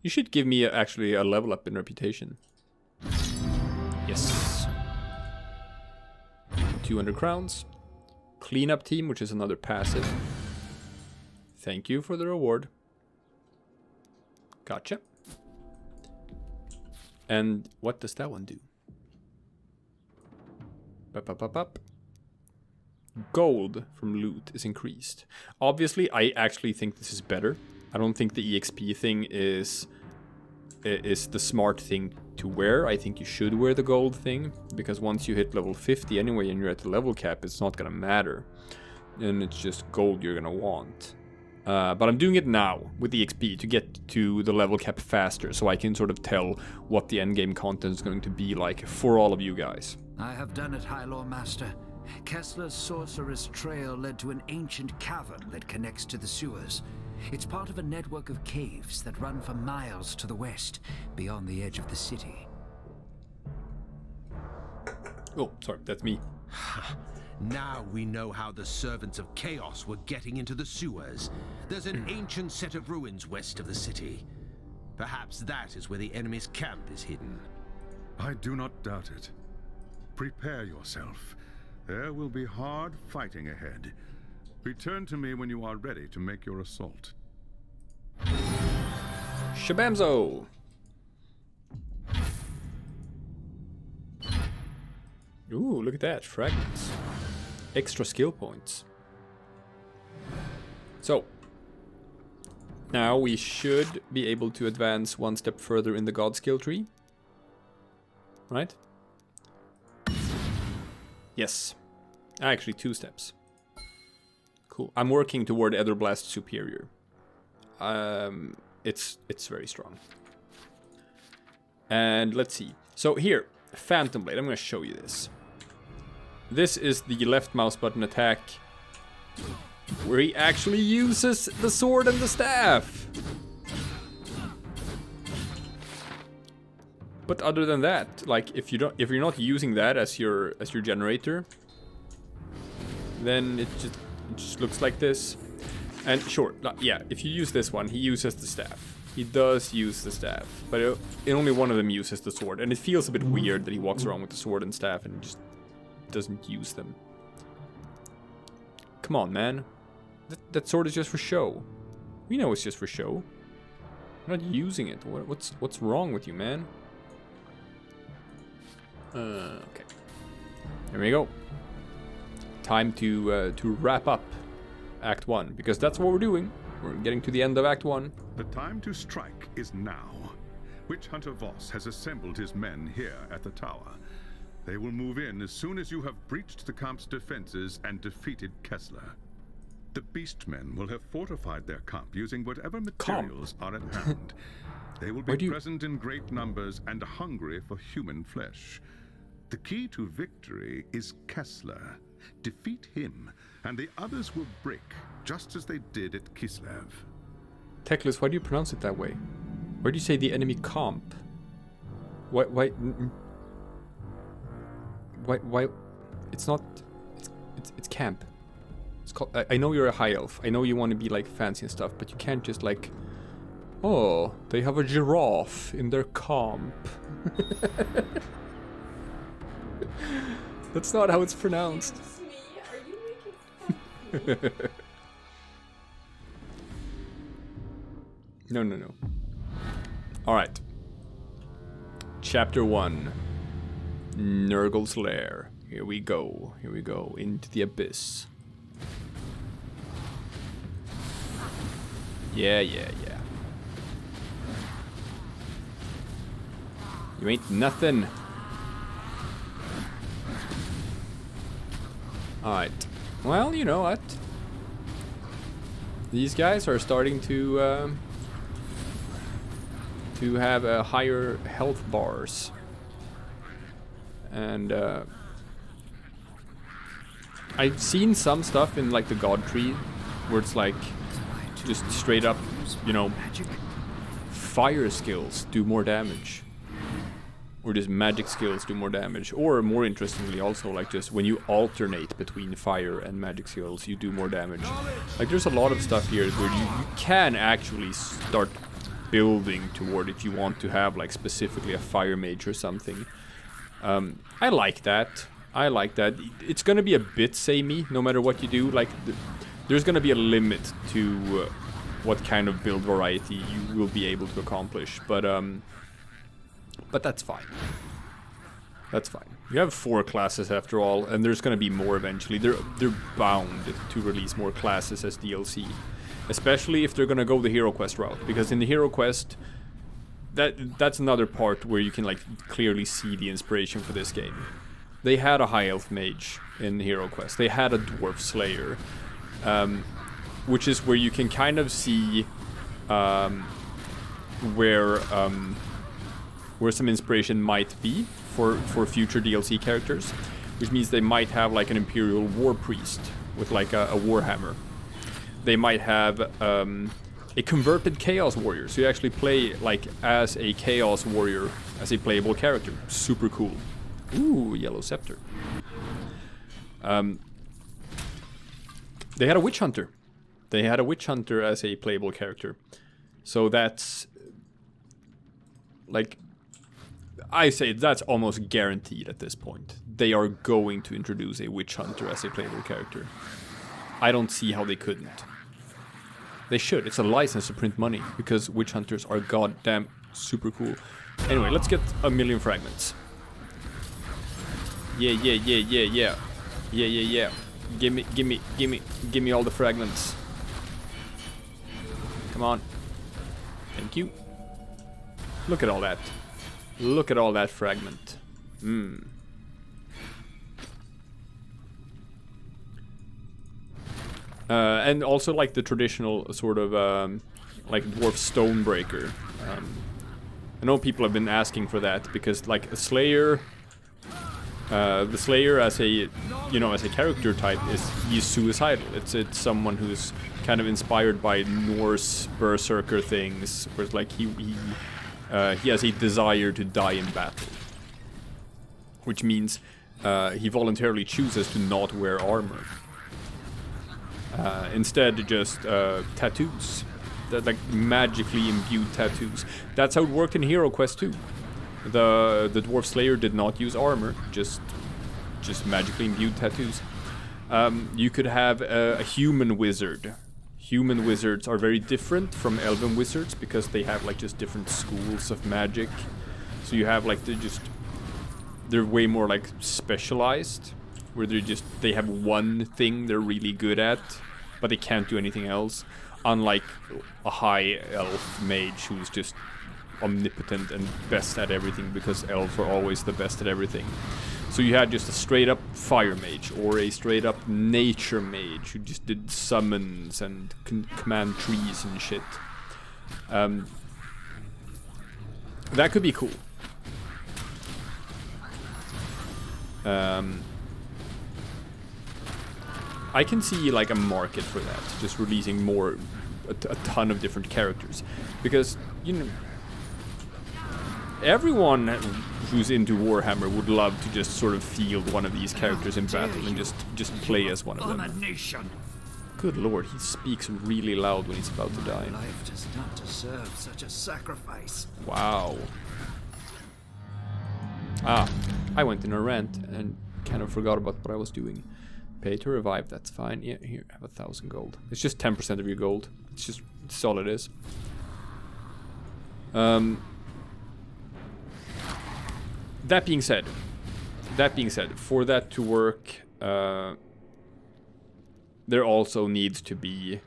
Speaker 1: You should give me actually a level up in reputation. Yes. 200 crowns. Cleanup team, which is another passive. Thank you for the reward. Gotcha. And what does that one do? Up. Gold from loot is increased. Obviously, I actually think this is better. I don't think the EXP thing is the smart thing to wear. I think you should wear the gold thing, because once you hit level 50 anyway and you're at the level cap, it's not gonna matter. And it's just gold you're gonna want. But I'm doing it now with the XP to get to the level cap faster, so I can sort of tell what the endgame content is going to be like for all of you guys.
Speaker 3: I have done it, High Law Master. Kessler's sorcerer's trail led to an ancient cavern that connects to the sewers. It's part of a network of caves that run for miles to the west, beyond the edge of the city.
Speaker 1: Oh, sorry, that's me.
Speaker 8: Now we know how the servants of chaos were getting into the sewers. There's an ancient set of ruins west of the city. Perhaps that is where the enemy's camp is hidden.
Speaker 4: I do not doubt it. Prepare yourself. There will be hard fighting ahead. Return to me when you are ready to make your assault.
Speaker 1: Shabamzo! Ooh, look at that. Fragments. Extra skill points. So, now we should be able to advance one step further in the god skill tree. Right? Yes. Actually, 2 steps. Cool. I'm working toward Etherblast Superior. It's very strong. And let's see. So here, Phantom Blade. I'm going to show you this. This is the left mouse button attack where he actually uses the sword and the staff. But other than that, like if you're not using that as your generator, then it just looks like this. And sure, yeah, if you use this one, he uses the staff. He does use the staff, but only one of them uses the sword, and it feels a bit weird that he walks around with the sword and staff and just doesn't use them. Come on, man. That sword is just for show. We know it's just for show. You're not using it. What's wrong with you, man? Okay. There we go. Time to wrap up Act 1, because that's what we're doing. We're getting to the end of Act 1.
Speaker 4: The time to strike is now. Witch Hunter Voss has assembled his men here at the tower. They will move in as soon as you have breached the camp's defenses and defeated Kessler. The Beastmen will have fortified their camp using whatever materials are at hand. They will be present in great numbers and hungry for human flesh. The key to victory is Kessler. Defeat him, and the others will break, just as they did at Kislev.
Speaker 1: Teclis, why do you pronounce it that way? Why do you say the enemy comp? Why? It's not it's camp. It's called. I know you're a high elf. I know you want to be like fancy and stuff, but you can't just like. Oh, they have a giraffe in their camp. That's not how it's pronounced. No. Alright. Chapter 1. Nurgle's Lair. Here we go. Into the abyss. Yeah. You ain't nothing. Alright. Well, you know what? These guys are starting to have higher health bars. And I've seen some stuff in like the god tree where it's like just straight up, you know, fire skills do more damage. Or just magic skills do more damage. Or more interestingly also, like just when you alternate between fire and magic skills, you do more damage. Like there's a lot of stuff here where you can actually start building toward if you want to have like specifically a fire mage or something. I like that. It's gonna be a bit samey no matter what you do. Like there's gonna be a limit to what kind of build variety you will be able to accomplish. But that's fine. You have 4 classes after all, and there's gonna be more eventually. They're bound to release more classes as DLC, especially if they're gonna go the hero quest route. Because in the hero quest, that's another part where you can like clearly see the inspiration for this game. They had a high elf mage in the hero quest. They had a dwarf slayer, which is where you can kind of see where some inspiration might be for future DLC characters, which means they might have like an Imperial War Priest with like a Warhammer. They might have a converted Chaos Warrior, so you actually play like as a Chaos Warrior, as a playable character. Super cool. Ooh, Yellow Scepter. They had a Witch Hunter. As a playable character. So that's like, I say that's almost guaranteed at this point. They are going to introduce a Witch Hunter as a playable character. I don't see how they couldn't. They should. It's a license to print money because Witch Hunters are goddamn super cool. Anyway, let's get 1,000,000 fragments. Yeah. Give me all the fragments. Come on. Thank you. Look at all that. Look at all that fragment. And also like the traditional sort of like dwarf stonebreaker. I know people have been asking for that because like a slayer, the slayer as a as a character type he's suicidal. It's someone who's kind of inspired by Norse berserker things, where it's like he has a desire to die in battle, which means he voluntarily chooses to not wear armor. Instead, just tattoos, that like magically imbued tattoos. That's how it worked in Hero Quest 2. The dwarf slayer did not use armor, just magically imbued tattoos. You could have a human wizard. Human wizards are very different from elven wizards because they have like just different schools of magic. So you have like they're way more like specialized, where they have one thing they're really good at, but they can't do anything else. Unlike a high elf mage who's just omnipotent and best at everything, because elves are always the best at everything. So you had just a straight up fire mage or a straight up nature mage who just did summons and command trees and shit. That could be cool. I can see like a market for that, just releasing a ton of different characters, because everyone who's into Warhammer would love to just sort of field one of these characters in battle and just play as one of them.
Speaker 3: Abomination.
Speaker 1: Good lord, he speaks really loud when he's about to die.
Speaker 3: Life does not deserve such a sacrifice.
Speaker 1: Wow. Ah, I went in a rant and kind of forgot about what I was doing. Pay to revive, that's fine. Yeah, here, have 1,000 gold. It's just 10% of your gold. It's all it is. That being said, for that to work, there also needs to be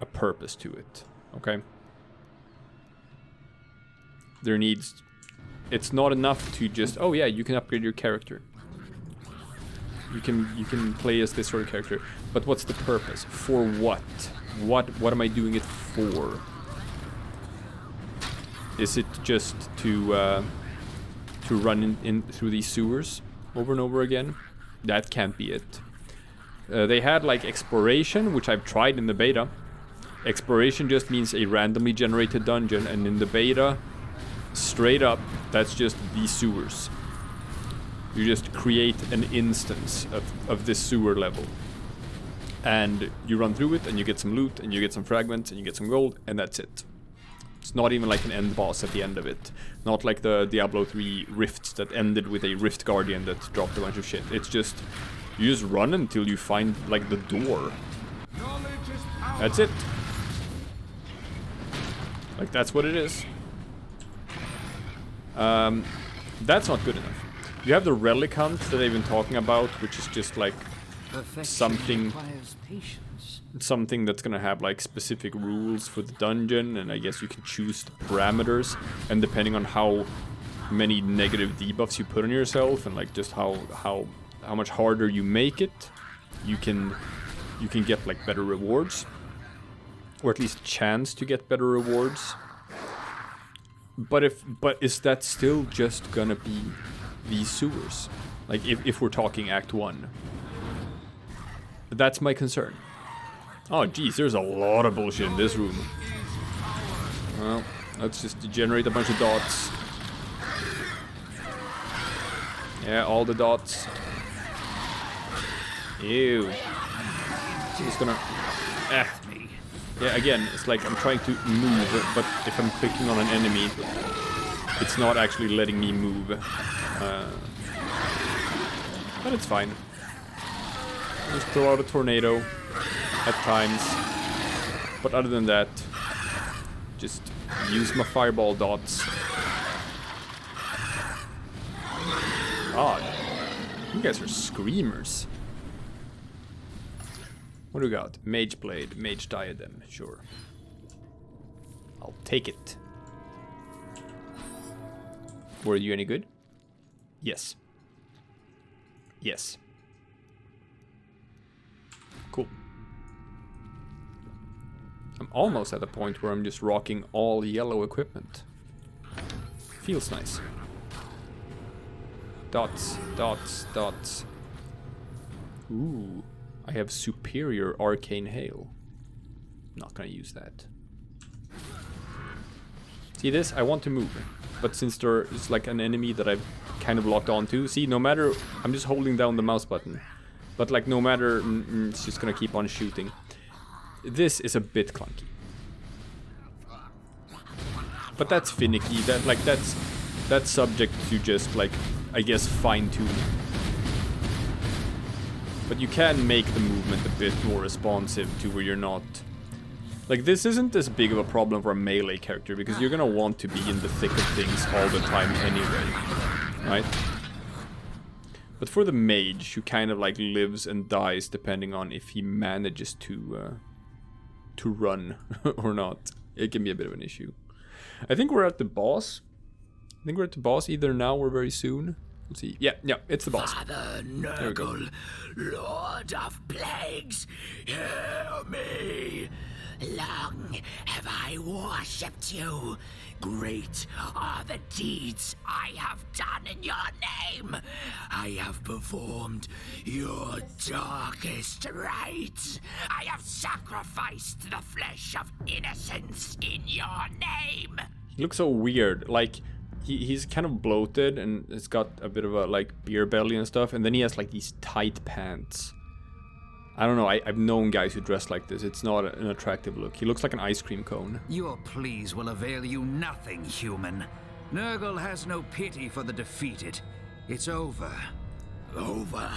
Speaker 1: a purpose to it, okay? It's not enough to just, oh yeah, you can upgrade your character. You can play as this sort of character, but what's the purpose? For what? What am I doing it for? Is it just to run in through these sewers over and over again? That can't be it. They had like exploration, which I've tried in the beta. Exploration just means a randomly generated dungeon, and in the beta, straight up, that's just these sewers. You just create an instance of this sewer level. And you run through it, and you get some loot, and you get some fragments, and you get some gold, and that's it. It's not even like an end boss at the end of it. Not like the Diablo 3 rifts that ended with a rift guardian that dropped a bunch of shit. It's just, you just run until you find like the door. That's it. Like, that's what it is. That's not good enough. You have the relic hunt that I've been talking about, which is just like something that's gonna have like specific rules for the dungeon, and I guess you can choose the parameters, and depending on how many negative debuffs you put on yourself, and like just how much harder you make it, you can get like better rewards, or at least chance to get better rewards. But is that still just gonna be these sewers? Like if we're talking Act 1. That's my concern. Oh geez, there's a lot of bullshit in this room. Well, let's just generate a bunch of dots. Yeah, all the dots. Ew. Just gonna... Yeah, again, it's like I'm trying to move, but if I'm clicking on an enemy, it's not actually letting me move. But it's fine. Just throw out a tornado at times. But other than that, just use my fireball dots. God, you guys are screamers. What do we got? Mage blade, mage diadem, sure. I'll take it. Were you any good? Yes. Yes. Cool. I'm almost at the point where I'm just rocking all yellow equipment. Feels nice. Dots, dots, dots. Ooh. I have superior arcane hail. Not gonna use that. See this? I want to move. But since there is like an enemy that I've kind of locked onto, see, no matter, I'm just holding down the mouse button. But like no matter, it's just gonna keep on shooting. This is a bit clunky. But that's finicky, that's subject to just like, I guess, fine-tuning. But you can make the movement a bit more responsive to where you're not... Like, this isn't as big of a problem for a melee character, because you're gonna want to be in the thick of things all the time anyway, right? But for the mage, who kind of like lives and dies depending on if he manages to run or not, it can be a bit of an issue. I think we're at the boss. I think we're at the boss either now or very soon. Let's see. Yeah, it's the boss.
Speaker 3: Father Nurgle, Lord of Plagues, hear me. Long have I worshipped you. Great are the deeds I have done in your name. I have performed your darkest rites. I have sacrificed the flesh of innocents in your name.
Speaker 1: He looks so weird. Like, he's kind of bloated and it's got a bit of a like beer belly and stuff, and then he has like these tight pants. I don't know, I've known guys who dress like this. It's not an attractive look. He looks like an ice cream cone.
Speaker 3: Your pleas will avail you nothing, human. Nurgle has no pity for the defeated. It's over.
Speaker 9: Over,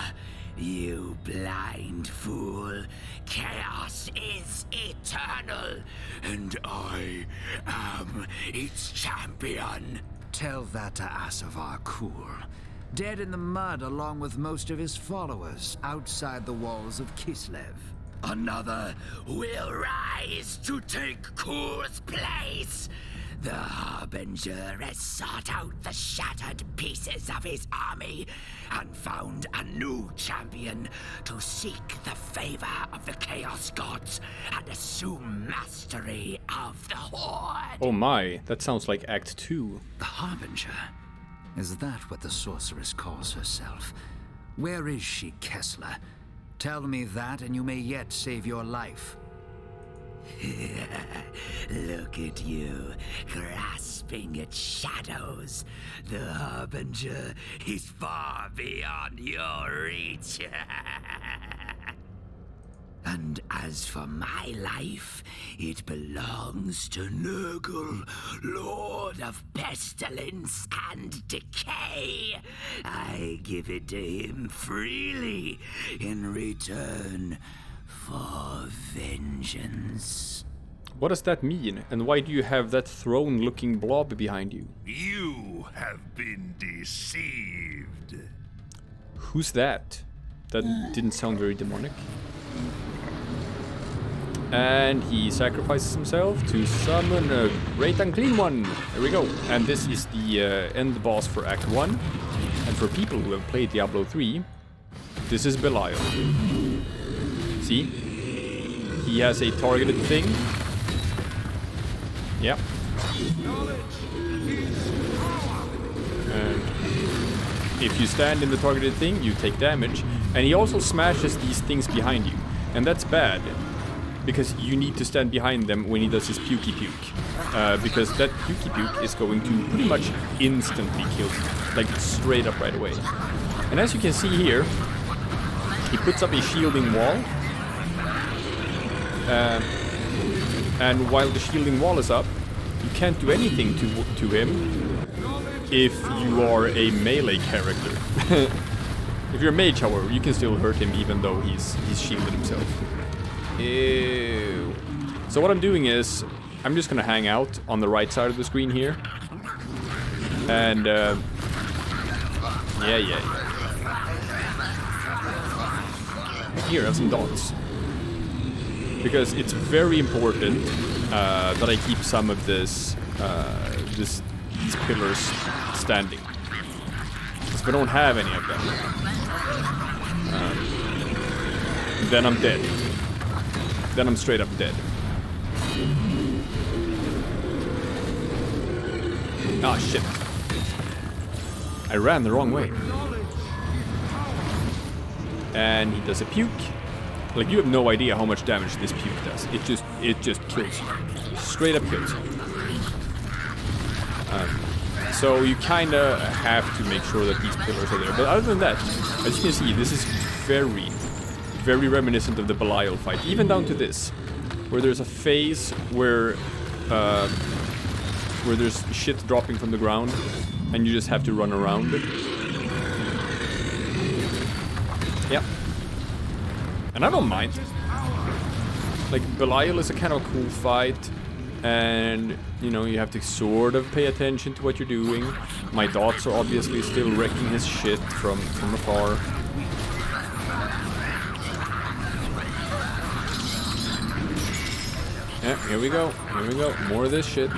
Speaker 9: you blind fool. Chaos is eternal, and I am its champion.
Speaker 3: Tell that to Asavar Kul. Dead in the mud along with most of his followers outside the walls of Kislev.
Speaker 9: Another will rise to take Kul's place. The Harbinger has sought out the shattered pieces of his army and found a new champion to seek the favor of the Chaos Gods and assume mastery of the Horde.
Speaker 1: Oh my, that sounds like Act 2.
Speaker 3: The Harbinger? Is that what the sorceress calls herself? Where is she, Kessler? Tell me that and you may yet save your life.
Speaker 9: Look at you, grasping at shadows. The Harbinger is far beyond your reach. And as for my life, it belongs to Nurgle, Lord of Pestilence and Decay. I give it to him freely in return for vengeance.
Speaker 1: What does that mean? And why do you have that throne-looking blob behind you?
Speaker 2: You have been deceived.
Speaker 1: Who's that? That didn't sound very demonic. And he sacrifices himself to summon a great unclean one. There we go. And this is the end boss for Act 1. And for people who have played Diablo 3, this is Belial. See? He has a targeted thing. Yep. And if you stand in the targeted thing, you take damage. And he also smashes these things behind you. And that's bad. Because you need to stand behind them when he does his pukey puke. Because that pukey puke is going to pretty much instantly kill you. Like straight up right away. And as you can see here, he puts up a shielding wall. And while the shielding wall is up, you can't do anything to him if you are a melee character. If you're a mage, however, you can still hurt him even though he's shielded himself. Ew. So what I'm doing is, I'm just gonna hang out on the right side of the screen here. And, yeah. Here, I have some dots. Because it's very important that I keep some of these pillars standing. Because if I don't have any of them, then I'm dead. Then I'm straight up dead. Ah, shit. I ran the wrong way. And he does a puke. Like, you have no idea how much damage this puke does. It just kills you. Straight up kills you. So you kinda have to make sure that these pillars are there. But other than that, as you can see, this is very reminiscent of the Belial fight. Even down to this, where there's a phase where there's shit dropping from the ground, and you just have to run around it. Yeah. And I don't mind. Like, Belial is a kind of cool fight, and, you know, you have to sort of pay attention to what you're doing. My dots are obviously still wrecking his shit from afar. Yeah, here we go, more of this shit.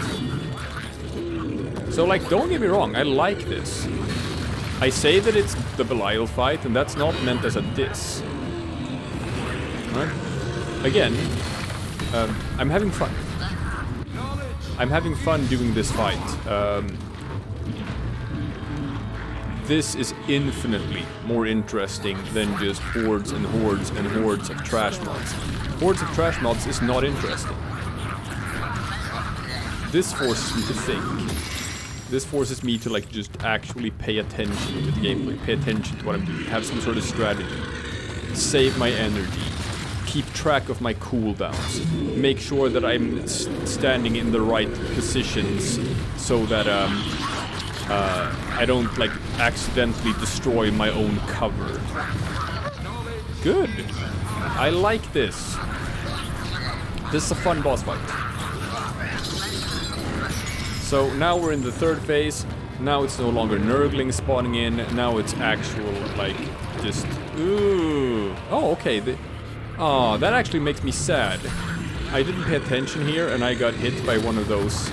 Speaker 1: So, like, don't get me wrong, I like this. I say that it's the Belial fight, and that's not meant as a diss. Right? Again, I'm having fun. I'm having fun doing this fight. This is infinitely more interesting than just hordes and hordes and hordes of trash mods. Hordes of trash mods is not interesting. This forces me to think. This forces me to like just actually pay attention to the gameplay, pay attention to what I'm doing, have some sort of strategy, save my energy, keep track of my cooldowns, make sure that I'm standing in the right positions so that I don't like accidentally destroy my own cover. Good. I like this. This is a fun boss fight. So now we're in the third phase. Now it's no longer Nurgling spawning in. Now it's actual, like, just... Ooh. Oh, okay. Oh, that actually makes me sad. I didn't pay attention here and I got hit by one of those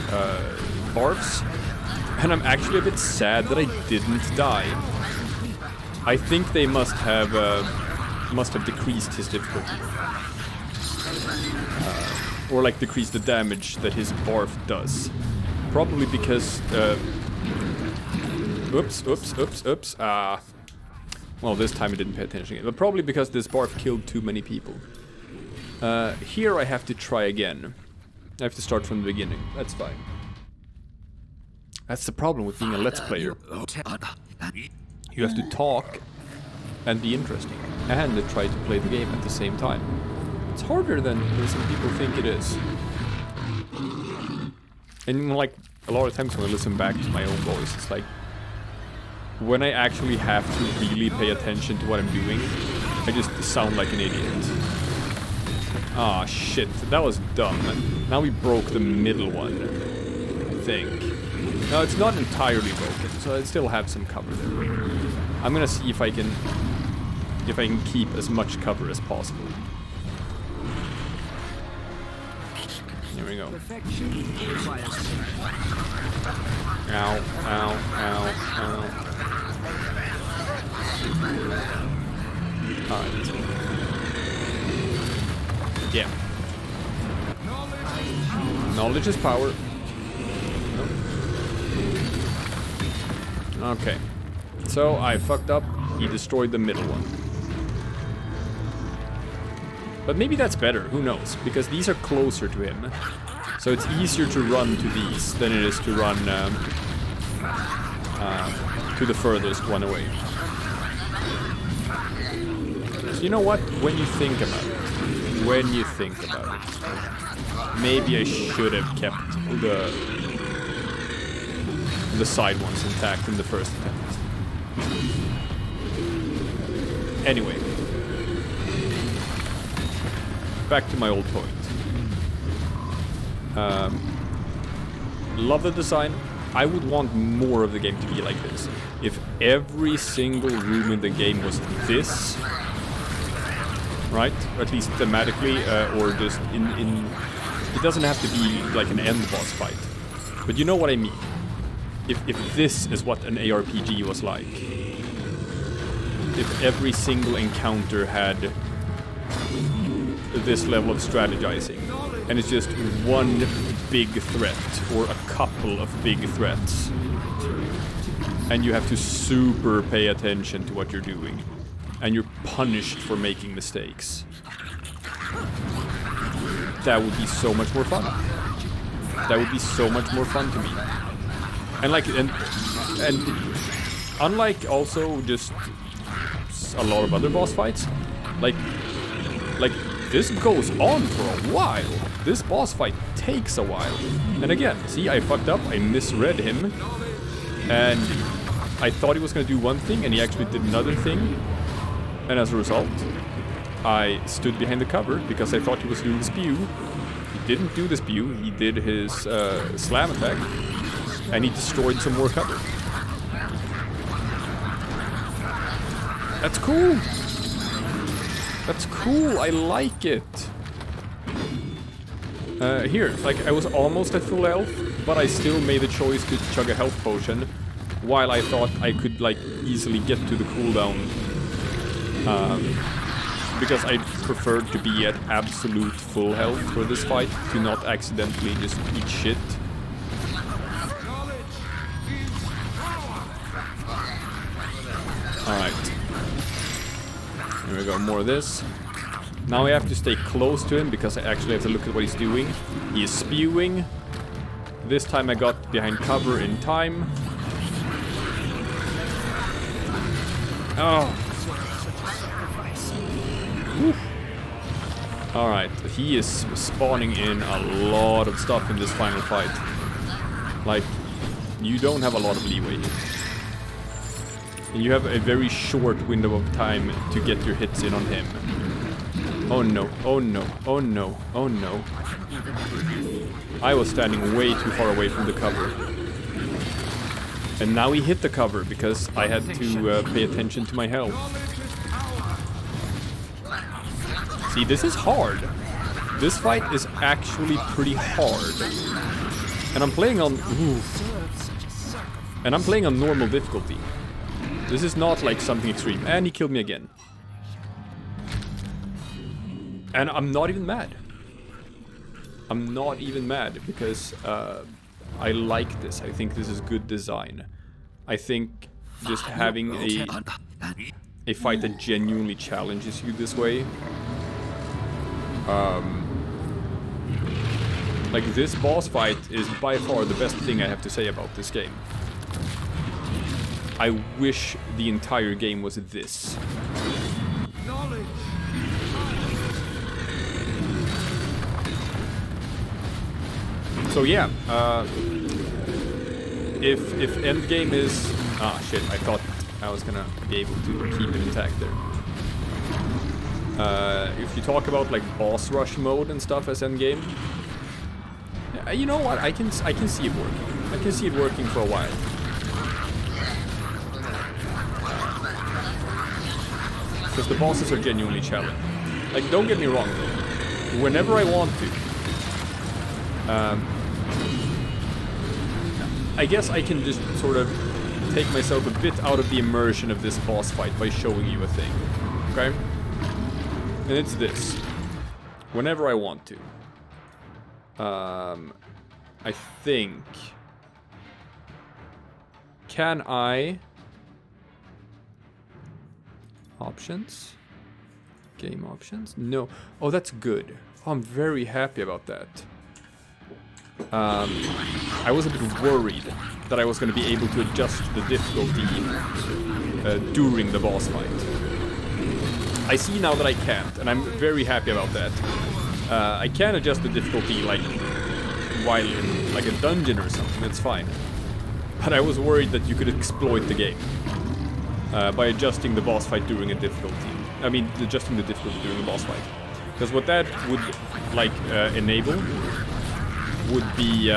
Speaker 1: barfs. And I'm actually a bit sad that I didn't die. I think they must have decreased his difficulty. Or like decreased the damage that his barf does. Probably because, oops. Well, this time I didn't pay attention again. But probably because this barf killed too many people. Here I have to try again. I have to start from the beginning. That's fine. That's the problem with being a Let's Player. You have to talk and be interesting. And try to play the game at the same time. It's harder than some people think it is. And like, a lot of times when I listen back to my own voice, it's like, when I actually have to really pay attention to what I'm doing, I just sound like an idiot. Ah, shit, that was dumb. Now we broke the middle one, I think. No, it's not entirely broken, so I still have some cover there. I'm gonna see if I can keep as much cover as possible. Here we go. Ow, ow, ow, ow. Alright. Yeah. Knowledge is power. Okay. So I fucked up. He destroyed the middle one. But maybe that's better, who knows? Because these are closer to him. So it's easier to run to these than it is to run to the furthest one away. So you know what? When you think about it, maybe I should have kept the side ones intact in the first attempt. Anyway. Back to my old point. Love the design. I would want more of the game to be like this. If every single room in the game was this, right? Or at least thematically, or just in... It doesn't have to be like an end boss fight. But you know what I mean. If this is what an ARPG was like. If every single encounter had this level of strategizing, and it's just one big threat or a couple of big threats, and you have to super pay attention to what you're doing, and you're punished for making mistakes. That would be so much more fun. That would be so much more fun to me. And like, and unlike also just a lot of other boss fights, like this goes on for a while. This boss fight takes a while. And again, see, I fucked up, I misread him, and I thought he was gonna do one thing, and he actually did another thing. And as a result, I stood behind the cover because I thought he was doing the spew. He didn't do the spew, he did his slam attack, and he destroyed some more cover. That's cool! That's cool, I like it! Here, like, I was almost at full health, but I still made the choice to chug a health potion, while I thought I could, like, easily get to the cooldown. Because I preferred to be at absolute full health for this fight, to not accidentally just eat shit. Alright. Here we go, more of this. Now I have to stay close to him because I actually have to look at what he's doing. He is spewing. This time I got behind cover in time. Oh. Alright, he is spawning in a lot of stuff in this final fight. Like, you don't have a lot of leeway here. And you have a very short window of time to get your hits in on him. Oh no, oh no, oh no, oh no. I was standing way too far away from the cover. And now he hit the cover because I had to pay attention to my health. See, this is hard. This fight is actually pretty hard. And I'm playing on... Ooh. And I'm playing on normal difficulty. This is not like something extreme. And he killed me again. And I'm not even mad. I'm not even mad because I like this. I think this is good design. I think just having a fight that genuinely challenges you this way. Like, this boss fight is by far the best thing I have to say about this game. I wish the entire game was this. So yeah, if endgame is... Ah shit, I thought I was gonna be able to keep it intact there. If you talk about like boss rush mode and stuff as endgame, you know what? I can see it working. I can see it working for a while. Because the bosses are genuinely challenging. Like, don't get me wrong though. Whenever I want to, I guess I can just sort of take myself a bit out of the immersion of this boss fight by showing you a thing. Okay? And it's this. Whenever I want to. I think... Can I... Options? Game options? No. Oh, that's good. Oh, I'm very happy about that. I was a bit worried that I was going to be able to adjust the difficulty during the boss fight. I see now that I can't, and I'm very happy about that. I can adjust the difficulty like while in like a dungeon or something, that's fine. But I was worried that you could exploit the game by adjusting the boss fight during a difficulty. I mean, adjusting the difficulty during the boss fight. Because what that would like enable would be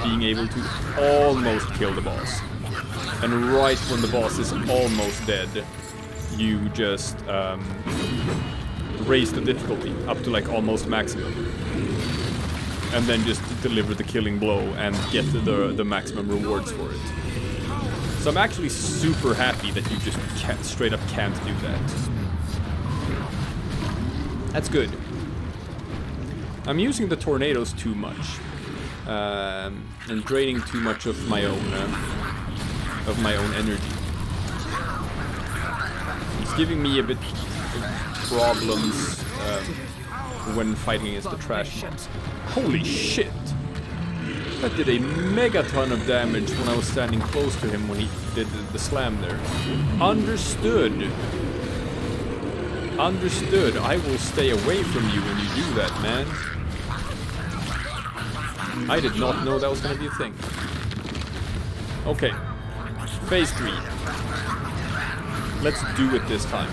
Speaker 1: being able to almost kill the boss. And right when the boss is almost dead, you just raise the difficulty up to like almost maximum. And then just deliver the killing blow and get the maximum rewards for it. So I'm actually super happy that you just straight up can't do that. That's good. I'm using the tornadoes too much. And draining too much of my own energy. It's giving me a bit of problems when fighting against the trash mobs. Holy shit! That did a megaton of damage when I was standing close to him when he did the slam there. Understood. Understood. I will stay away from you when you do that, man. I did not know that was gonna be a thing. Okay. Phase 3. Let's do it this time.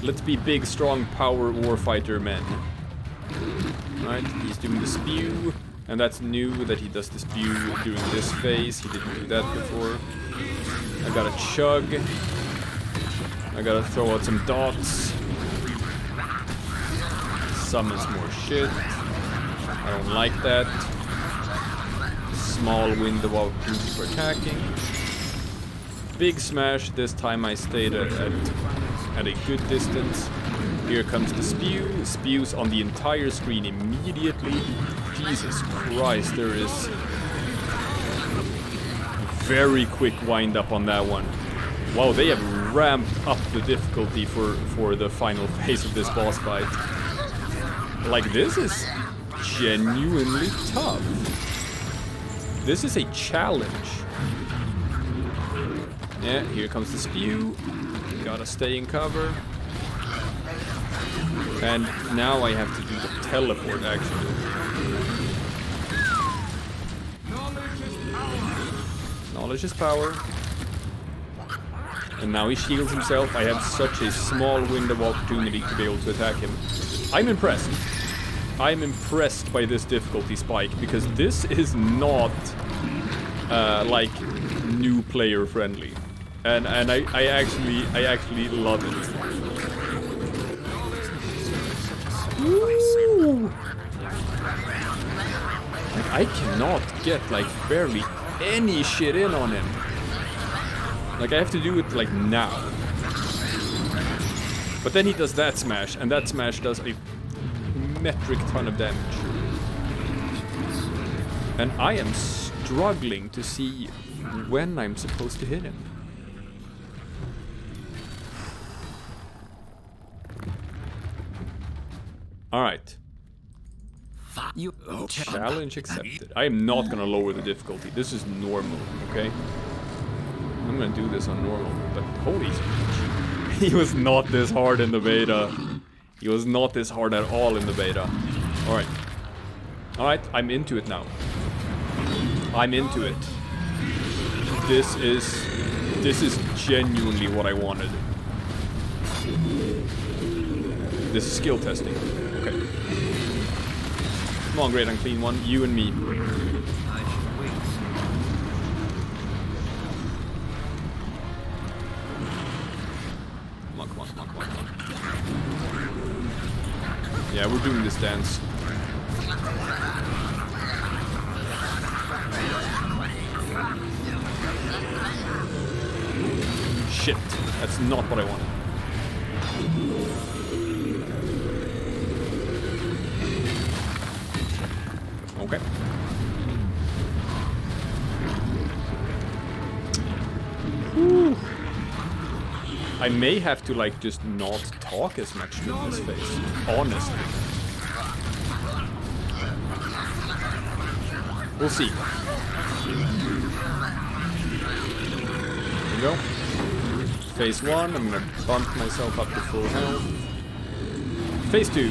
Speaker 1: Let's be big, strong, power warfighter men. Right, he's doing the spew. And that's new that he does the spew during this phase. He didn't do that before. I gotta chug. I gotta throw out some dots. Summons more shit. I don't like that. Small window of opportunity for attacking. Big smash. This time I stayed at a good distance. Here comes the spew. Spews on the entire screen immediately. Jesus Christ, there is very quick wind up on that one. Wow, they have ramped up the difficulty for the final phase of this boss fight. Like, this is genuinely tough. This is a challenge. Yeah, here comes the spew. Gotta stay in cover. And now I have to do the teleport, actually. Knowledge is power. And now he shields himself. I have such a small window of opportunity to be able to attack him. I'm impressed. I'm impressed by this difficulty spike, because this is not like new player friendly. And I actually love it. Woo! Like, I cannot get like barely any shit in on him. Like, I have to do it like now. But then he does that smash, and that smash does a metric ton of damage. And I am struggling to see when I'm supposed to hit him. Alright. Challenge accepted. I am not gonna lower the difficulty. This is normal, okay? I'm gonna do this on normal, but holy shit. He was not this hard in the beta. He was not this hard at all in the beta. Alright. Alright, I'm into it now. I'm into it. This is genuinely what I wanted. This is skill testing. Okay. Come on, Great Unclean One. You and me. Come on. Yeah, we're doing this dance. Shit. That's not what I wanted. Okay. Whew. I may have to, like, just not talk as much to his face. Honestly. We'll see. There we go. Phase 1, I'm gonna bump myself up to full health. Phase 2.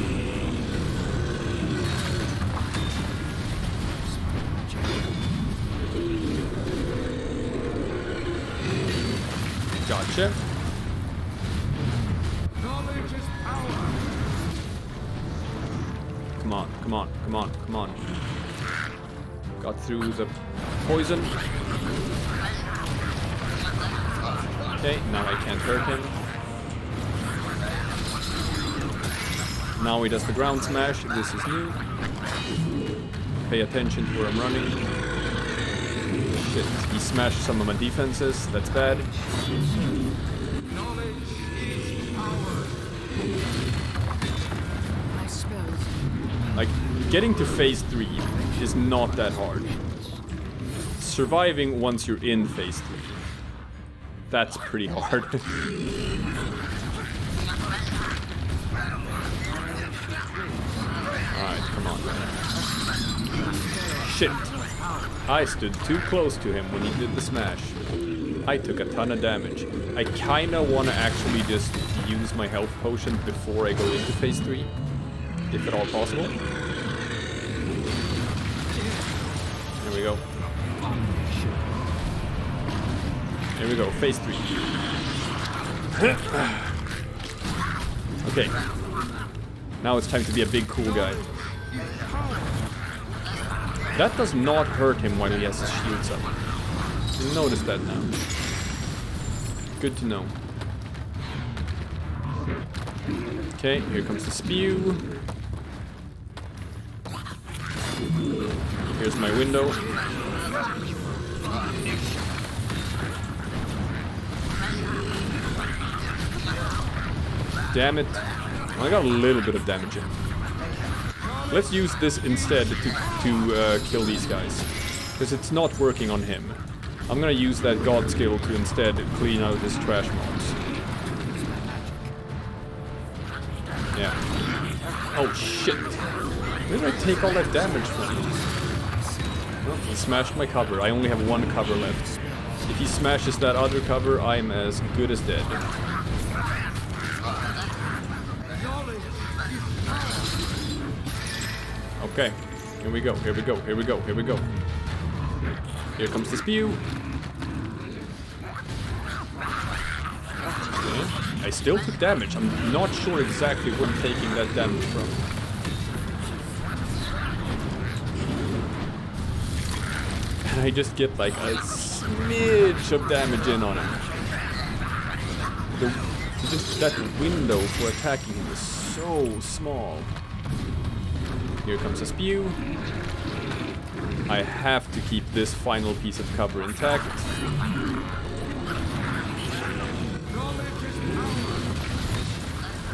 Speaker 1: Gotcha. Come on. Got through the poison. Okay, now I can't hurt him. Now he does the ground smash. This is new. Pay attention to where I'm running. Shit, he smashed some of my defenses. That's bad. Like, getting to phase 3 is not that hard. Surviving once you're in phase 3, that's pretty hard. Alright, come on. Shit. I stood too close to him when he did the smash. I took a ton of damage. I kinda wanna actually just use my health potion before I go into phase 3. If at all possible. There we go. There we go, phase 3. Okay. Now it's time to be a big cool guy. That does not hurt him while he has his shields up. Notice that now. Good to know. Okay, here comes the spew. Here's my window. Damn it. I got a little bit of damage in. Let's use this instead to kill these guys. Because it's not working on him. I'm gonna use that god skill to instead clean out his trash mobs. Yeah. Oh shit. Where did I take all that damage from? Oh, he smashed my cover. I only have one cover left. If he smashes that other cover, I'm as good as dead. Okay, here we go, here we go, here we go, here we go. Here comes the spew. Okay. I still took damage. I'm not sure exactly where I'm taking that damage from. And I just get like a smidge of damage in on him. Just that window for attacking him is so small. Here comes a spew. I have to keep this final piece of cover intact.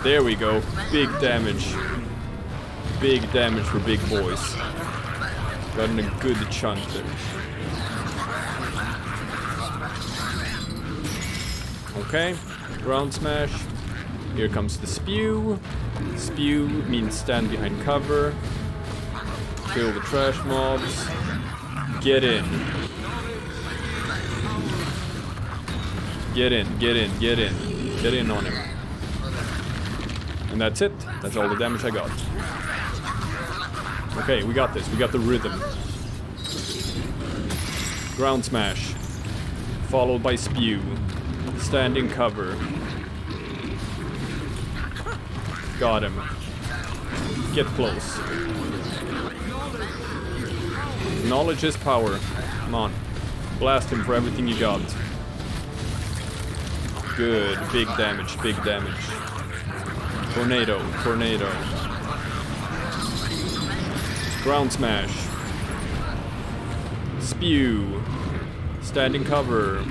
Speaker 1: There we go. Big damage. Big damage for big boys. Got in a good chunk there. Okay, ground smash. Here comes the spew. Spew means stand behind cover. Kill the trash mobs. Get in. Get in, get in, get in. Get in on him. And that's it. That's all the damage I got. Okay, we got this. We got the rhythm. Ground smash. Followed by spew. Standing cover. Got him. Get close. Knowledge is power. Come on. Blast him for everything you got. Good. Big damage, big damage. Tornado, tornado. Ground smash. Spew. Standing cover.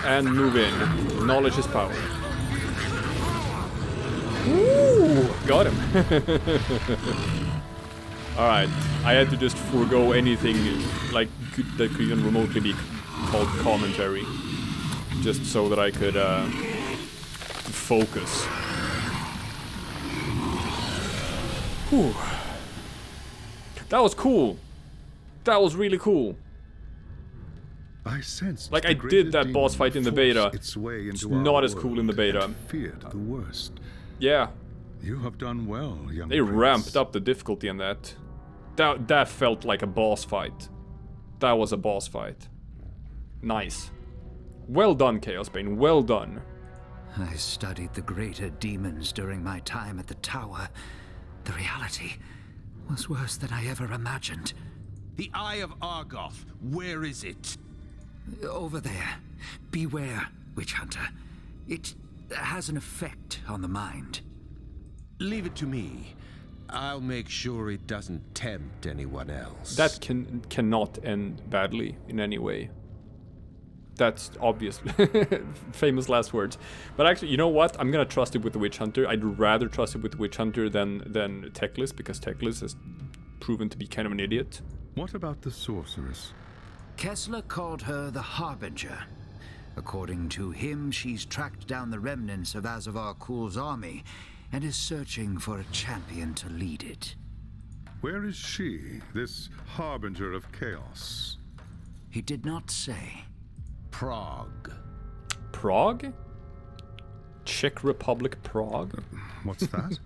Speaker 1: And move in. Knowledge is power. Ooh, got him. Alright, I had to just forego anything like that could even remotely be called commentary. Just so that I could focus. Whew. That was cool. That was really cool.
Speaker 4: I sensed
Speaker 1: like I did that boss fight in the beta. It's not as cool in the beta.
Speaker 4: Feared the worst.
Speaker 1: Yeah.
Speaker 4: You have done well, young
Speaker 1: They
Speaker 4: prince.
Speaker 1: ramped up the difficulty in that. That felt like a boss fight. That was a boss fight. Nice. Well done, Chaosbane. Well done.
Speaker 3: I studied the greater demons during my time at the tower. The reality was worse than I ever imagined.
Speaker 8: The Eye of Argoth, where is it?
Speaker 3: Over there. Beware, Witch Hunter. It has an effect on the mind.
Speaker 8: Leave it to me. I'll make sure it doesn't tempt anyone else.
Speaker 1: That cannot end badly in any way. That's obviously famous last words. But actually, you know what? I'm gonna trust it with the Witch Hunter. I'd rather trust it with the Witch Hunter than Teclis, because Teclis has proven to be kind of an idiot.
Speaker 4: What about the sorceress?
Speaker 3: Kessler called her the Harbinger. According to him, she's tracked down the remnants of Azavar Kul's army and is searching for a champion to lead it.
Speaker 4: Where is she, this harbinger of chaos?
Speaker 3: He did not say.
Speaker 8: Praag.
Speaker 1: Prague? Czech Republic, Prague?
Speaker 4: What's that?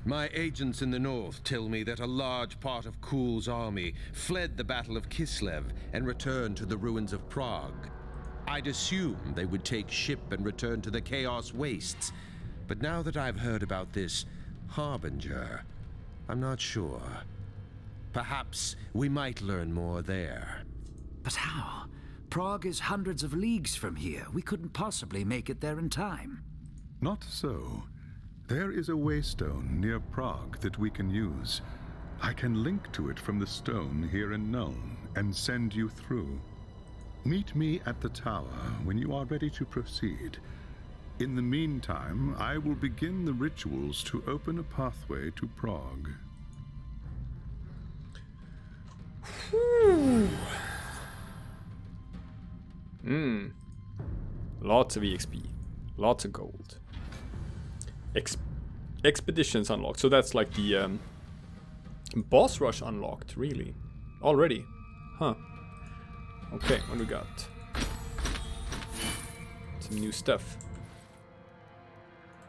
Speaker 8: My agents in the north tell me that a large part of Kul's army fled the Battle of Kislev and returned to the ruins of Prague. I'd assume they would take ship and return to the Chaos Wastes, but now that I've heard about this Harbinger, I'm not sure. Perhaps we might learn more there.
Speaker 3: But how? Prague is hundreds of leagues from here. We couldn't possibly make it there in time.
Speaker 4: Not so. There is a waystone near Prague that we can use. I can link to it from the stone here in Nuln and send you through. Meet me at the tower when you are ready to proceed. In the meantime, I will begin the rituals to open a pathway to Prague.
Speaker 1: Lots of EXP. Lots of gold. Expeditions unlocked. So that's like the boss rush unlocked, really. Already. Huh. Okay, what do we got? Some new stuff.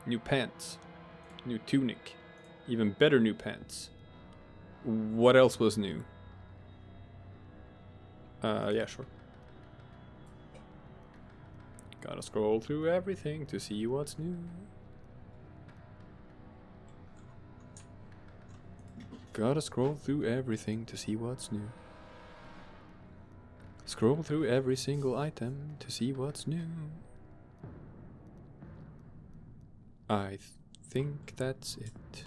Speaker 1: New pants. New tunic. Even better new pants. What else was new? Yeah, sure. Gotta scroll through everything to see what's new. Gotta scroll through everything to see what's new. Scroll through every single item to see what's new. I think that's it.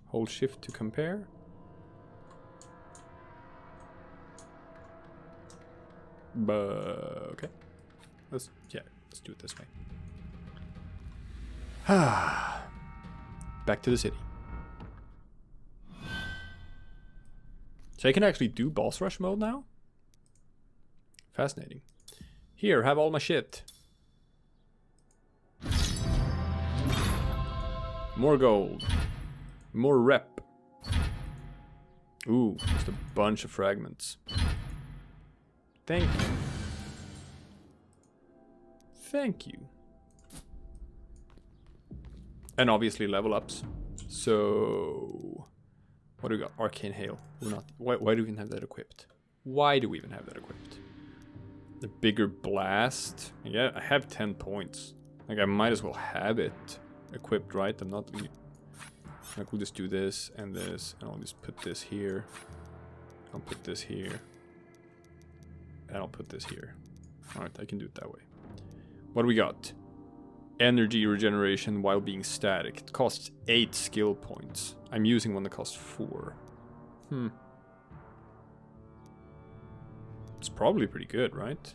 Speaker 1: Hold shift to compare. Okay. Let's do it this way. Back to the city. So I can actually do boss rush mode now? Fascinating. Here, have all my shit. More gold. More rep. Ooh, just a bunch of fragments. Thank you. Thank you. And obviously level ups. So... what do we got? Arcane Hail. We're not... Why do we even have that equipped? Why do we even have that equipped? The bigger blast. Yeah, I have 10 points. Like, I might as well have it equipped, right? I'm not... like, we'll just do this, and I'll just put this here. I'll put this here. And I'll put this here. Alright, I can do it that way. What do we got? Energy regeneration while being static. It costs 8 skill points. I'm using one that costs 4. It's probably pretty good, right?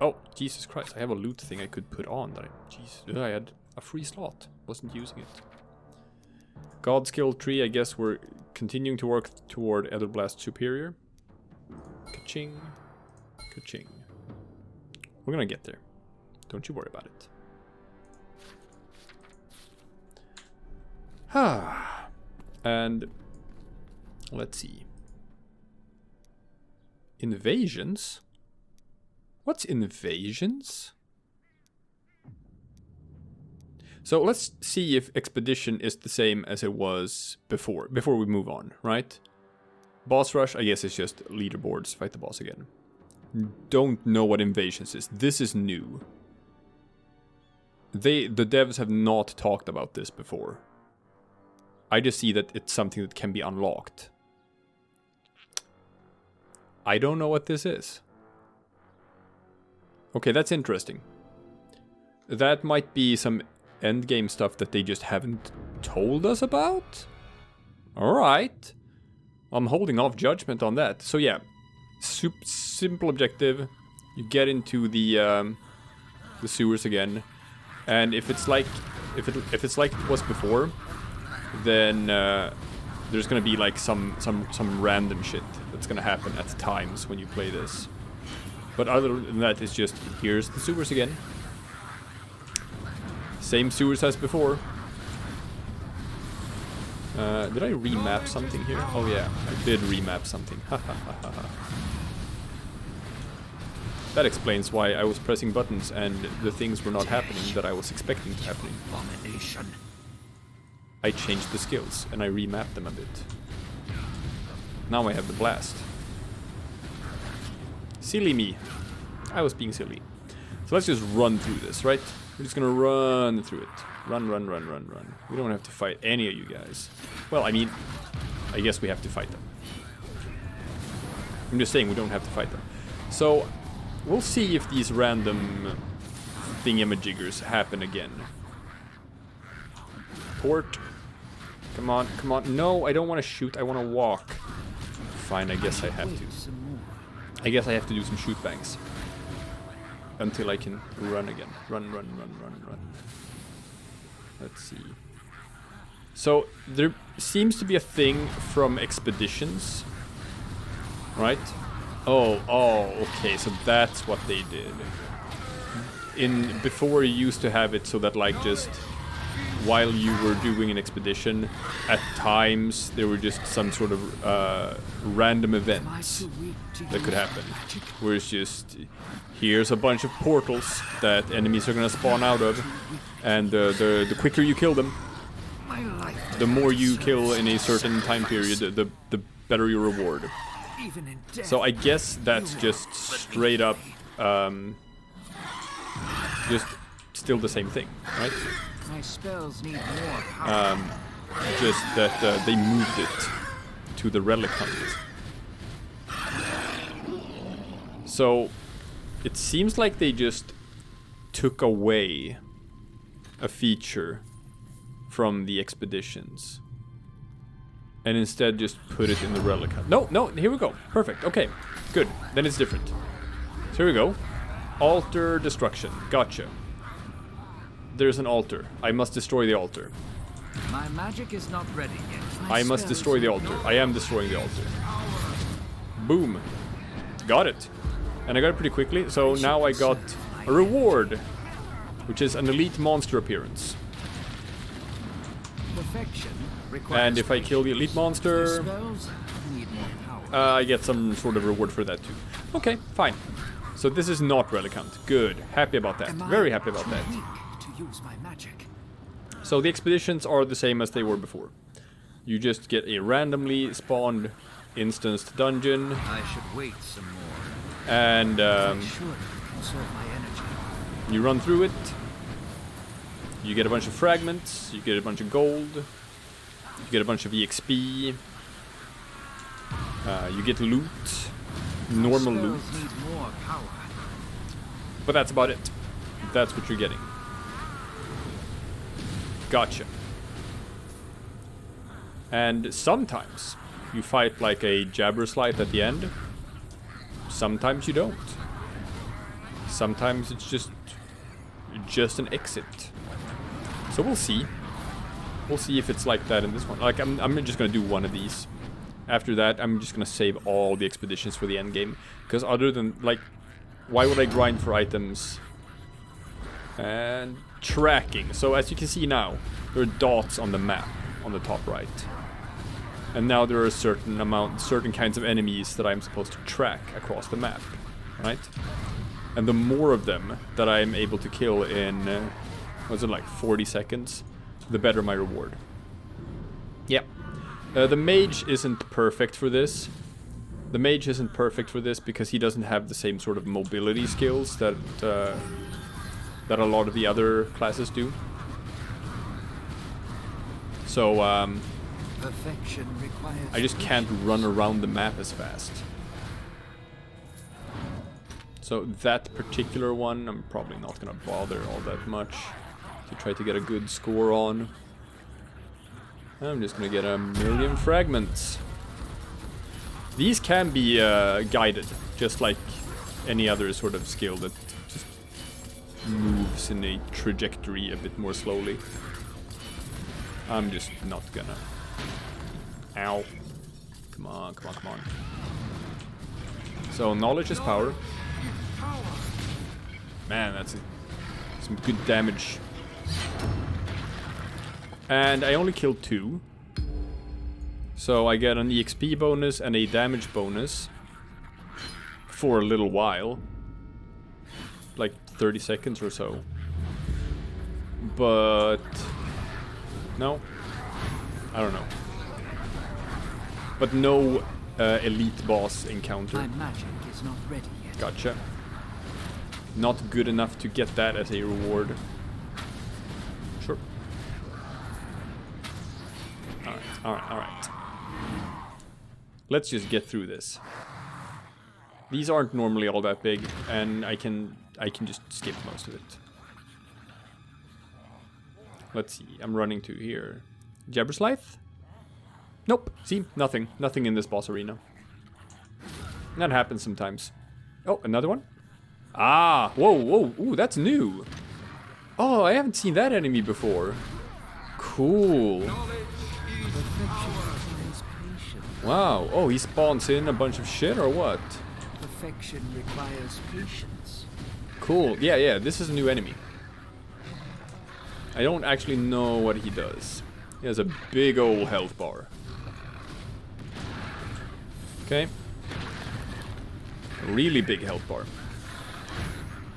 Speaker 1: Oh, Jesus Christ, I have a loot thing I could put on that I had a free slot. Wasn't using it. God skill tree, I guess we're continuing to work toward Elder Blast Superior. Ka-ching. Ka-ching. We're gonna get there. Don't you worry about it. And let's see. Invasions? What's invasions? So let's see if expedition is the same as it was before we move on, right? Boss rush, I guess it's just leaderboards, fight the boss again. Don't know what invasions is. This is new. The devs have not talked about this before. I just see that it's something that can be unlocked. I don't know what this is. Okay, that's interesting. That might be some endgame stuff that they just haven't told us about? Alright. I'm holding off judgment on that. So yeah, simple objective. You get into the sewers again. And if it's like it was before, then there's gonna be like some random shit that's gonna happen at times when you play this. But other than that, it's just here's the sewers again. Same sewers as before. Did I remap something here? Oh yeah, I did remap something. That explains why I was pressing buttons and the things were not happening that I was expecting to happen. I changed the skills and I remapped them a bit. Now I have the blast. Silly me. I was being silly. So let's just run through this, right? We're just gonna run through it. Run. We don't have to fight any of you guys. Well, I mean, I guess we have to fight them. I'm just saying we don't have to fight them. So, we'll see if these random thingamajiggers happen again. Port. Come on. No, I don't want to shoot. I want to walk. Fine, I guess I have to. I guess I have to do some shoot bangs. Until I can run again. Run. Let's see. So, there seems to be a thing from expeditions. Right? Oh, okay, so that's what they did. Before you used to have it so that like just while you were doing an expedition, at times there were just some sort of random events that could happen. Where it's just, here's a bunch of portals that enemies are gonna spawn out of, and the quicker you kill them, the more you kill in a certain time period, the better your reward. So I guess that's just straight up, just still the same thing, right?
Speaker 3: My spells need more power.
Speaker 1: Just that they moved it to the relic hunt. So it seems like they just took away a feature from the expeditions and instead just put it in the relic hunt. No, here we go. Perfect. Okay, good. Then it's different. So here we go. Altar destruction. Gotcha. There's an altar. I must destroy the altar.
Speaker 3: My magic is not ready yet.
Speaker 1: I must destroy the altar. I am destroying the altar. Boom. Got it. And I got it pretty quickly. So now I got a reward, which is an elite monster appearance. And if I kill the elite monster, I get some sort of reward for that too. Okay, fine. So this is not relic hunt. Good. Happy about that. Very happy about that.
Speaker 3: Use my magic.
Speaker 1: So the expeditions are the same as they were before. You just get a randomly spawned instanced dungeon.
Speaker 3: I should wait some more.
Speaker 1: And
Speaker 3: conserve my energy.
Speaker 1: You run through it. You get a bunch of fragments. You get a bunch of gold. You get a bunch of EXP. You get loot. Normal loot.
Speaker 3: Need more power.
Speaker 1: But that's about it. That's what you're getting. Gotcha. And sometimes you fight like a Jabberslite at the end. Sometimes you don't. Sometimes it's just an exit. So we'll see. We'll see if it's like that in this one. Like I'm just gonna do one of these. After that, I'm just gonna save all the expeditions for the end game. Because other than like, why would I grind for items? And tracking. So as you can see now, there are dots on the map on the top right. And now there are a certain kinds of enemies that I'm supposed to track across the map, right? And the more of them that I'm able to kill in, was it like 40 seconds, the better my reward. Yeah. The Mage isn't perfect for this. The Mage isn't perfect for this because he doesn't have the same sort of mobility skills that a lot of the other classes do. So, I just can't run around the map as fast. So that particular one, I'm probably not gonna bother all that much to try to get a good score on. I'm just gonna get 1,000,000 fragments. These can be guided, just like any other sort of skill that just moves in a trajectory a bit more slowly. I'm just not gonna. Ow. Come on, come on, come on. So knowledge is power. Man, that's some good damage. And I only killed 2. So I get an EXP bonus and a damage bonus for a little while. Like 30 seconds or so. But no, I don't know. But no elite boss encounter.
Speaker 3: My magic is not ready yet.
Speaker 1: Gotcha. Not good enough to get that as a reward. Sure. Alright, alright, alright. Let's just get through this. These aren't normally all that big, and I can just skip most of it. Let's see, I'm running to here. Jabberslith? Nope, see, nothing. Nothing in this boss arena. That happens sometimes. Oh, another one? Ah, whoa, whoa, ooh, that's new. Oh, I haven't seen that enemy before. Cool. Wow, oh, he spawns in a bunch of shit or what?
Speaker 3: Perfection requires patience.
Speaker 1: Cool, yeah, this is a new enemy. I don't actually know what he does. He has a big old health bar. Okay. A really big health bar.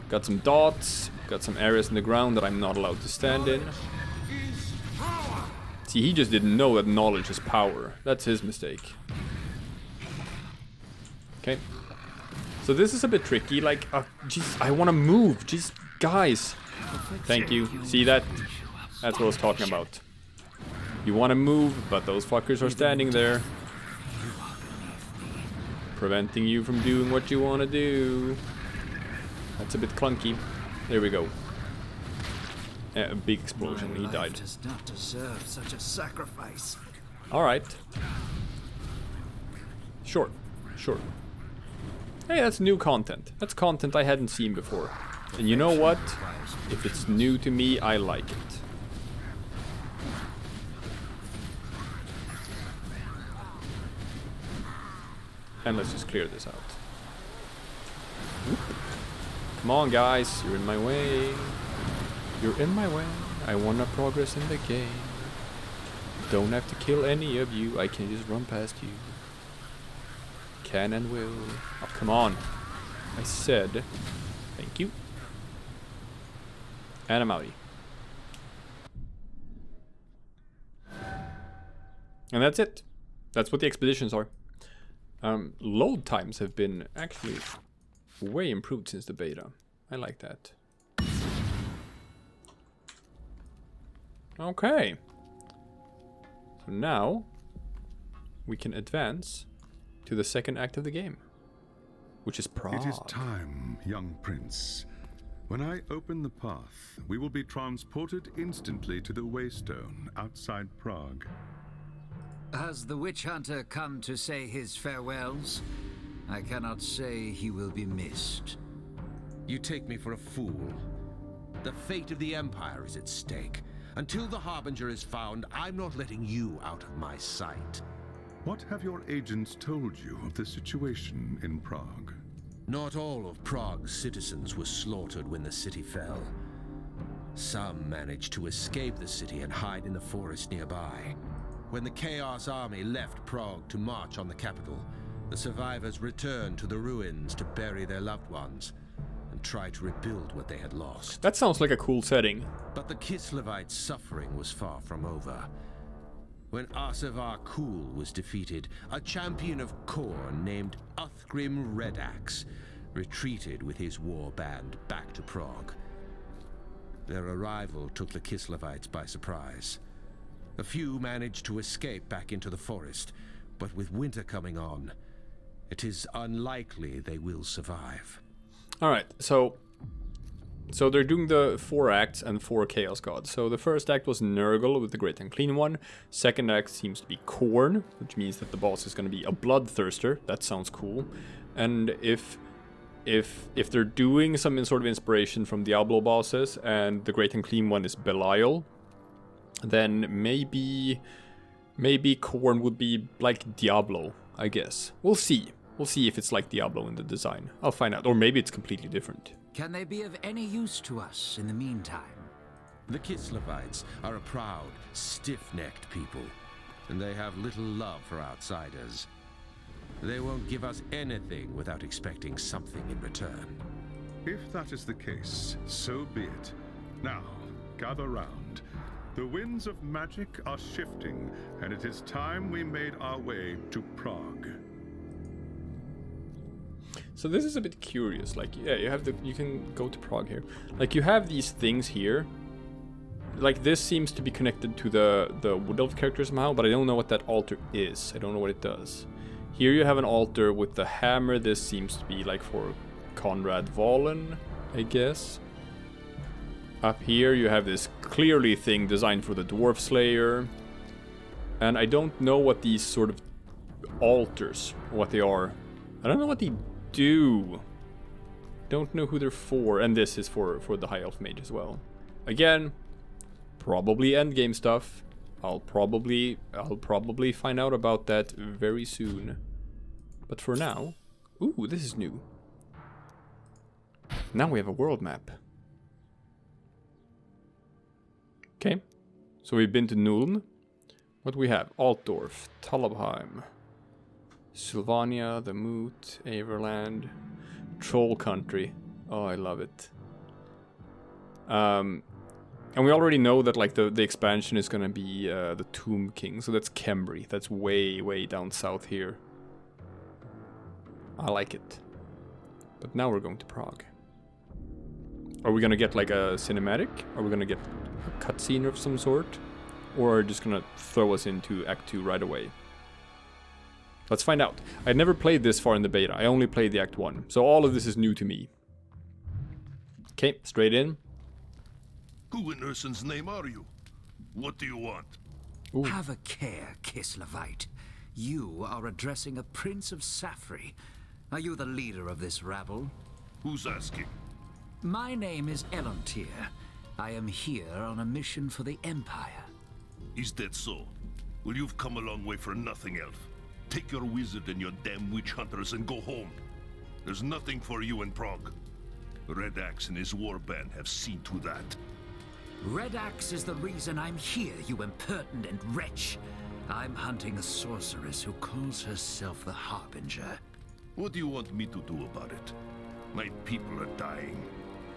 Speaker 1: Got some dots. Got some areas in the ground that I'm not allowed to stand in. See, he just didn't know that knowledge is power. That's his mistake. Okay. So this is a bit tricky. Like, jeez, I want to move. Jeez, guys. Thank you. See that? That's what I was talking about. You want to move, but those fuckers are standing there. Preventing you from doing what you want to do. That's a bit clunky. There we go. A big explosion. He died.
Speaker 3: Does not deserve such a sacrifice.
Speaker 1: Alright. Sure. Sure. Hey, that's new content. That's content I hadn't seen before. And you know what? If it's new to me, I like it. And let's just clear this out. Whoop. Come on, guys. You're in my way. You're in my way. I wanna progress in the game. Don't have to kill any of you. I can just run past you. Can and will. Oh, come on. I said thank you. And I'm outie. And that's it. That's what the expeditions are. Load times have been actually way improved since the beta. I like that. Okay. So now we can advance to the second act of the game, which is Praag.
Speaker 4: It is time, young prince. When I open the path, we will be transported instantly to the Waystone outside Prague.
Speaker 3: Has the witch hunter come to say his farewells? I cannot say he will be missed.
Speaker 8: You take me for a fool. The fate of the Empire is at stake. Until the Harbinger is found, I'm not letting you out of my sight.
Speaker 4: What have your agents told you of the situation in Prague?
Speaker 8: Not all of Prague's citizens were slaughtered when the city fell. Some managed to escape the city and hide in the forest nearby. When the Chaos Army left Prague to march on the capital, the survivors returned to the ruins to bury their loved ones and try to rebuild what they had lost.
Speaker 1: That sounds like a cool setting.
Speaker 8: But the Kislevites' suffering was far from over. When Arsavar Kul was defeated, a champion of Khorne named Uthgrim Redax retreated with his war band back to Prague. Their arrival took the Kislevites by surprise. A few managed to escape back into the forest, but with winter coming on, it is unlikely they will survive.
Speaker 1: Alright, so they're doing the 4 acts and 4 Chaos Gods. So the first act was Nurgle with the Great Unclean One. Second act seems to be Khorne, which means that the boss is going to be a Bloodthirster. That sounds cool. And if they're doing some sort of inspiration from Diablo bosses and the Great Unclean One is Belial, then maybe Khorne would be like Diablo, I guess. We'll see. We'll see if it's like Diablo in the design. I'll find out. Or maybe it's completely different.
Speaker 3: Can they be of any use to us in the meantime?
Speaker 8: The Kislevites are a proud, stiff-necked people, and they have little love for outsiders. They won't give us anything without expecting something in return.
Speaker 4: If that is the case, so be it. Now, gather round. The winds of magic are shifting, and it is time we made our way to Prague.
Speaker 1: So this is a bit curious. Like, yeah, you can go to Prague here. Like, you have these things here. Like, this seems to be connected to the Wood Elf character somehow, but I don't know what that altar is. I don't know what it does. Here you have an altar with the hammer. This seems to be like for Conrad Valen, I guess. Up here you have this clearly thing designed for the Dwarf Slayer. And I don't know what these sort of altars, what they are. I don't know what they do. Don't know who they're for. And this is for the High Elf Mage as well. Again, probably endgame stuff. I'll probably find out about that very soon. But for now, ooh, this is new. Now we have a world map. So we've been to Nuln. What do we have? Altdorf, Talabheim, Sylvania, the Moot, Averland, Troll Country. Oh, I love it. And we already know that like the expansion is gonna be the Tomb King, so that's Cambry. That's way down south here. I like it. But now we're going to Prague. Are we gonna get like a cinematic? Are we gonna get a cutscene of some sort? Or are they just gonna throw us into Act 2 right away? Let's find out. I never played this far in the beta. I only played the Act 1. So all of this is new to me. Okay, straight in.
Speaker 5: Who in Ursun's name are you? What do you want?
Speaker 1: Ooh.
Speaker 3: Have a care, Kislevite. You are addressing a prince of Safri. Are you the leader of this rabble?
Speaker 5: Who's asking?
Speaker 3: My name is Elontir. I am here on a mission for the Empire.
Speaker 5: Is that so? Well, you've come a long way for nothing, Elf. Take your wizard and your damn witch hunters and go home. There's nothing for you in Prague. Red Axe and his warband have seen to that.
Speaker 3: Red Axe is the reason I'm here, you impertinent wretch. I'm hunting a sorceress who calls herself the Harbinger.
Speaker 5: What do you want me to do about it? My people are dying.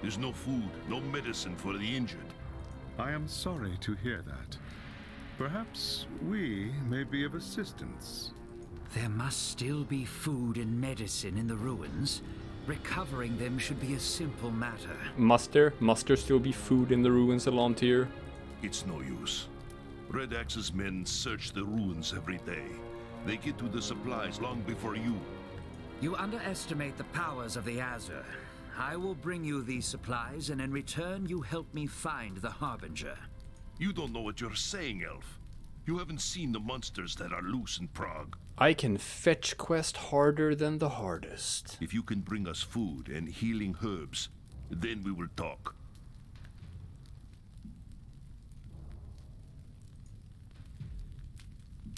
Speaker 5: There's no food, no medicine for the injured.
Speaker 4: I am sorry to hear that. Perhaps we may be of assistance.
Speaker 3: There must still be food and medicine in the ruins. Recovering them should be a simple matter.
Speaker 1: Must there still be food in the ruins, Elontir?
Speaker 5: It's no use. Red Axe's men search the ruins every day. They get to the supplies long before you.
Speaker 3: You underestimate the powers of the Azure. I will bring you these supplies, and in return you help me find the Harbinger.
Speaker 5: You don't know what you're saying, Elf. You haven't seen the monsters that are loose in Prague.
Speaker 1: I can fetch quest harder than the hardest.
Speaker 5: If you can bring us food and healing herbs, then we will talk.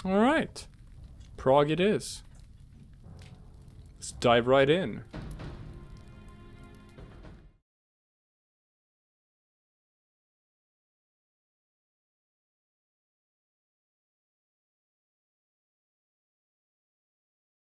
Speaker 1: Alright. Prague it is. Let's dive right in.